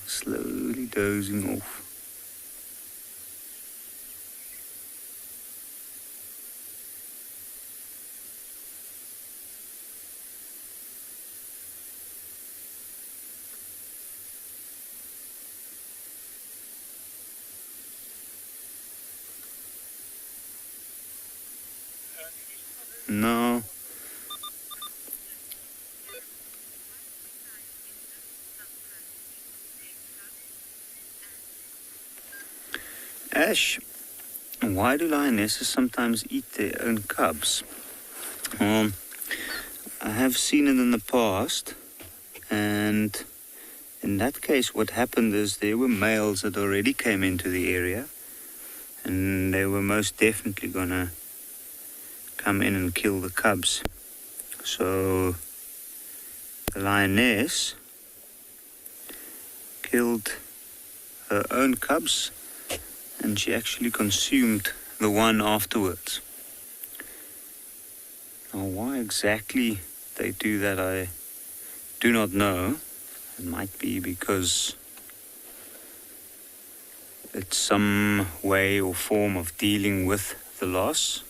slowly dozing off. No. Ash, why do lionesses sometimes eat their own cubs? I have seen it in the past, and in that case what happened is there were males that already came into the area, and they were most definitely gonna come in and kill the cubs. So the lioness killed her own cubs, and she actually consumed the one afterwards. Now, why exactly they do that, I do not know. It might be because it's some way or form of dealing with the loss.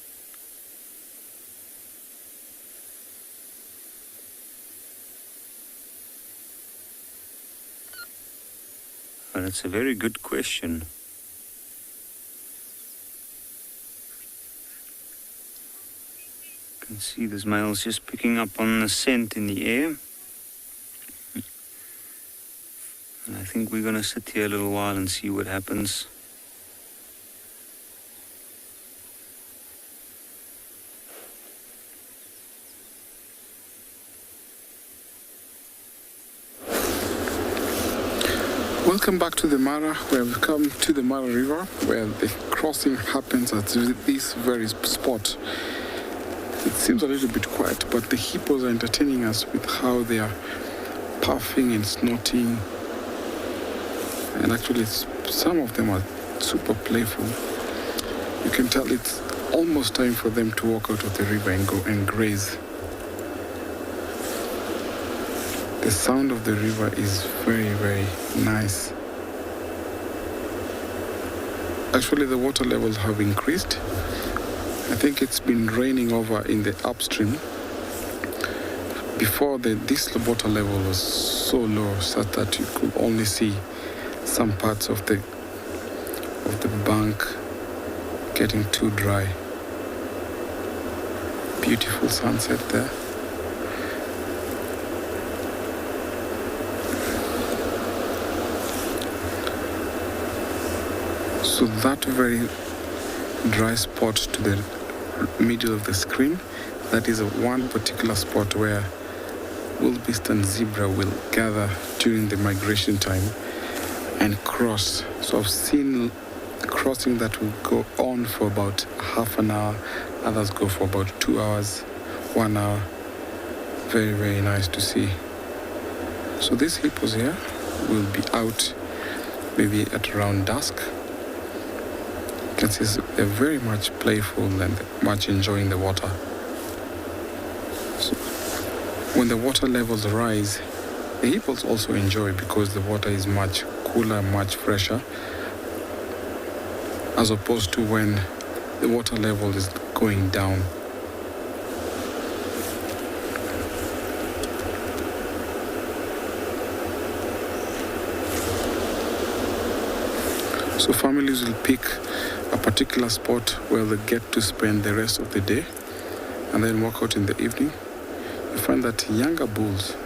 But it's a very good question. You can see this male's just picking up on the scent in the air. And I think we're going to sit here a little while and see what happens. Welcome back to the Mara. We have come to the Mara River, where the crossing happens at this very spot. It seems a little bit quiet, but the hippos are entertaining us with how they are puffing and snorting. And actually, some of them are super playful. You can tell it's almost time for them to walk out of the river and go and graze. The sound of the river is very, very nice. Actually, the water levels have increased. I think it's been raining over in the upstream. Before, this water level was so low such that you could only see some parts of the bank getting too dry. Beautiful sunset there. So that very dry spot to the middle of the screen, that is one particular spot where wildebeest and zebra will gather during the migration time and cross. So I've seen crossing that will go on for about half an hour, others go for about 2 hours, 1 hour. Very, very nice to see. So these hippos here will be out maybe at around dusk. You can see they're very much playful and much enjoying the water. So when the water levels rise, the hippos also enjoy because the water is much cooler, much fresher, as opposed to when the water level is going down. So families will pick a particular spot where they get to spend the rest of the day and then walk out in the evening. You find that younger bulls,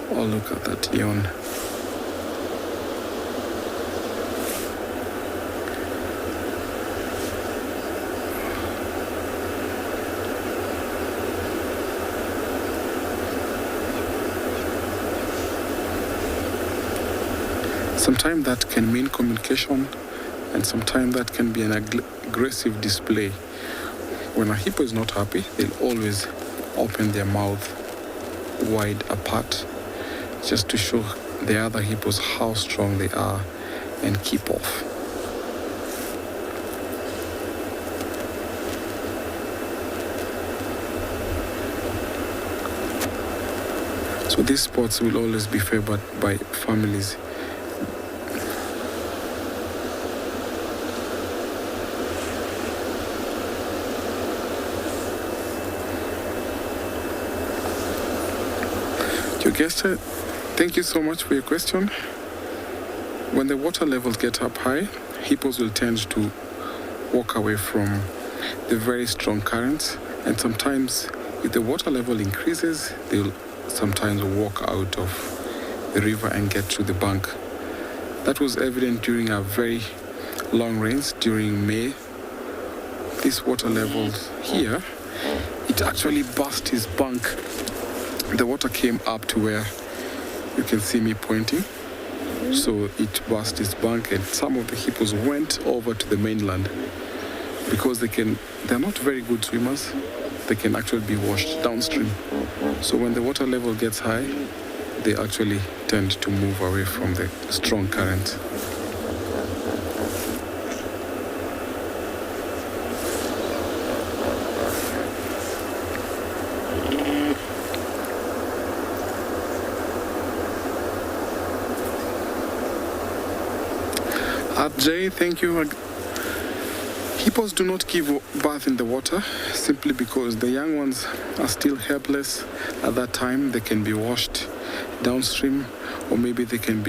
oh look at that yawn. Sometimes that can mean communication, and sometimes that can be an aggressive display. When a hippo is not happy, they'll always open their mouth wide apart just to show the other hippos how strong they are and keep off. So these spots will always be favored by families. Your guest, thank you so much for your question. When the water levels get up high, hippos will tend to walk away from the very strong currents, and sometimes if the water level increases, they'll sometimes walk out of the river and get to the bank. That was evident during our very long rains during May. This water level here, it actually burst his bank. The water came up to where you can see me pointing. So it burst his bank, and some of the hippos went over to the mainland because they're not very good swimmers. They can actually be washed downstream. So when the water level gets high, they actually tend to move away from the strong current. Jay, thank you. Hippos do not give birth in the water simply because the young ones are still helpless at that time. They can be washed downstream, or maybe they can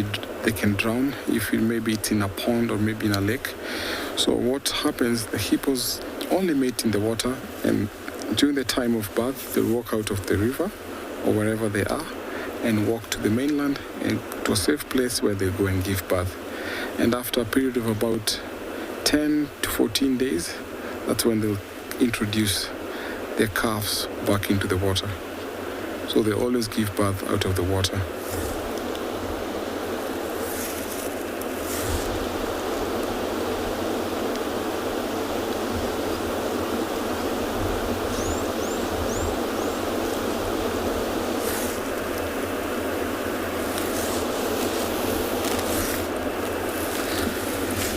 drown if maybe it's in a pond or maybe in a lake. So what happens, the hippos only mate in the water, and during the time of birth they'll walk out of the river or wherever they are and walk to the mainland and to a safe place where they go and give birth. And after a period of about 10 to 14 days, that's when they'll introduce their calves back into the water. So they always give birth out of the water.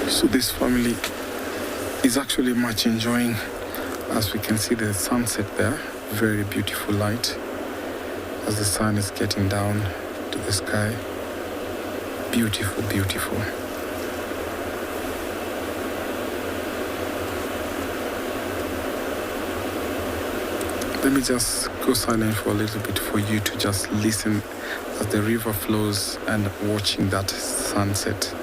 So this family is actually much enjoying, as we can see the sunset there, very beautiful light as the sun is getting down to the sky. Beautiful, beautiful. Let me just go silent for a little bit for you to just listen as the river flows and watching that sunset.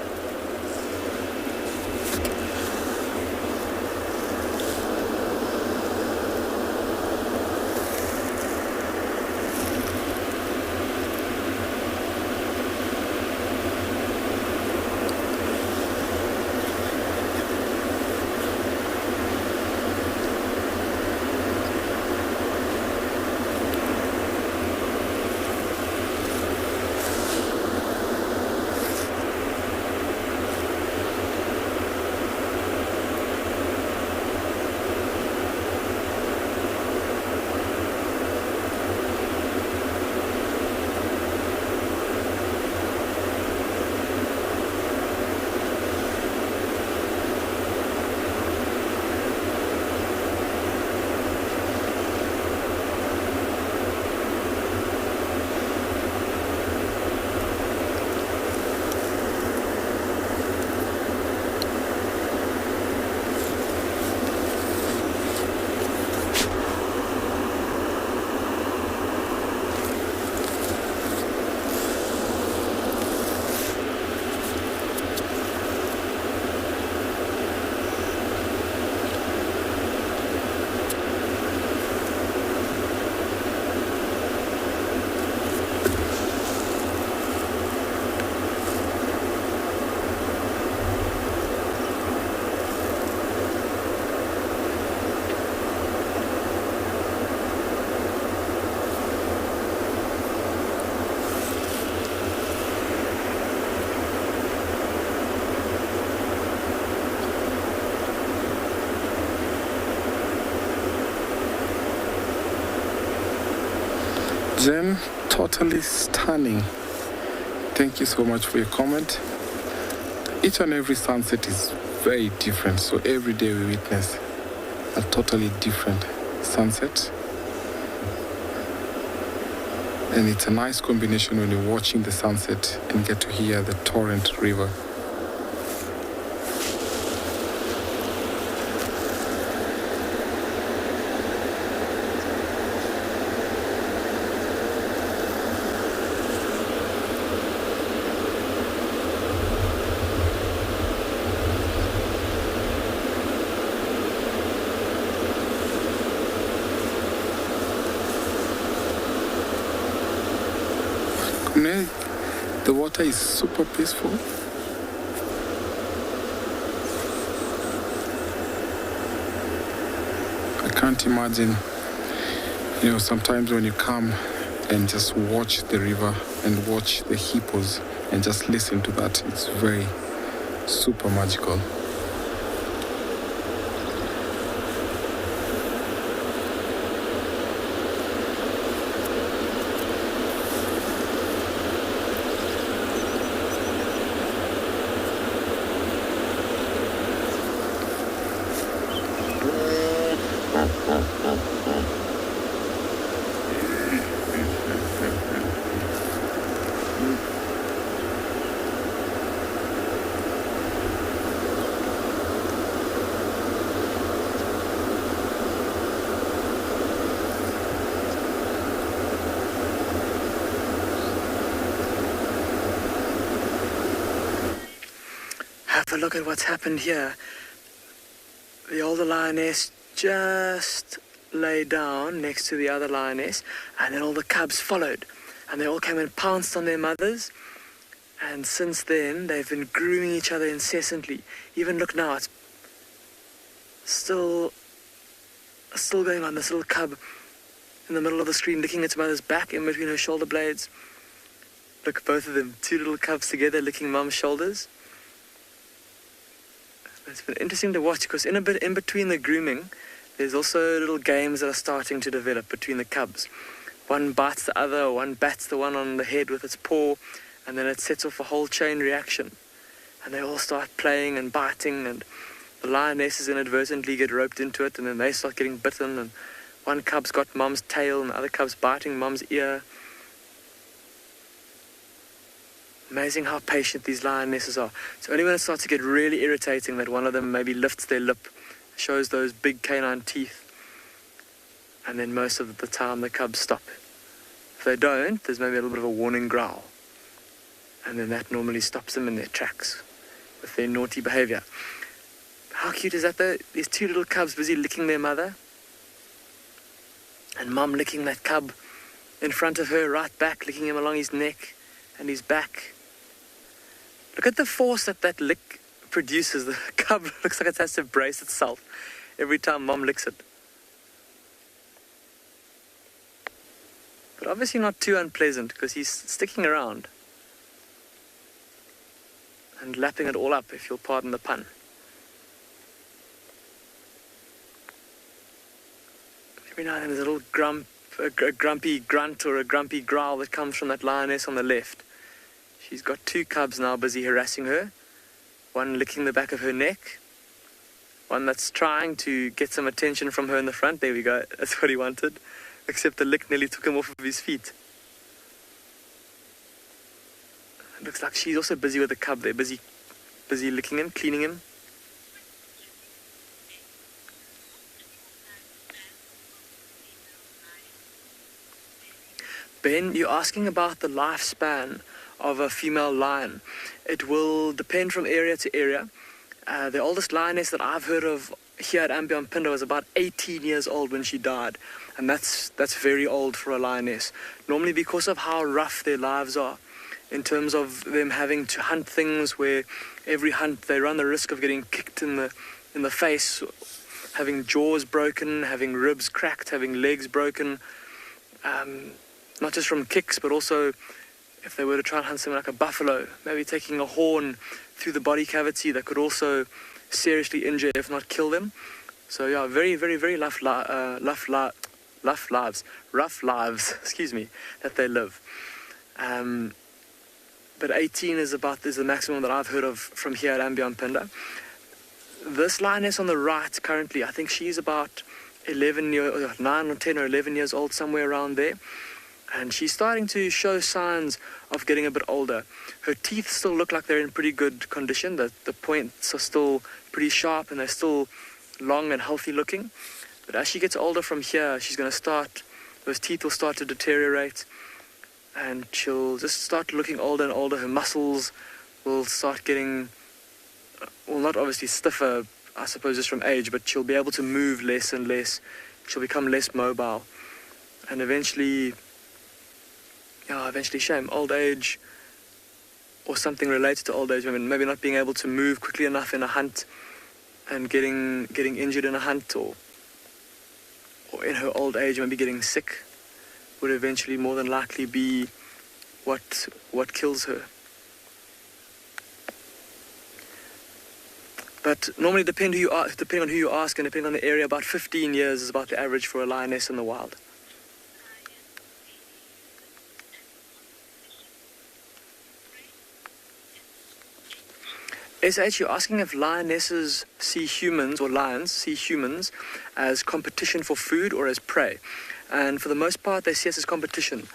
Jen, totally stunning. Thank you so much for your comment. Each and every sunset is very different, so every day we witness a totally different sunset. And it's a nice combination when you're watching the sunset and get to hear the torrent river. The water is super peaceful. I can't imagine, sometimes when you come and just watch the river and watch the hippos and just listen to that, it's very super magical. Have a look at what's happened here. The older lioness just lay down next to the other lioness, and then all the cubs followed, and they all came and pounced on their mothers. And since then, they've been grooming each other incessantly. Even look now, it's still going on. This little cub in the middle of the screen, licking its mother's back in between her shoulder blades. Look, both of them, two little cubs together, licking mum's shoulders. It's been interesting to watch because in between the grooming, there's also little games that are starting to develop between the cubs. One bites the other, or one bats the one on the head with its paw, and then it sets off a whole chain reaction. And they all start playing and biting, and the lionesses inadvertently get roped into it, and then they start getting bitten, and one cub's got mum's tail, and the other cub's biting mum's ear. Amazing how patient these lionesses are. It's only when it starts to get really irritating that one of them maybe lifts their lip, shows those big canine teeth, and then most of the time the cubs stop. If they don't, there's maybe a little bit of a warning growl, and then that normally stops them in their tracks with their naughty behavior. How cute is that though? These two little cubs busy licking their mother, and mum licking that cub in front of her, right back, licking him along his neck and his back. Look at the force that lick produces. The cub looks like it has to brace itself every time mom licks it. But obviously not too unpleasant because he's sticking around and lapping it all up, if you'll pardon the pun. Every now and then there's a little grumpy grunt or a grumpy growl that comes from that lioness on the left. She's got two cubs now busy harassing her. One licking the back of her neck. One that's trying to get some attention from her in the front. There we go. That's what he wanted. Except the lick nearly took him off of his feet. It looks like she's also busy with the cub there. Busy licking him, cleaning him. Ben, you're asking about the lifespan of a female lion. It will depend from area to area. The oldest lioness that I've heard of here at andBeyond Phinda was about 18 years old when she died, and that's very old for a lioness. Normally, because of how rough their lives are, in terms of them having to hunt things where every hunt they run the risk of getting kicked in the face, having jaws broken, having ribs cracked, having legs broken, not just from kicks, but also if they were to try and hunt something like a buffalo, maybe taking a horn through the body cavity that could also seriously injure, if not kill them. So yeah, very, very, very rough lives, excuse me, that they live. but 18 is the maximum that I've heard of from here at andBeyond Phinda. This lioness on the right currently, I think she's about 9 or 10 or 11 years old, somewhere around there. And she's starting to show signs of getting a bit older. Her teeth still look like they're in pretty good condition. The points are still pretty sharp and they're still long and healthy looking. But as she gets older from here, those teeth will start to deteriorate and she'll just start looking older and older. Her muscles will start getting, well, not obviously stiffer, I suppose, just from age, but she'll be able to move less and less. She'll become less mobile. And eventually, shame, old age or something related to old age, maybe not being able to move quickly enough in a hunt and getting injured in a hunt, or in her old age maybe getting sick, would eventually more than likely be what kills her. But normally, depending on who you ask and depending on the area, about 15 years is about the average for a lioness in the wild. SH, you're asking if lionesses see humans, or lions see humans, as competition for food or as prey. And for the most part, they see us as competition.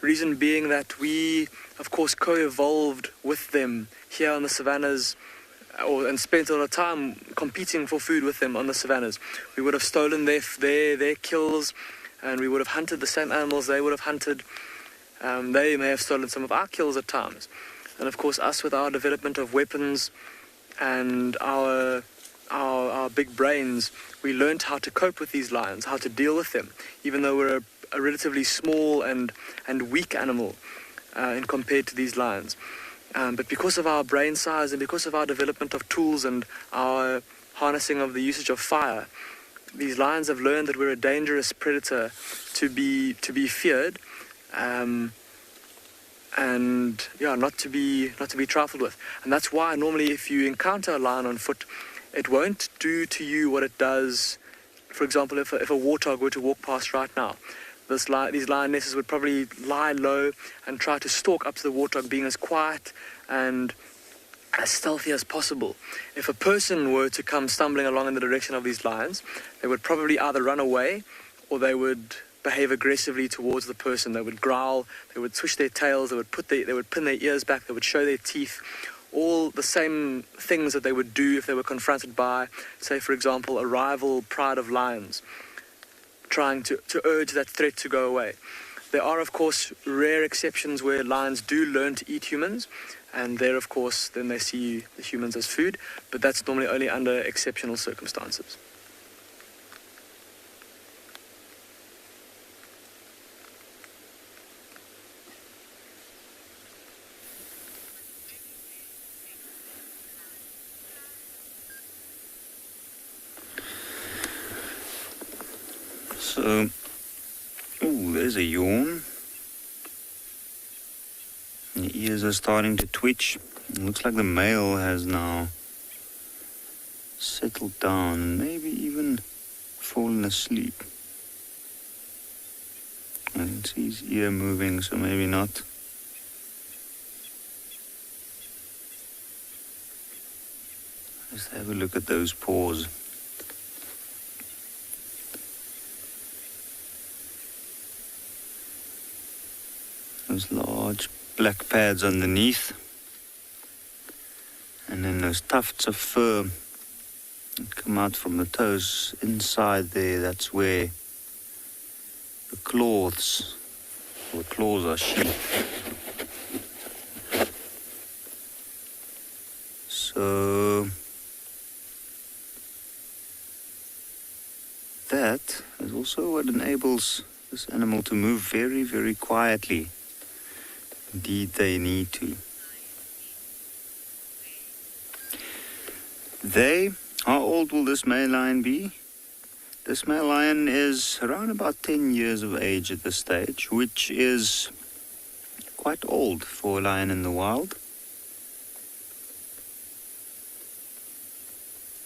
Reason being that we, of course, co-evolved with them here on the savannas, and spent a lot of time competing for food with them on the savannas. We would have stolen their kills, and we would have hunted the same animals they would have hunted. They may have stolen some of our kills at times. And of course, us with our development of weapons and our big brains, we learned how to cope with these lions, how to deal with them, even though we're a relatively small and weak animal compared to these lions. But because of our brain size and because of our development of tools and our harnessing of the usage of fire, these lions have learned that we're a dangerous predator to be feared, and not to be trifled with. And that's why normally if you encounter a lion on foot, it won't do to you what it does. For example, if a warthog were to walk past right now, these lionesses would probably lie low and try to stalk up to the warthog, being as quiet and as stealthy as possible. If a person were to come stumbling along in the direction of these lions, they would probably either run away or they would behave aggressively towards the person. They would growl, they would swish their tails, they would pin their ears back, they would show their teeth. All the same things that they would do if they were confronted by, say, for example, a rival pride of lions, trying to urge that threat to go away. There are, of course, rare exceptions where lions do learn to eat humans, and there, of course, then they see the humans as food, but that's normally only under exceptional circumstances. So, there's a yawn. The ears are starting to twitch. It looks like the male has now settled down and maybe even fallen asleep. I can see his ear moving, so maybe not. Let's have a look at those paws. Those large black pads underneath, and then those tufts of fur that come out from the toes inside there. That's where the claws are sheathed. So that is also what enables this animal to move very, very quietly. Indeed, they need to. How old will this male lion be? This male lion is around about 10 years of age at this stage, which is quite old for a lion in the wild.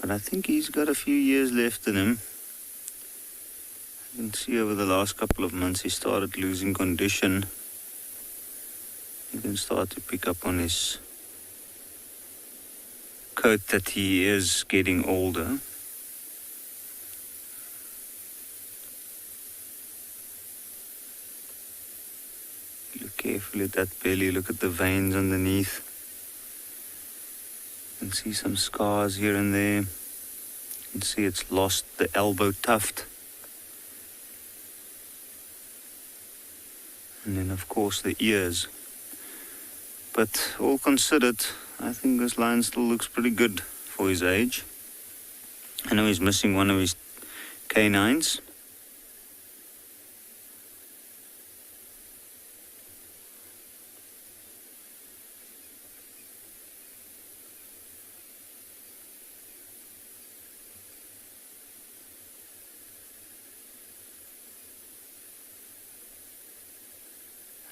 But I think he's got a few years left in him. You can see over the last couple of months he started losing condition. You can start to pick up on his coat that he is getting older. Look carefully at that belly, look at the veins underneath. You can see some scars here and there. You can see it's lost the elbow tuft. And then of course the ears. But all considered, I think this lion still looks pretty good for his age. I know he's missing one of his canines.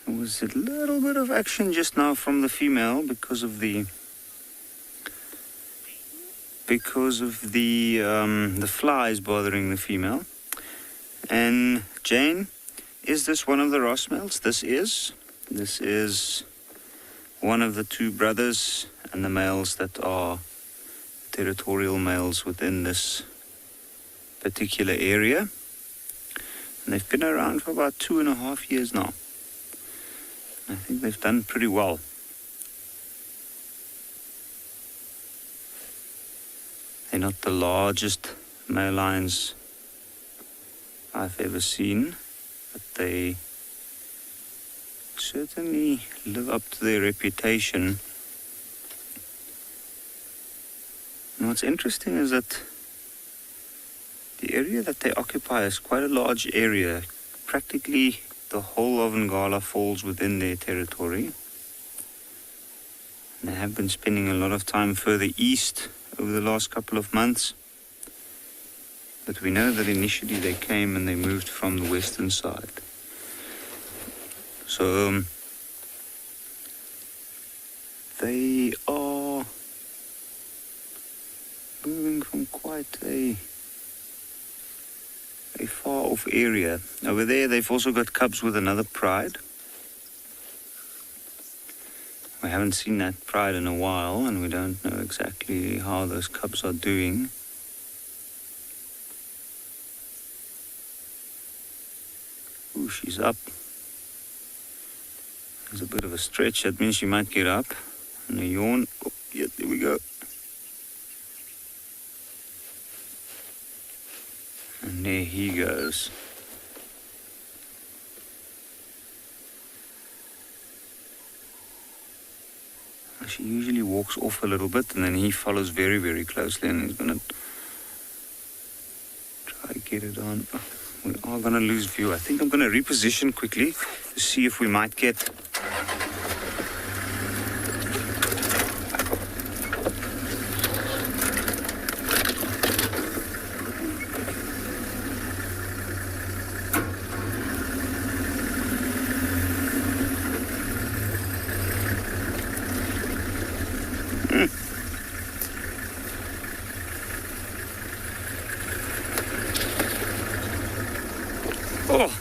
There was a little bit of action just now from the female because of the flies bothering the female. And Jane, is this one of the Ross males? This is one of the two brothers and the males that are territorial males within this particular area. And they've been around for about 2.5 years now. I think they've done pretty well. They're not the largest male lions I've ever seen, but they certainly live up to their reputation. And what's interesting is that the area that they occupy is quite a large area. Practically the whole of Ngala falls within their territory. And they have been spending a lot of time further east over the last couple of months. But we know that initially they came and they moved from the western side. So they are moving from quite a far off area. Over there they've also got cubs with another pride. We haven't seen that pride in a while and we don't know exactly how those cubs are doing. Ooh, she's up. There's a bit of a stretch. That means she might get up. And a yawn. Oh, yeah, there we go. And there he goes. She usually walks off a little bit and then he follows very, very closely and he's going to try to get it on. Oh, we are going to lose view. I think I'm going to reposition quickly to see if we might get... Oh!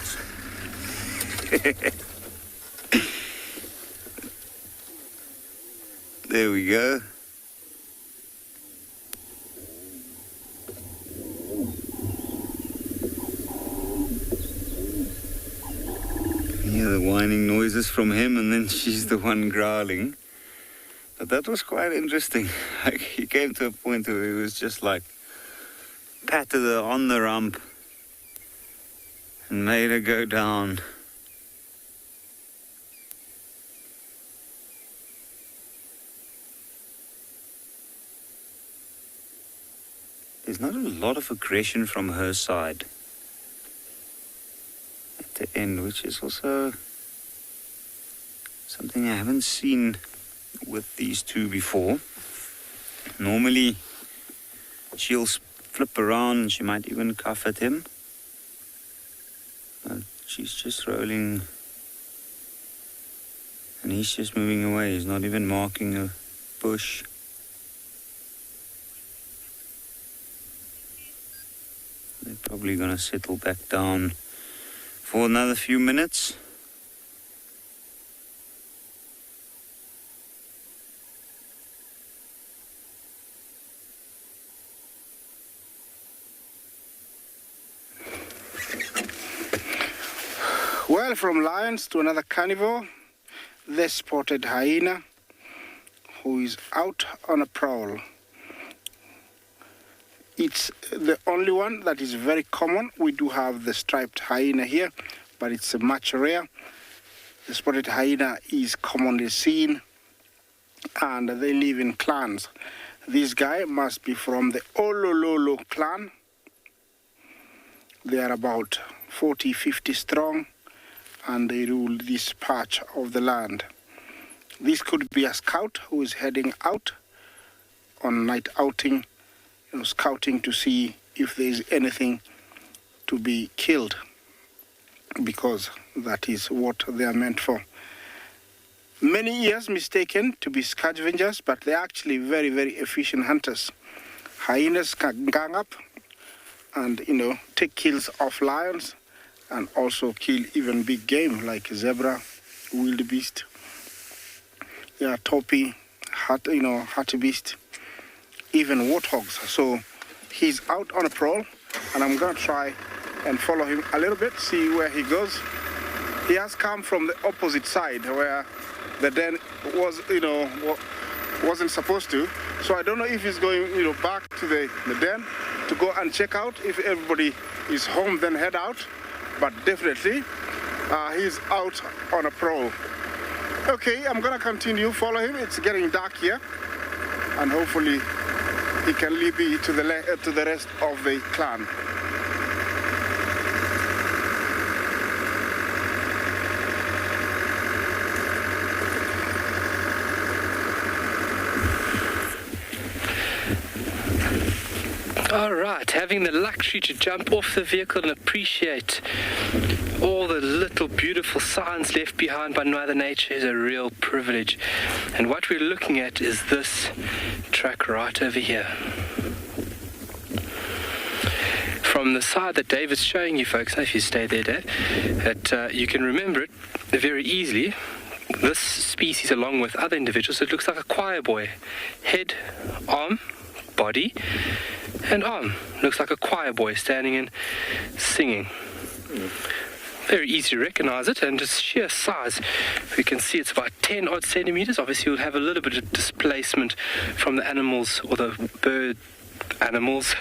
There we go. You hear the whining noises from him and then she's the one growling. But that was quite interesting. Like, he came to a point where he was just like patted her on the rump and made her go down. There's not a lot of aggression from her side at the end, which is also something I haven't seen with these two before. Normally, she'll flip around and she might even cuff at him. But she's just rolling and he's just moving away. He's not even marking a bush. They're probably going to settle back down for another few minutes. from lions to another carnivore, the spotted hyena, who is out on a prowl. It's the only one that is very common. We do have the striped hyena here, but it's much rare. The spotted hyena is commonly seen, and they live in clans. This guy must be from the Olololo clan. They are about 40, 50 strong, and they rule this patch of the land. This could be a scout who is heading out on night outing, scouting to see if there is anything to be killed, because that is what they are meant for. Many years mistaken to be scavengers, but they're actually very, very efficient hunters. Hyenas can gang up and, take kills of lions and also kill even big game like zebra, wildebeest, topi, hartebeest, even warthogs. So he's out on a prowl, and I'm going to try and follow him a little bit, see where he goes. He has come from the opposite side where the den was, wasn't supposed to. So I don't know if he's going, back to the den to go and check out. If everybody is home, then head out. But definitely, he's out on a prowl. Okay, I'm gonna continue, follow him. It's getting dark here, and hopefully he can lead me to the rest of the clan. All right, having the luxury to jump off the vehicle and appreciate all the little beautiful signs left behind by Mother Nature is a real privilege. And what we're looking at is this track right over here. From the side that David's showing you folks, if you stay there, Dave, that you can remember it very easily. This species, along with other individuals, it looks like a choir boy. Head, arm, body, and arm. Looks like a choir boy standing and singing. Very easy to recognize it, and just sheer size. We can see it's about 10 odd centimeters. Obviously, you'll have a little bit of displacement from the animals or the bird animals'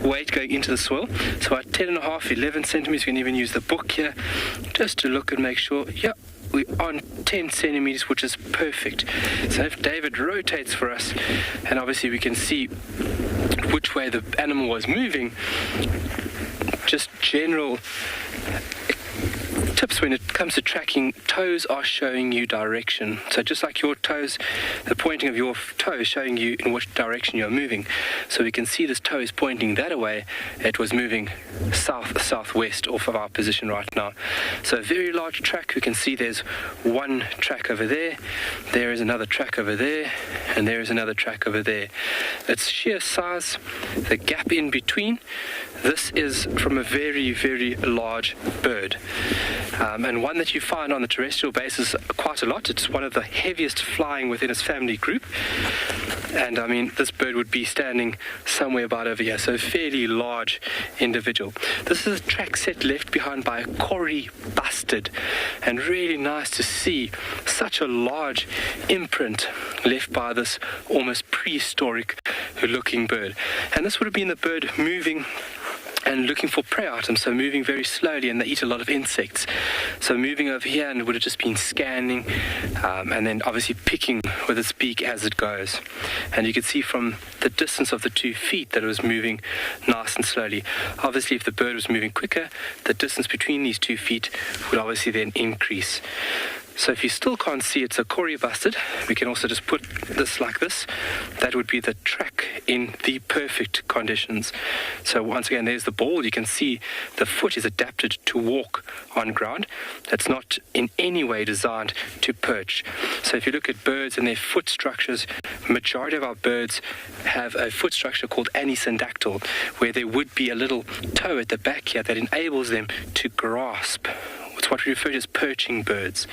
weight going into the soil. So about 10.5, 11 centimeters. You can even use the book here just to look and make sure. Yeah, we're on 10 centimeters, which is perfect. So if David rotates for us, and obviously we can see which way the animal was moving, just general tips when it comes to tracking. Toes are showing you direction. So just like your toes, the pointing of your toe is showing you in which direction you're moving. So we can see this toe is pointing that way. It was moving southwest off of our position right now. So a very large track. We can see there's one track over there. There is another track over there. And there is another track over there. It's sheer size, the gap in between. This is from a very, very large bird. And one that you find on the terrestrial basis quite a lot. It's one of the heaviest flying within its family group. And I mean, this bird would be standing somewhere about over here, so a fairly large individual. This is a track set left behind by a Kori bustard, and really nice to see such a large imprint left by this almost prehistoric looking bird. And this would have been the bird moving and looking for prey items, so moving very slowly, and they eat a lot of insects. So moving over here, and it would have just been scanning, and then obviously picking with its beak as it goes. And you can see from the distance of the 2 feet that it was moving nice and slowly. Obviously, if the bird was moving quicker, the distance between these 2 feet would obviously then increase. So if you still can't see it's a Kori bustard, we can also just put this like this. That would be the track in the perfect conditions. So once again, there's the ball. You can see the foot is adapted to walk on ground. That's not in any way designed to perch. So if you look at birds and their foot structures, majority of our birds have a foot structure called anisindactyl, where there would be a little toe at the back here that enables them to grasp. It's what we refer to as perching birds.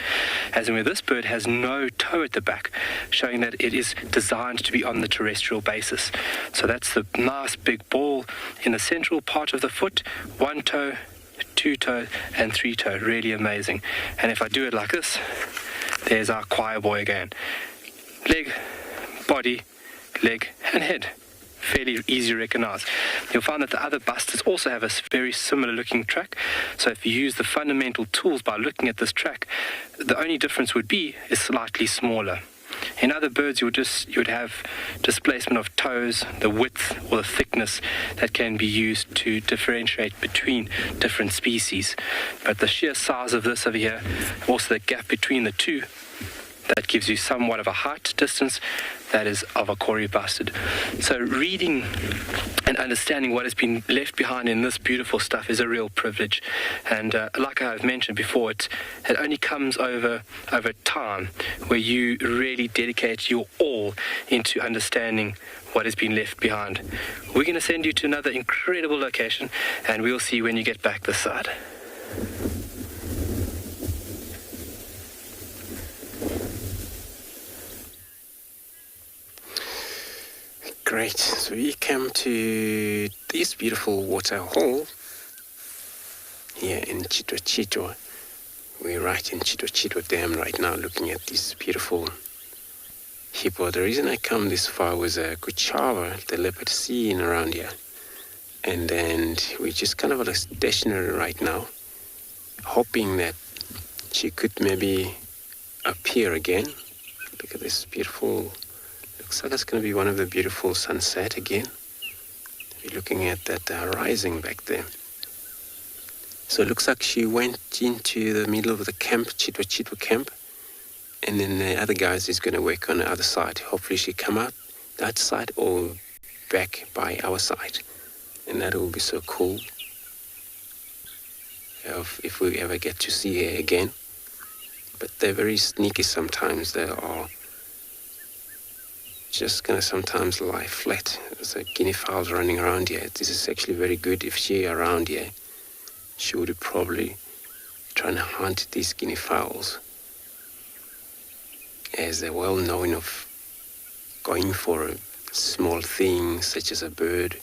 As in where this bird has no toe at the back, showing that it is designed to be on the terrestrial basis. So that's the nice big ball in the central part of the foot, one toe, 2-toe and 3-toe. Really amazing. And if I do it like this, there's our choir boy again. Leg, body, leg, and head. Fairly easy to recognize. You'll find that the other busters also have a very similar looking track. So if you use the fundamental tools by looking at this track, the only difference would be is slightly smaller. In other birds, you would have displacement of toes, the width or the thickness that can be used to differentiate between different species. But the sheer size of this over here, also the gap between the two, that gives you somewhat of a height distance that is of a Kori bustard. So reading and understanding what has been left behind in this beautiful stuff is a real privilege. And like I've mentioned before, it only comes over time where you really dedicate your all into understanding what has been left behind. We're going to send you to another incredible location, and we'll see you when you get back this side. Great. So we come to this beautiful water hole here in Chitwa. We're right in Chitwa Dam right now, looking at this beautiful hippo. The reason I come this far was Kuchava, the leopard, seen around here. And then we're just kind of at a stationary right now, hoping that she could maybe appear again. Look at this beautiful. Looks like it's going to be one of the beautiful sunset again. We're looking at that horizon back there. So it looks like she went into the middle of the camp, Chitwa camp, and then the other guys is going to work on the other side. Hopefully she come out that side or back by our side, and that will be so cool if we ever get to see her again. But they're very sneaky sometimes. They are just going to sometimes lie flat. There's a guinea fowls running around here. This is actually very good. If she around here, she would probably try and hunt these guinea fowls, as they're well known of going for small things such as a bird,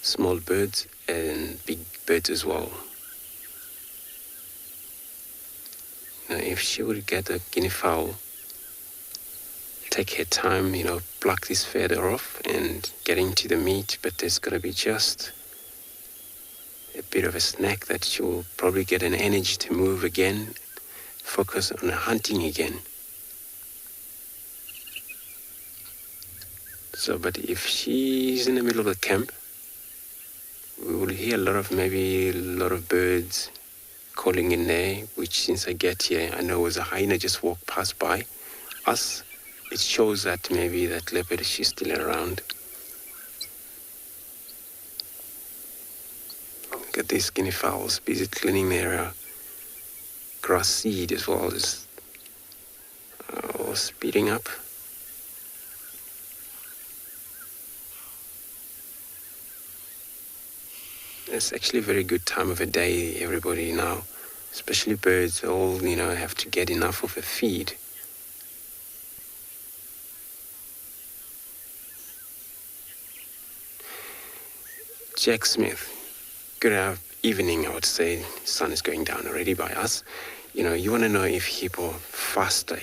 small birds and big birds as well. Now if she would get a guinea fowl, take her time, pluck this feather off and get into the meat, but there's going to be just a bit of a snack that she'll probably get an energy to move again, focus on hunting again. So, but if she's in the middle of the camp, we will hear a lot of birds calling in there, which since I get here, I know as a hyena just walked past by us. It shows that maybe that leopard, she's still around. Look at these guinea fowls busy cleaning their grass seed as well as speeding up. It's actually a very good time of the day, everybody now, especially birds, all, have to get enough of a feed. Jack Smith, good evening, I would say. Sun is going down already by us. You want to know if hippo faster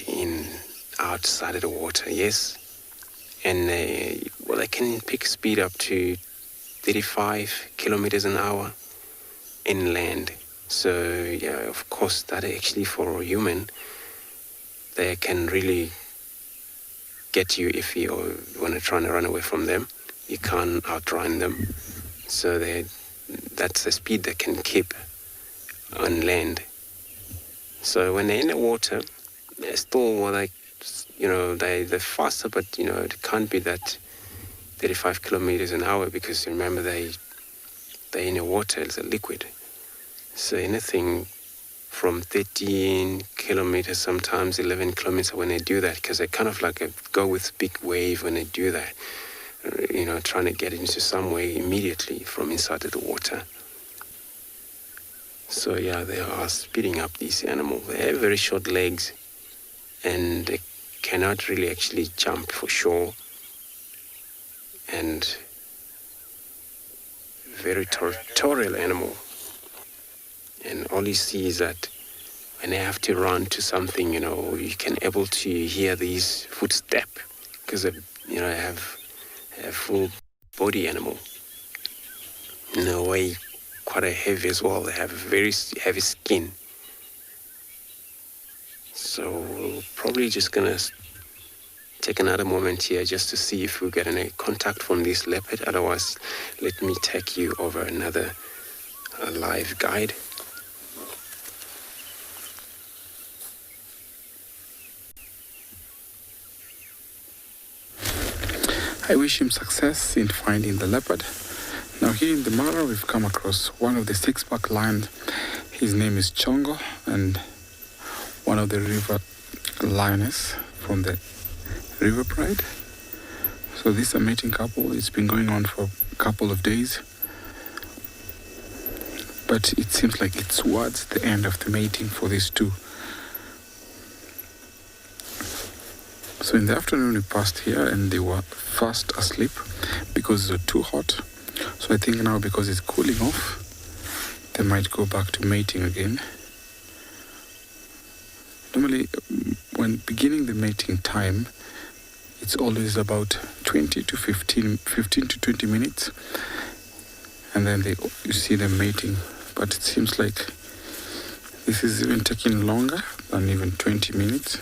outside of the water, yes? And, they can pick speed up to 35 kilometers an hour inland. So, yeah, of course, that actually for a human, they can really get you if you want to try and run away from them. You can't outrun them. So that's the speed they can keep on land. So when they're in the water, they're still, they're faster, but, it can't be that 35 kilometers an hour because remember they're in the water, it's a liquid. So anything from 13 kilometers, sometimes 11 kilometers when they do that, because they kind of go with big wave when they do that. Trying to get into some way immediately from inside of the water. So yeah, they are speeding up these animals. They have very short legs and they cannot really actually jump for sure. And very territorial animal. And all you see is that when they have to run to something, you can able to hear these footsteps because they have a full body animal. In a way, quite a heavy as well. They have a very heavy skin. So we're probably just gonna take another moment here just to see if we get any contact from this leopard. Otherwise, let me take you over another live guide. I wish him success in finding the leopard. Now here in the Mara, we've come across one of the six-pack lions. His name is Chongo, and one of the river lioness from the River Pride. So this is a mating couple. It's been going on for a couple of days, but it seems like it's towards the end of the mating for these two. So in the afternoon we passed here and they were fast asleep because it was too hot. So I think now because it's cooling off, they might go back to mating again. Normally, when beginning the mating time, it's always about 15 to 20 minutes. And then you see them mating. But it seems like this is even taking longer than even 20 minutes.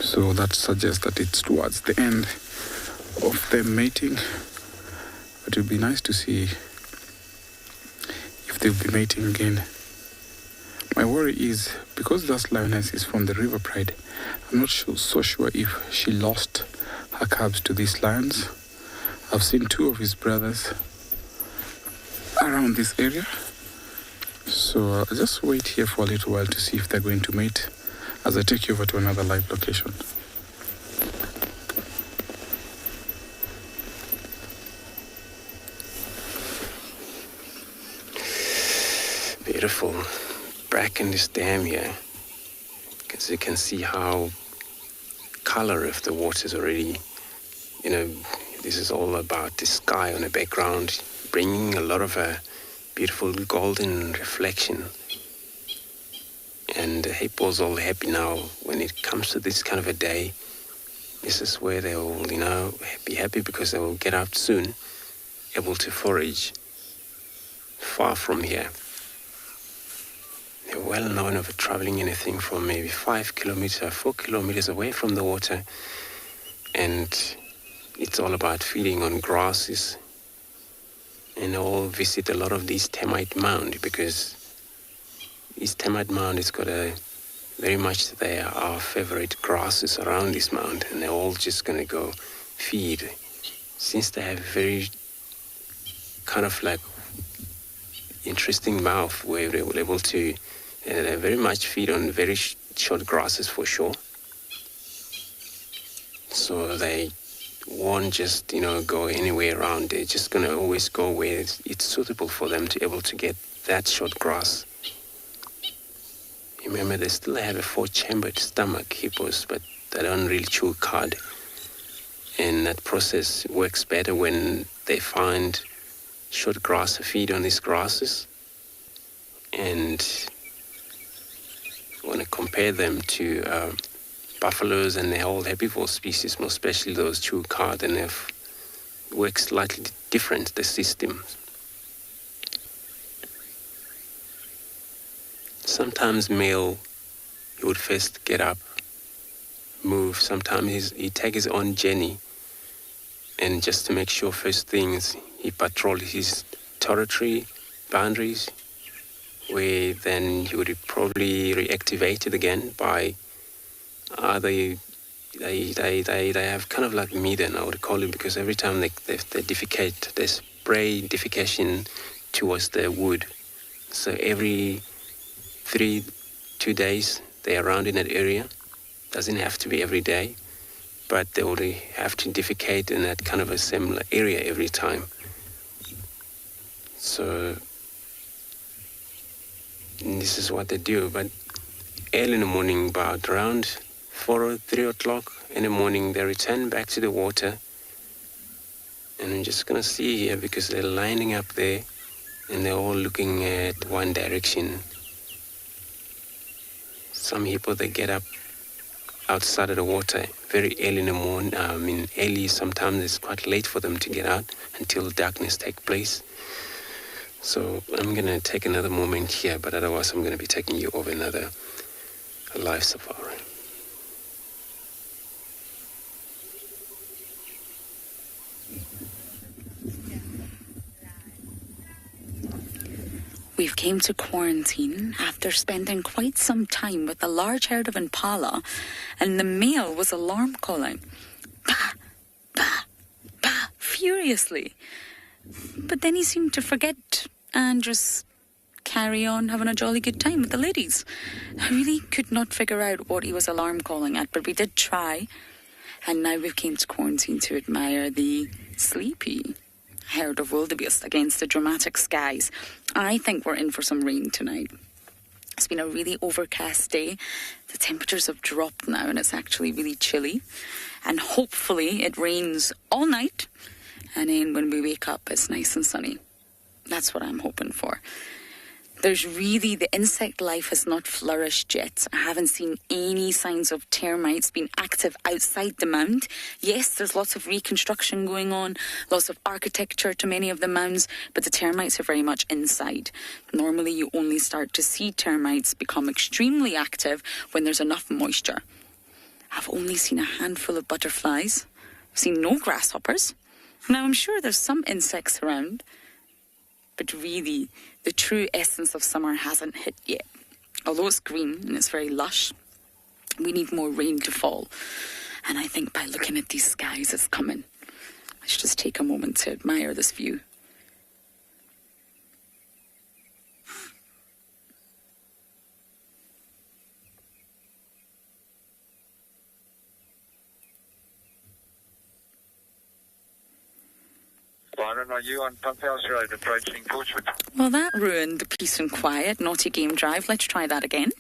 So that suggests that it's towards the end of them mating. But it would be nice to see if they'll be mating again. My worry is, because this lioness is from the River Pride, I'm not so sure if she lost her calves to these lions. I've seen two of his brothers around this area. So I'll just wait here for a little while to see if they're going to mate as I take you over to another live location. Beautiful. Back in this dam here, because you can see how color of the water is already, this is all about the sky on the background, bringing a lot of a beautiful golden reflection. And the hippos all happy now. When it comes to this kind of a day, this is where they will, be happy because they will get out soon, able to forage far from here. They're well known of traveling anything from maybe 5 kilometers, 4 kilometers away from the water. And it's all about feeding on grasses. And they all visit a lot of these termite mound because this termite mound has got very much our favorite grasses around this mound. And they're all just going to go feed. Since they have very kind of like interesting mouth where they were able to they very much feed on very short grasses for sure. So they won't just go anywhere around. They're just going to always go where it's suitable for them to be able to get that short grass. Remember, they still have a 4-chambered stomach, hippos, but they don't really chew cud. And that process works better when they find short grass to feed on these grasses. And want to compare them to buffaloes and the whole herbivore species, more especially those chew cud, and they work slightly different, the system. Sometimes male, he would first get up, move. Sometimes he take his own journey, and just to make sure first things, he patrol his territory boundaries, where then he would probably reactivate it again by they have kind of like medan, I would call it, because every time they defecate, they spray defecation towards the wood. So every 2 days they are around in that area. Doesn't have to be every day, but they would have to defecate in that kind of a similar area every time. So this is what they do. But early in the morning, about around 4 or 3 o'clock in the morning, they return back to the water. And I'm just going to see here, because they're lining up there and they're all looking at one direction. Some people, they get up outside of the water very early in the morning. Early, sometimes it's quite late for them to get out until darkness takes place. So I'm going to take another moment here, but otherwise I'm going to be taking you over another live safari. We've came to quarantine after spending quite some time with a large herd of impala, and the male was alarm calling. Bah, bah, bah, furiously. But then he seemed to forget and just carry on having a jolly good time with the ladies. I really could not figure out what he was alarm calling at, but we did try. And now we've came to quarantine to admire the sleepy herd of wildebeest against the dramatic skies. I think we're in for some rain tonight. It's been a really overcast day. The temperatures have dropped now and it's actually really chilly. And hopefully it rains all night. And then when we wake up, it's nice and sunny. That's what I'm hoping for. The insect life has not flourished yet. I haven't seen any signs of termites being active outside the mound. Yes, there's lots of reconstruction going on, lots of architecture to many of the mounds, but the termites are very much inside. Normally, you only start to see termites become extremely active when there's enough moisture. I've only seen a handful of butterflies. I've seen no grasshoppers. Now, I'm sure there's some insects around, but really, the true essence of summer hasn't hit yet. Although it's green and it's very lush, we need more rain to fall. And I think by looking at these skies, it's coming. Let's just take a moment to admire this view. Byron, are you on Pump House Road approaching Portsmouth? Well, that ruined the peace and quiet, naughty game drive. Let's try that again.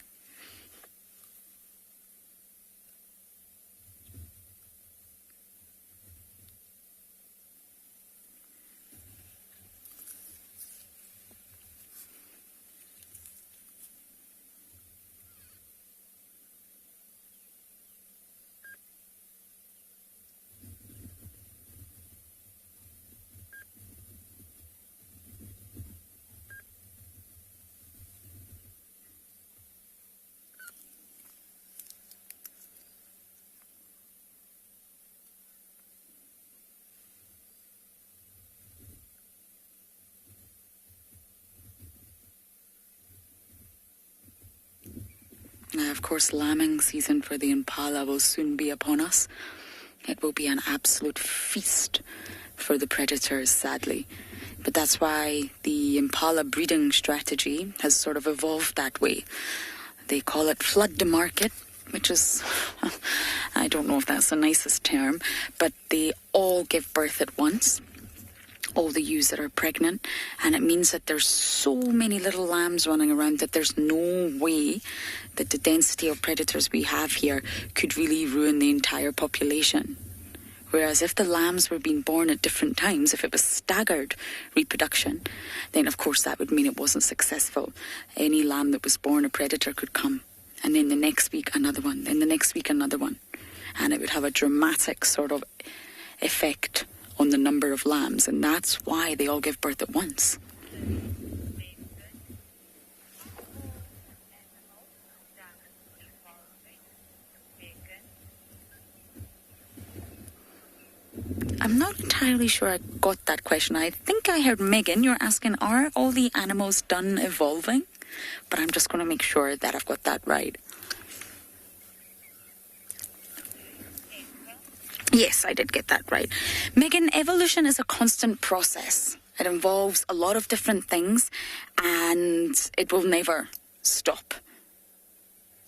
Of course, lambing season for the impala will soon be upon us. It will be an absolute feast for the predators, sadly. But that's why the impala breeding strategy has sort of evolved that way. They call it flood the market, which is, I don't know if that's the nicest term, but they all give birth at once. All the ewes that are pregnant, and it means that there's so many little lambs running around that there's no way that the density of predators we have here could really ruin the entire population. Whereas if the lambs were being born at different times, if it was staggered reproduction, then of course that would mean it wasn't successful. Any lamb that was born a predator could come, and then the next week another one, then the next week another one, and it would have a dramatic sort of effect on the number of lambs, and that's why they all give birth at once. I'm not entirely sure I got that question. I think I heard Megan, you're asking, are all the animals done evolving? But I'm just going to make sure that I've got that right. Yes, I did get that right. Megan, evolution is a constant process. It involves a lot of different things, and it will never stop.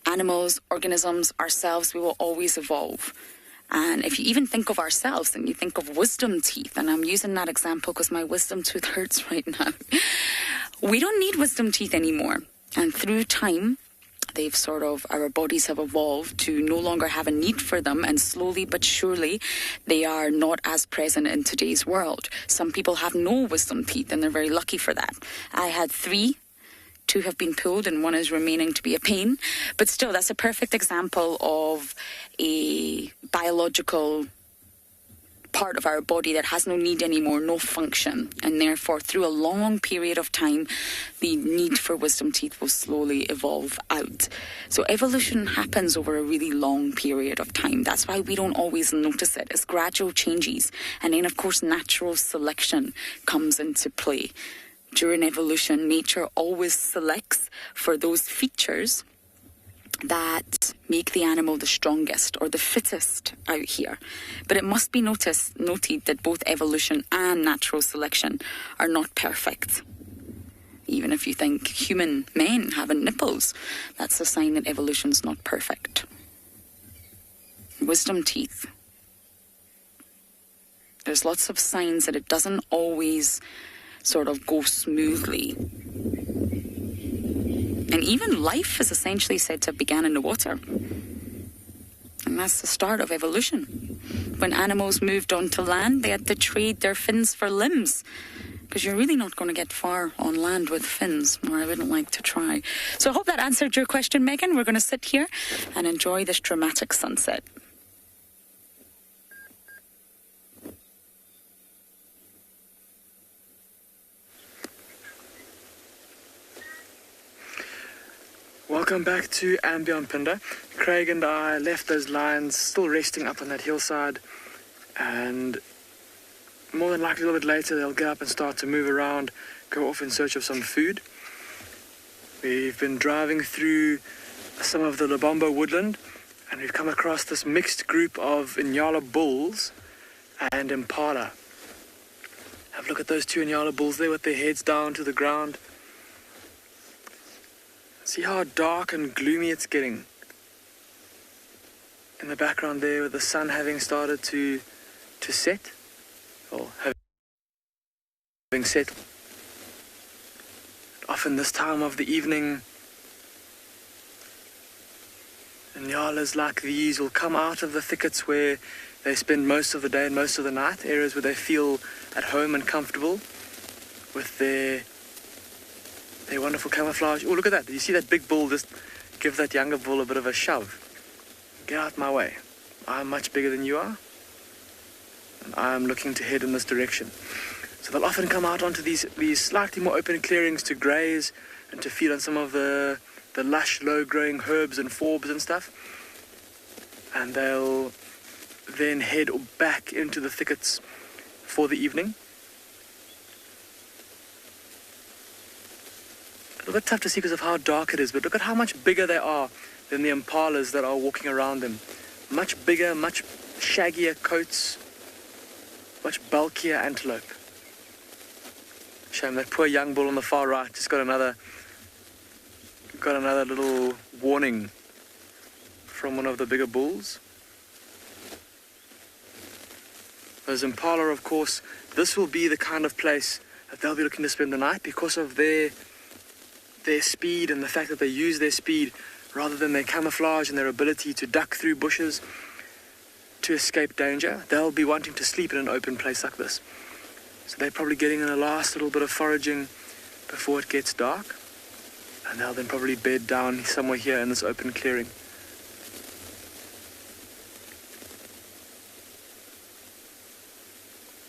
Animals, organisms, ourselves, we will always evolve. And if you even think of ourselves and you think of wisdom teeth, and I'm using that example because my wisdom tooth hurts right now. We don't need wisdom teeth anymore. And through time, our bodies have evolved to no longer have a need for them, and slowly but surely they are not as present in today's world. Some people have no wisdom teeth and they're very lucky for that. I had 3. 2 have been pulled and 1 is remaining to be a pain. But still, that's a perfect example of a biological part of our body that has no need anymore, no function. And therefore, through a long period of time, the need for wisdom teeth will slowly evolve out. So evolution happens over a really long period of time. That's why we don't always notice it. It's gradual changes. And then, of course, natural selection comes into play. During evolution, nature always selects for those features that make the animal the strongest or the fittest out here. But it must be noted that both evolution and natural selection are not perfect. Even if you think human men having nipples, that's a sign that evolution's not perfect. Wisdom teeth. There's lots of signs that it doesn't always sort of go smoothly. And even life is essentially said to have begun in the water. And that's the start of evolution. When animals moved onto land, they had to trade their fins for limbs. Because you're really not going to get far on land with fins, or I wouldn't like to try. So I hope that answered your question, Megan. We're going to sit here and enjoy this dramatic sunset. Welcome back to andBeyond, Phinda. Craig and I left those lions still resting up on that hillside, and more than likely a little bit later they'll get up and start to move around, go off in search of some food. We've been driving through some of the Lubombo woodland, and we've come across this mixed group of Ngala bulls and impala. Have a look at those 2 Ngala bulls there with their heads down to the ground. See how dark and gloomy it's getting in the background there, with the sun having started to set, or having set. Often this time of the evening, Nyalas like these will come out of the thickets where they spend most of the day and most of the night, areas where they feel at home and comfortable with their wonderful camouflage. Oh, look at that. Did you see that big bull just give that younger bull a bit of a shove? Get out my way. I'm much bigger than you are, and I'm looking to head in this direction. So they'll often come out onto these slightly more open clearings to graze and to feed on some of the lush, low-growing herbs and forbs and stuff. And they'll then head back into the thickets for the evening. A little bit tough to see because of how dark it is, but look at how much bigger they are than the impalas that are walking around them. Much bigger, much shaggier coats, much bulkier antelope. Shame that poor young bull on the far right just got another little warning from one of the bigger bulls. Those impala, of course, this will be the kind of place that they'll be looking to spend the night because of their speed and the fact that they use their speed rather than their camouflage and their ability to duck through bushes to escape danger. They'll be wanting to sleep in an open place like this. So they're probably getting in a last little bit of foraging before it gets dark, and they'll then probably bed down somewhere here in this open clearing.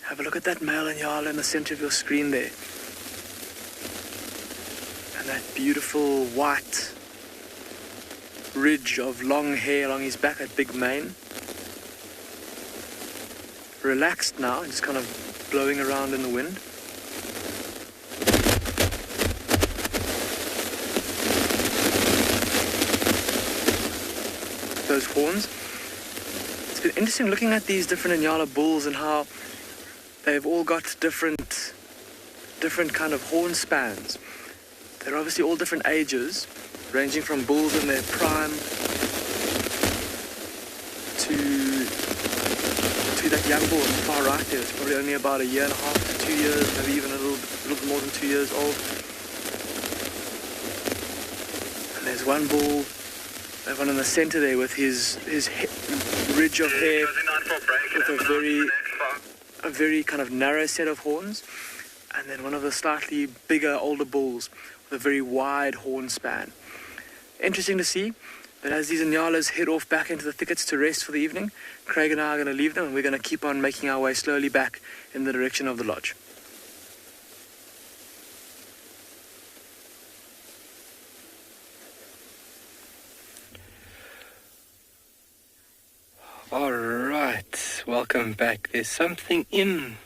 Have a look at that male Nyala in the center of your screen there. And that beautiful white ridge of long hair along his back, that big mane. Relaxed now, just kind of blowing around in the wind. Those horns. It's been interesting looking at these different Ngala bulls and how they've all got different kind of horn spans. They're obviously all different ages, ranging from bulls in their prime to that young bull on the far right there. It's probably only about 1.5 years to 2 years, maybe even a little more than 2 years old. And there's one bull, that one in the center there with his ridge of hair with a very kind of narrow set of horns, and then one of the slightly bigger, older bulls with a very wide horn span. Interesting to see that as these Nyalas head off back into the thickets to rest for the evening, Craig and I are going to leave them, and we're going to keep on making our way slowly back in the direction of the lodge. All right, welcome back. There's something in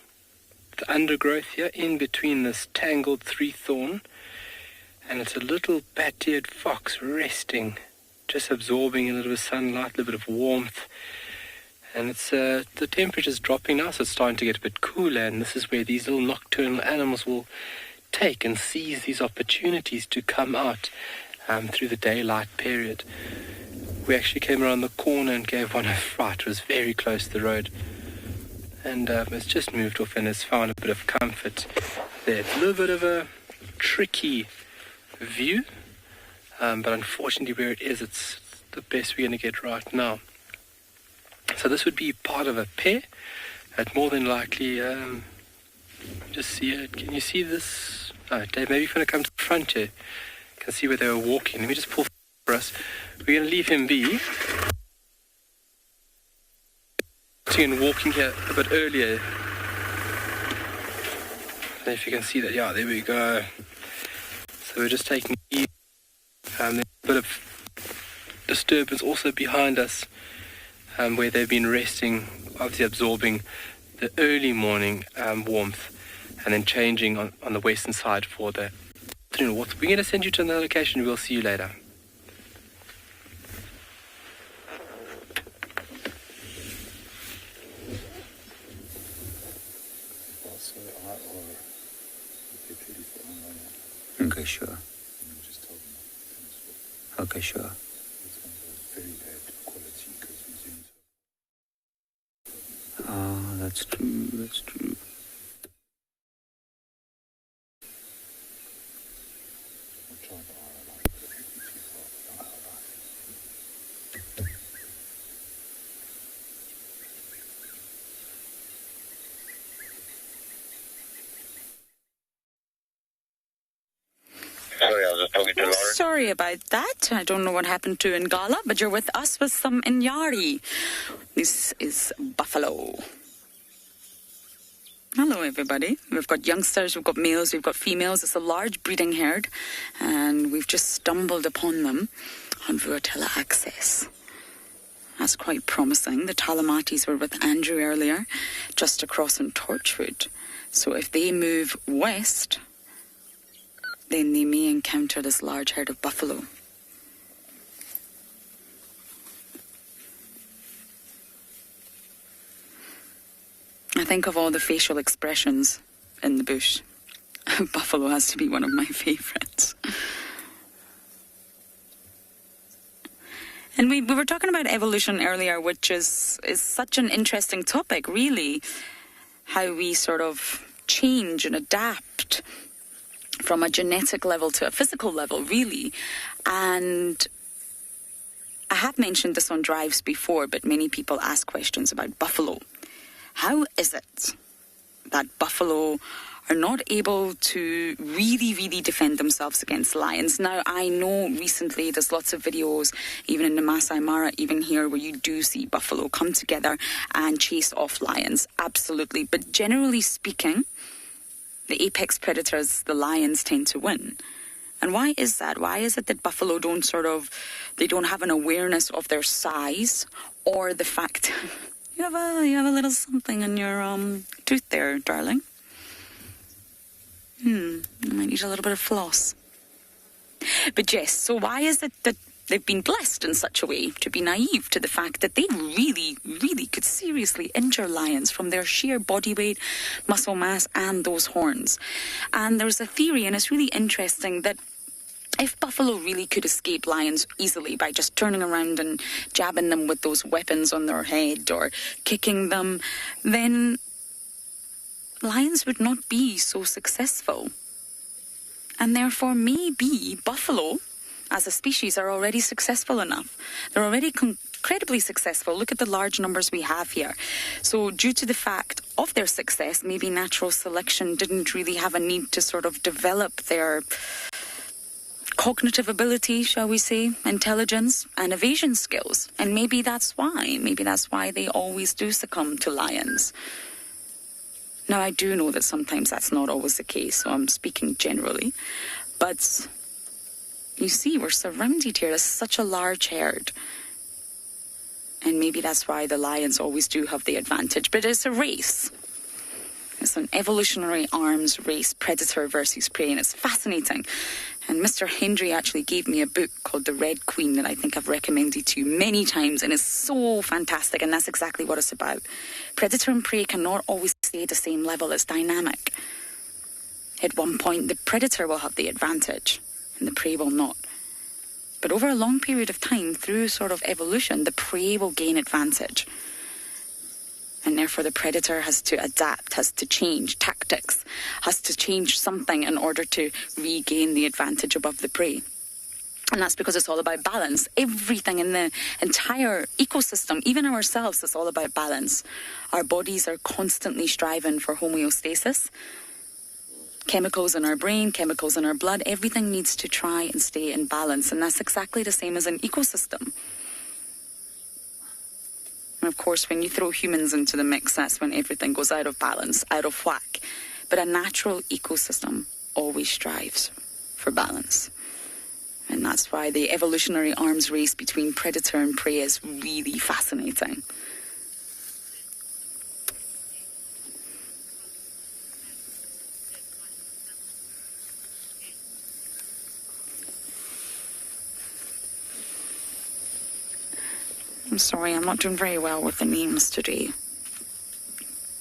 the undergrowth here, in between this tangled three thorn, and it's a little bat-eared fox resting, just absorbing a little bit of sunlight, a little bit of warmth, and it's the temperature's dropping now, so it's starting to get a bit cooler, and this is where these little nocturnal animals will take and seize these opportunities to come out through the daylight period. We actually came around the corner and gave one a fright. It was very close to the road. And it's just moved off and has found a bit of comfort there. It's a little bit of a tricky view. But unfortunately where it is, it's the best we're going to get right now. So this would be part of a pair. At more than likely, just see it. Can you see this? Oh, Dave, maybe if you want to come to the front here. You can see where they were walking. Let me just pull for us. We're going to leave him be. And walking here a bit earlier. I don't know if you can see that. Yeah, there we go. So we're just taking there's a bit of disturbance also behind us, where they've been resting, obviously absorbing the early morning warmth, and then changing on the western side for the afternoon. We're going to send you to another location. We'll see you later. Okay, sure. Okay, sure. Ah, that's true, that's true. Sorry about that. I don't know what happened to Ngala, but you're with us with some Inyari. This is buffalo. Hello, everybody. We've got youngsters, we've got males, we've got females. It's a large breeding herd, and we've just stumbled upon them on Vuatella access. That's quite promising. The Telematic were with Andrew earlier, just across in Torchwood. So if they move west, then they may encounter this large herd of buffalo. I think of all the facial expressions in the bush, buffalo has to be one of my favourites. And we were talking about evolution earlier, which is such an interesting topic, really. How we sort of change and adapt from a genetic level to a physical level, really. And I have mentioned this on drives before, but many people ask questions about buffalo. How is it that buffalo are not able to really defend themselves against lions? Now, I know recently there's lots of videos, even in the Masai Mara, even here, where you do see buffalo come together and chase off lions. Absolutely. But generally speaking, the apex predators, the lions, tend to win. And why is that? Why is it that buffalo don't they don't have an awareness of their size, or the fact you have a little something in your tooth there, darling? I might need a little bit of floss. But yes, so why is it that they've been blessed in such a way to be naive to the fact that they really could seriously injure lions from their sheer body weight, muscle mass, and those horns? And there's a theory, and it's really interesting, that if buffalo really could escape lions easily by just turning around and jabbing them with those weapons on their head or kicking them, then lions would not be so successful. And therefore, maybe buffalo, as a species are already successful enough. They're already incredibly successful. Look at the large numbers we have here. So due to the fact of their success, maybe natural selection didn't really have a need to sort of develop their cognitive ability, shall we say, intelligence and evasion skills. And maybe that's why they always do succumb to lions. Now, I do know that sometimes that's not always the case, so I'm speaking generally. But you see, we're surrounded here. There's such a large herd. And maybe that's why the lions always do have the advantage. But it's a race. It's an evolutionary arms race, predator versus prey, and it's fascinating. And Mr. Hendry actually gave me a book called The Red Queen that I think I've recommended to you many times, and it's so fantastic, and that's exactly what it's about. Predator and prey cannot always stay at the same level. It's dynamic. At one point, the predator will have the advantage, and the prey will not. But over a long period of time, through sort of evolution, the prey will gain advantage. And therefore the predator has to adapt, has to change tactics, has to change something in order to regain the advantage above the prey. And that's because it's all about balance. Everything in the entire ecosystem, even ourselves, is all about balance. Our bodies are constantly striving for homeostasis. Chemicals in our brain, chemicals in our blood, everything needs to try and stay in balance. And that's exactly the same as an ecosystem. And of course, when you throw humans into the mix, that's when everything goes out of balance, out of whack. But a natural ecosystem always strives for balance. And that's why the evolutionary arms race between predator and prey is really fascinating. I'm sorry, I'm not doing very well with the names today.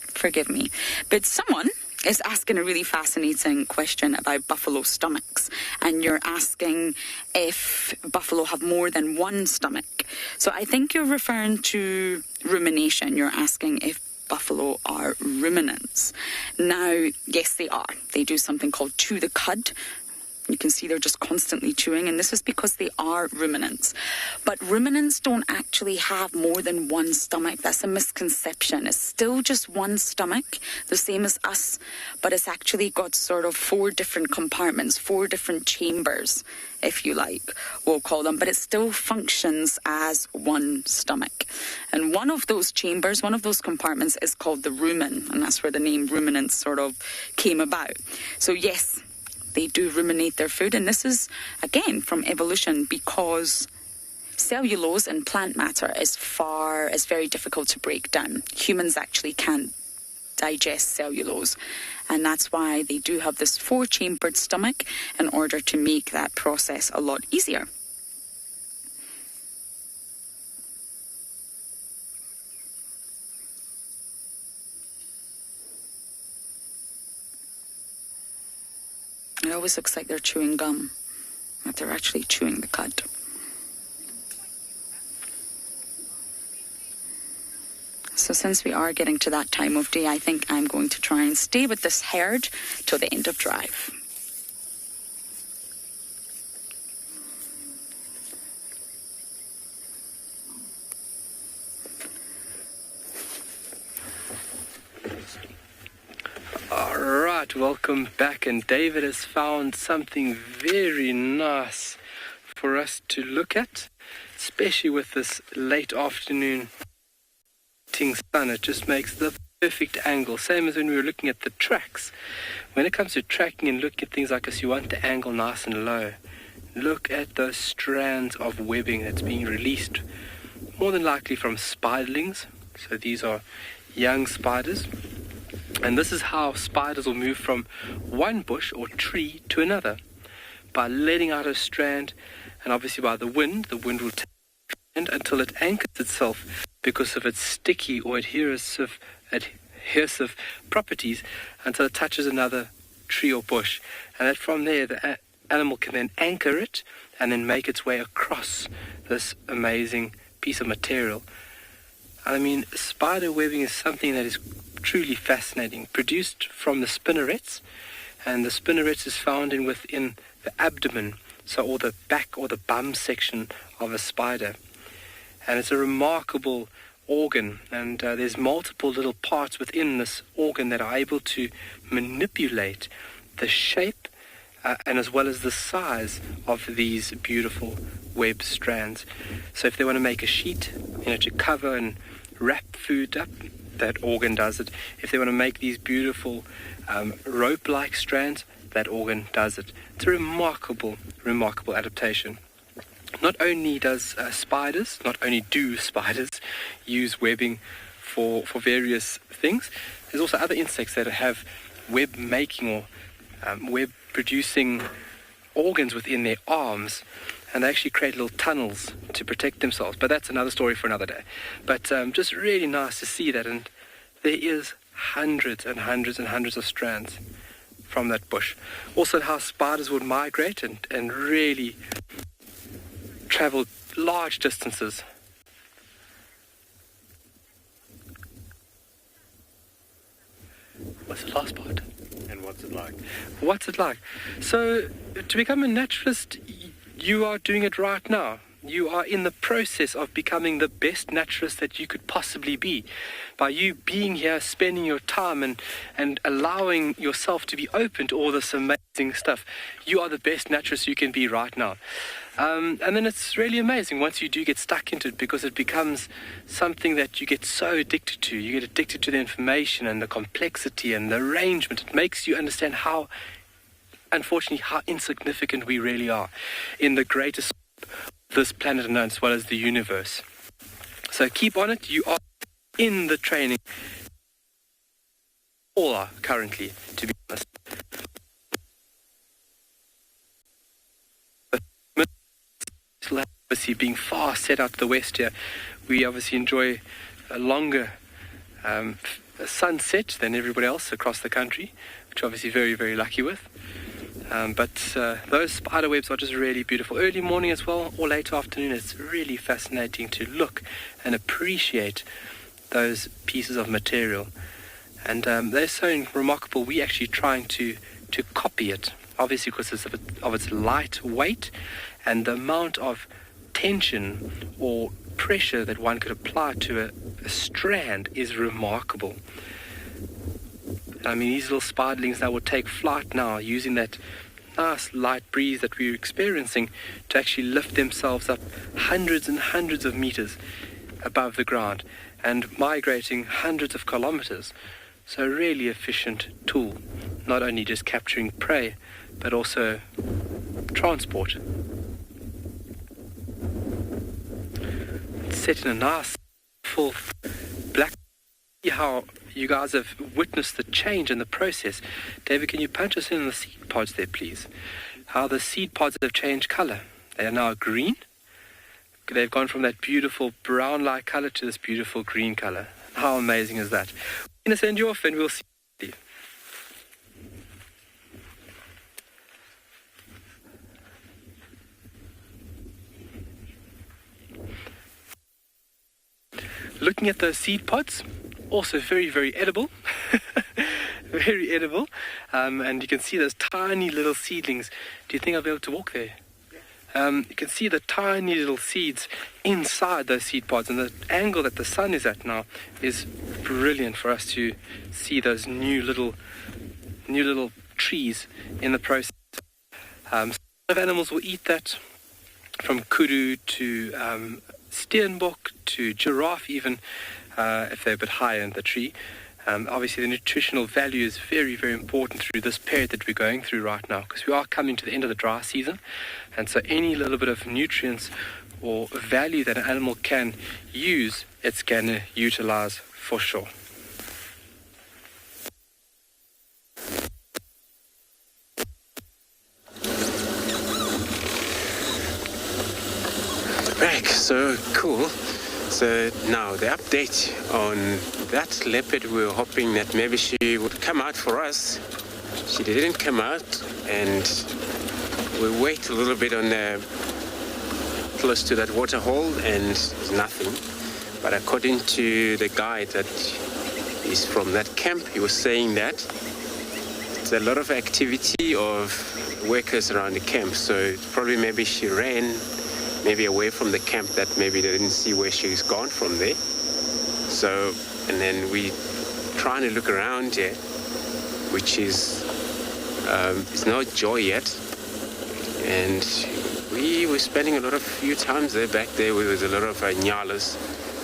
Forgive me. But someone is asking a really fascinating question about buffalo stomachs. And you're asking if buffalo have more than one stomach. So I think you're referring to rumination. You're asking if buffalo are ruminants. Now, yes, they are. They do something called chew the cud. You can see they're just constantly chewing, and this is because they are ruminants. But ruminants don't actually have more than one stomach. That's a misconception. It's still just one stomach, the same as us, but it's actually got sort of 4 different compartments, 4 different chambers, if you like, we'll call them, but it still functions as one stomach. And one of those chambers, one of those compartments is called the rumen, and that's where the name ruminants sort of came about. So yes, they do ruminate their food, and this is, again, from evolution, because cellulose and plant matter is very difficult to break down. Humans actually can't digest cellulose, and that's why they do have this 4-chambered stomach in order to make that process a lot easier. It always looks like they're chewing gum, but they're actually chewing the cud. So since we are getting to that time of day, I think I'm going to try and stay with this herd till the end of drive. Alright, welcome back, and David has found something very nice for us to look at, especially with this late afternoon sun. It just makes the perfect angle, same as when we were looking at the tracks. When it comes to tracking and looking at things like this, you want the angle nice and low. Look at those strands of webbing that's being released, more than likely from spiderlings. So these are young spiders. And this is how spiders will move from one bush or tree to another, by letting out a strand, and obviously by the wind will take the strand until it anchors itself because of its sticky or adhesive properties, until it touches another tree or bush. And that from there the animal can then anchor it and then make its way across this amazing piece of material. I mean, spider webbing is something that is truly fascinating, produced from the spinnerets, and the spinnerets is found within the abdomen or the back or the bum section of a spider. And it's a remarkable organ, and there's multiple little parts within this organ that are able to manipulate the shape and as well as the size of these beautiful web strands. So if they want to make a sheet, to cover and wrap food up, that organ does it. If they want to make these beautiful rope-like strands, that organ does it. It's a remarkable adaptation. Not only do spiders use webbing for various things, there's also other insects that have web making or web producing organs within their arms, and they actually create little tunnels to protect themselves. But that's another story for another day. But just really nice to see that, and there is hundreds and hundreds and hundreds of strands from that bush. Also how spiders would migrate and really travel large distances. What's the last part? And what's it like? What's it like? So, to become a naturalist, you are doing it right now. You are in the process of becoming the best naturalist that you could possibly be. By you being here, spending your time and allowing yourself to be open to all this amazing stuff, you are the best naturalist you can be right now. And then it's really amazing once you do get stuck into it, because it becomes something that you get so addicted to. You get addicted to the information and the complexity and the arrangement. It makes you understand how insignificant we really are in the greatest this planet and as well as the universe. So keep on it. You are in the training. All are currently, to be honest. Obviously, being far set out to the west here, we obviously enjoy a longer sunset than everybody else across the country, which we're obviously very, very lucky with. But those spider webs are just really beautiful. Early morning as well, or late afternoon, it's really fascinating to look and appreciate those pieces of material. And they're so remarkable, we're actually trying to copy it, obviously because of its light weight and the amount of tension or pressure that one could apply to a strand is remarkable. I mean, these little spiderlings that will take flight now using that nice light breeze that we're experiencing to actually lift themselves up hundreds and hundreds of meters above the ground and migrating hundreds of kilometers. So a really efficient tool, not only just capturing prey, but also transport. It's set in a nice full black. See how you guys have witnessed the change in the process. David, can you punch us in the seed pods there, please? How the seed pods have changed color. They are now green. They've gone from that beautiful brown-like color to this beautiful green color. How amazing is that? We're going to send you off and we'll see you. Looking at those seed pods, also very, very edible. Very edible. And you can see those tiny little seedlings. Do you think I'll be able to walk there? You can see the tiny little seeds inside those seed pods, and the angle that the sun is at now is brilliant for us to see those new little trees in the process. Some of animals will eat that, from kudu to steenbok to giraffe even, if they're a bit higher in the tree. Obviously the nutritional value is very, very important through this period that we're going through right now, because we are coming to the end of the dry season, and so any little bit of nutrients or value that an animal can use, it's going to utilize for sure. Back, so cool. So now the update on that leopard, we were hoping that maybe she would come out for us. She didn't come out, and we wait a little bit on close to that water hole, and nothing. But according to the guide that is from that camp, he was saying that it's a lot of activity of workers around the camp. So probably maybe she ran maybe away from the camp, that maybe they didn't see where she's gone from there. So, and then we trying to look around here, which is it's no joy yet. And we were spending a few times there. Back there was a lot of Ngalas.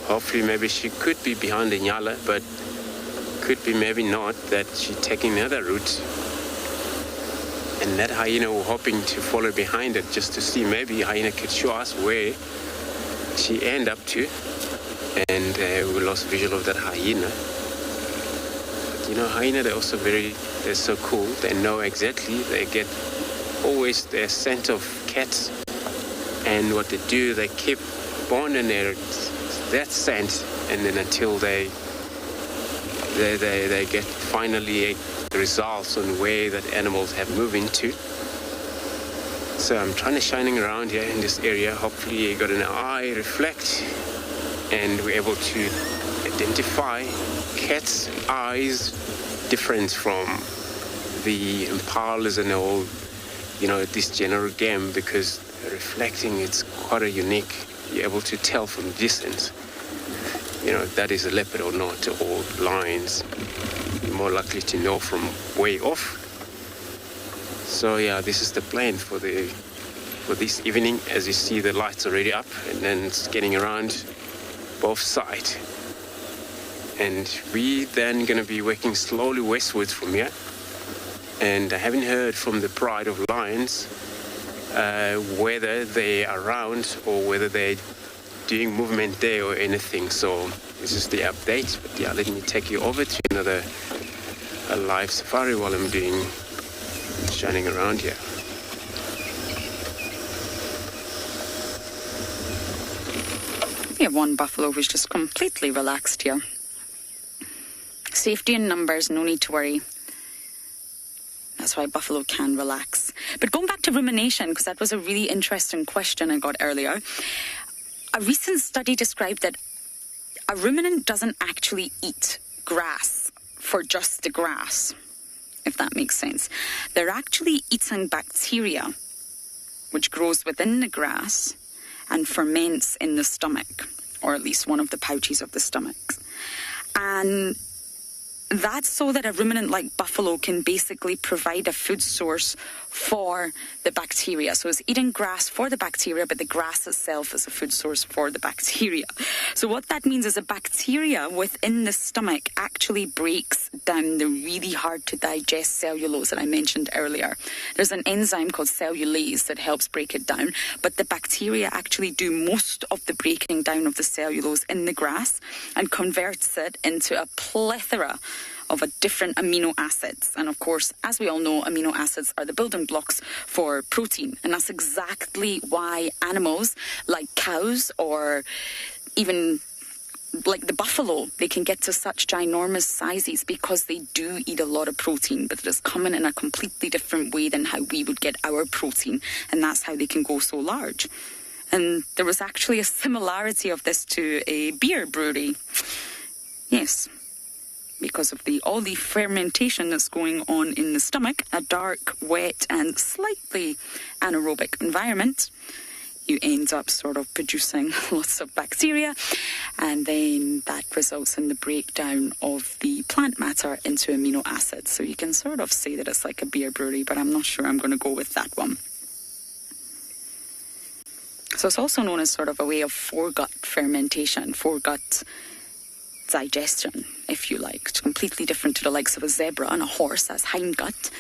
Hopefully maybe she could be behind the Ngala, but could be maybe not, that she's taking another route. And that hyena were hoping to follow behind it just to see maybe hyena could show us where she end up to. And we lost visual of that hyena. But hyena, they're also they're so cool. They know exactly, they get always their scent of cats. And what they do, they keep bonding that scent, and then until they get finally results on where that animals have moved into. So I'm trying to shining around here in this area. Hopefully you got an eye reflect and we're able to identify cat's eyes different from the impalas and all, this general game, because reflecting, it's quite a unique. You're able to tell from distance, if that is a leopard or not, or lions. You're more likely to know from way off. So yeah, this is the plan for this evening. As you see, the light's already up, and then it's getting around both sides. And we then going to be working slowly westwards from here. And I haven't heard from the Pride of Lions whether they're around or whether they're doing movement there or anything. So this is the update. But yeah, let me take you over to another live safari while I'm shining around here. We have one buffalo who's just completely relaxed here. Safety in numbers, no need to worry. That's why buffalo can relax. But going back to rumination, because that was a really interesting question I got earlier. A recent study described that a ruminant doesn't actually eat grass for just the grass, if that makes sense. They're actually eating bacteria, which grows within the grass and ferments in the stomach, or at least one of the pouches of the stomach. And that's so that a ruminant like buffalo can basically provide a food source for the bacteria. So it's eating grass for the bacteria, but the grass itself is a food source for the bacteria. So what that means is a bacteria within the stomach actually breaks down the really hard to digest cellulose that I mentioned earlier. There's an enzyme called cellulase that helps break it down, but the bacteria actually do most of the breaking down of the cellulose in the grass and converts it into a plethora of different amino acids. And of course, as we all know, amino acids are the building blocks for protein. And that's exactly why animals like cows or even like the buffalo, they can get to such ginormous sizes because they do eat a lot of protein, but it is coming in a completely different way than how we would get our protein. And that's how they can go so large. And there was actually a similarity of this to a beer brewery. Yes. Because of all the fermentation that's going on in the stomach, a dark, wet and slightly anaerobic environment, you end up sort of producing lots of bacteria, and then that results in the breakdown of the plant matter into amino acids. So you can sort of say that it's like a beer brewery, but I'm not sure I'm going to go with that one. So it's also known as sort of a way of foregut fermentation, foregut digestion, if you like. It's completely different to the likes of a zebra and a horse as hindgut.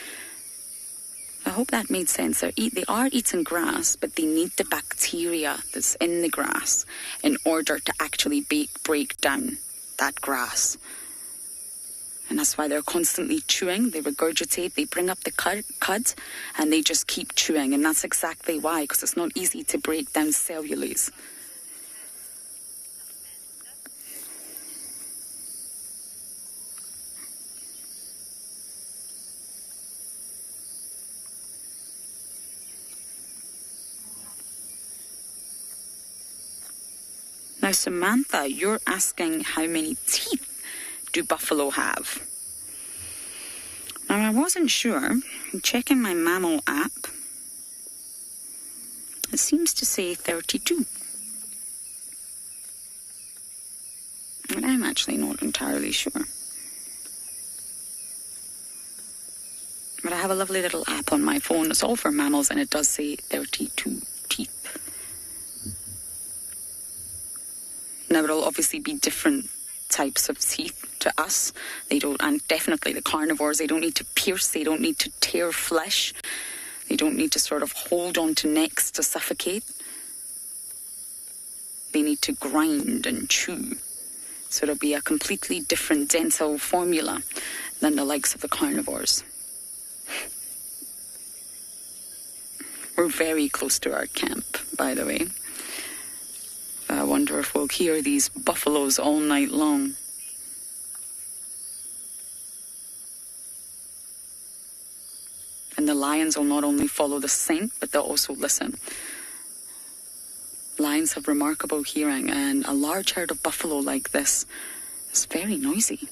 I hope that made sense. They are eating grass, but they need the bacteria that's in the grass in order to actually break down that grass. And that's why they're constantly chewing. They regurgitate, they bring up the cud, and they just keep chewing. And that's exactly why, because it's not easy to break down cellulose. Now, Samantha, you're asking how many teeth do buffalo have? Now, I wasn't sure. I'm checking my mammal app. It seems to say 32. But I'm actually not entirely sure. But I have a lovely little app on my phone. It's all for mammals, and it does say 32 teeth. Now, it'll obviously be different types of teeth to us. They don't, and definitely the carnivores, they don't need to pierce, they don't need to tear flesh, they don't need to sort of hold on to necks to suffocate. They need to grind and chew. So it'll be a completely different dental formula than the likes of the carnivores. We're very close to our camp, by the way. I wonder if we'll hear these buffaloes all night long. And the lions will not only follow the scent, but they'll also listen. Lions have remarkable hearing, and a large herd of buffalo like this is very noisy.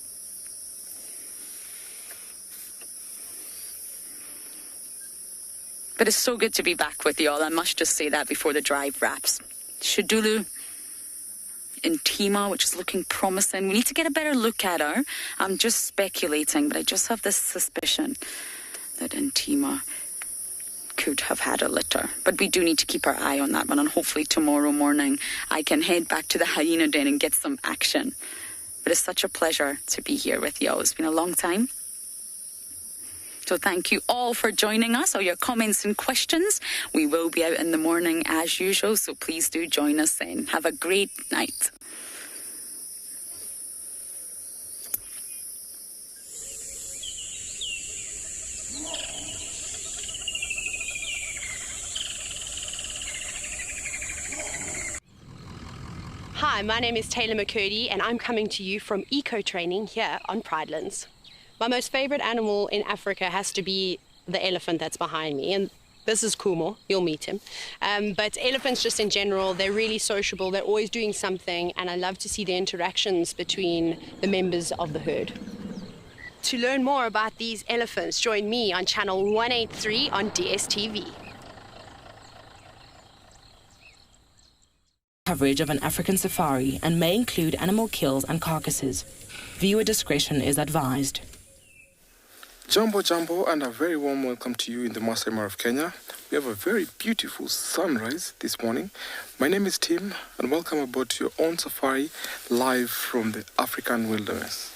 But it's so good to be back with you all. I must just say that before the drive wraps. Shadulu in Tima, which is looking promising. We need to get a better look at her. I'm just speculating, but I just have this suspicion that Intima could have had a litter. But we do need to keep our eye on that one, and hopefully tomorrow morning I can head back to the hyena den and get some action. But it's such a pleasure to be here with you all. It's been a long time. So thank you all for joining us, all your comments and questions. We will be out in the morning as usual, so please do join us then. Have a great night. Hi, my name is Taylor McCurdy, and I'm coming to you from eco training here on Pridelands. My most favorite animal in Africa has to be the elephant that's behind me, and this is Kumo. You'll meet him. But elephants just in general, they're really sociable. They're always doing something, and I love to see the interactions between the members of the herd. To learn more about these elephants, join me on channel 183 on DSTV. Coverage of an African safari and may include animal kills and carcasses. Viewer discretion is advised. Jambo, and a very warm welcome to you in the Masai Mara of Kenya. We have a very beautiful sunrise this morning. My name is Tim, and welcome aboard to your own safari live from the African wilderness.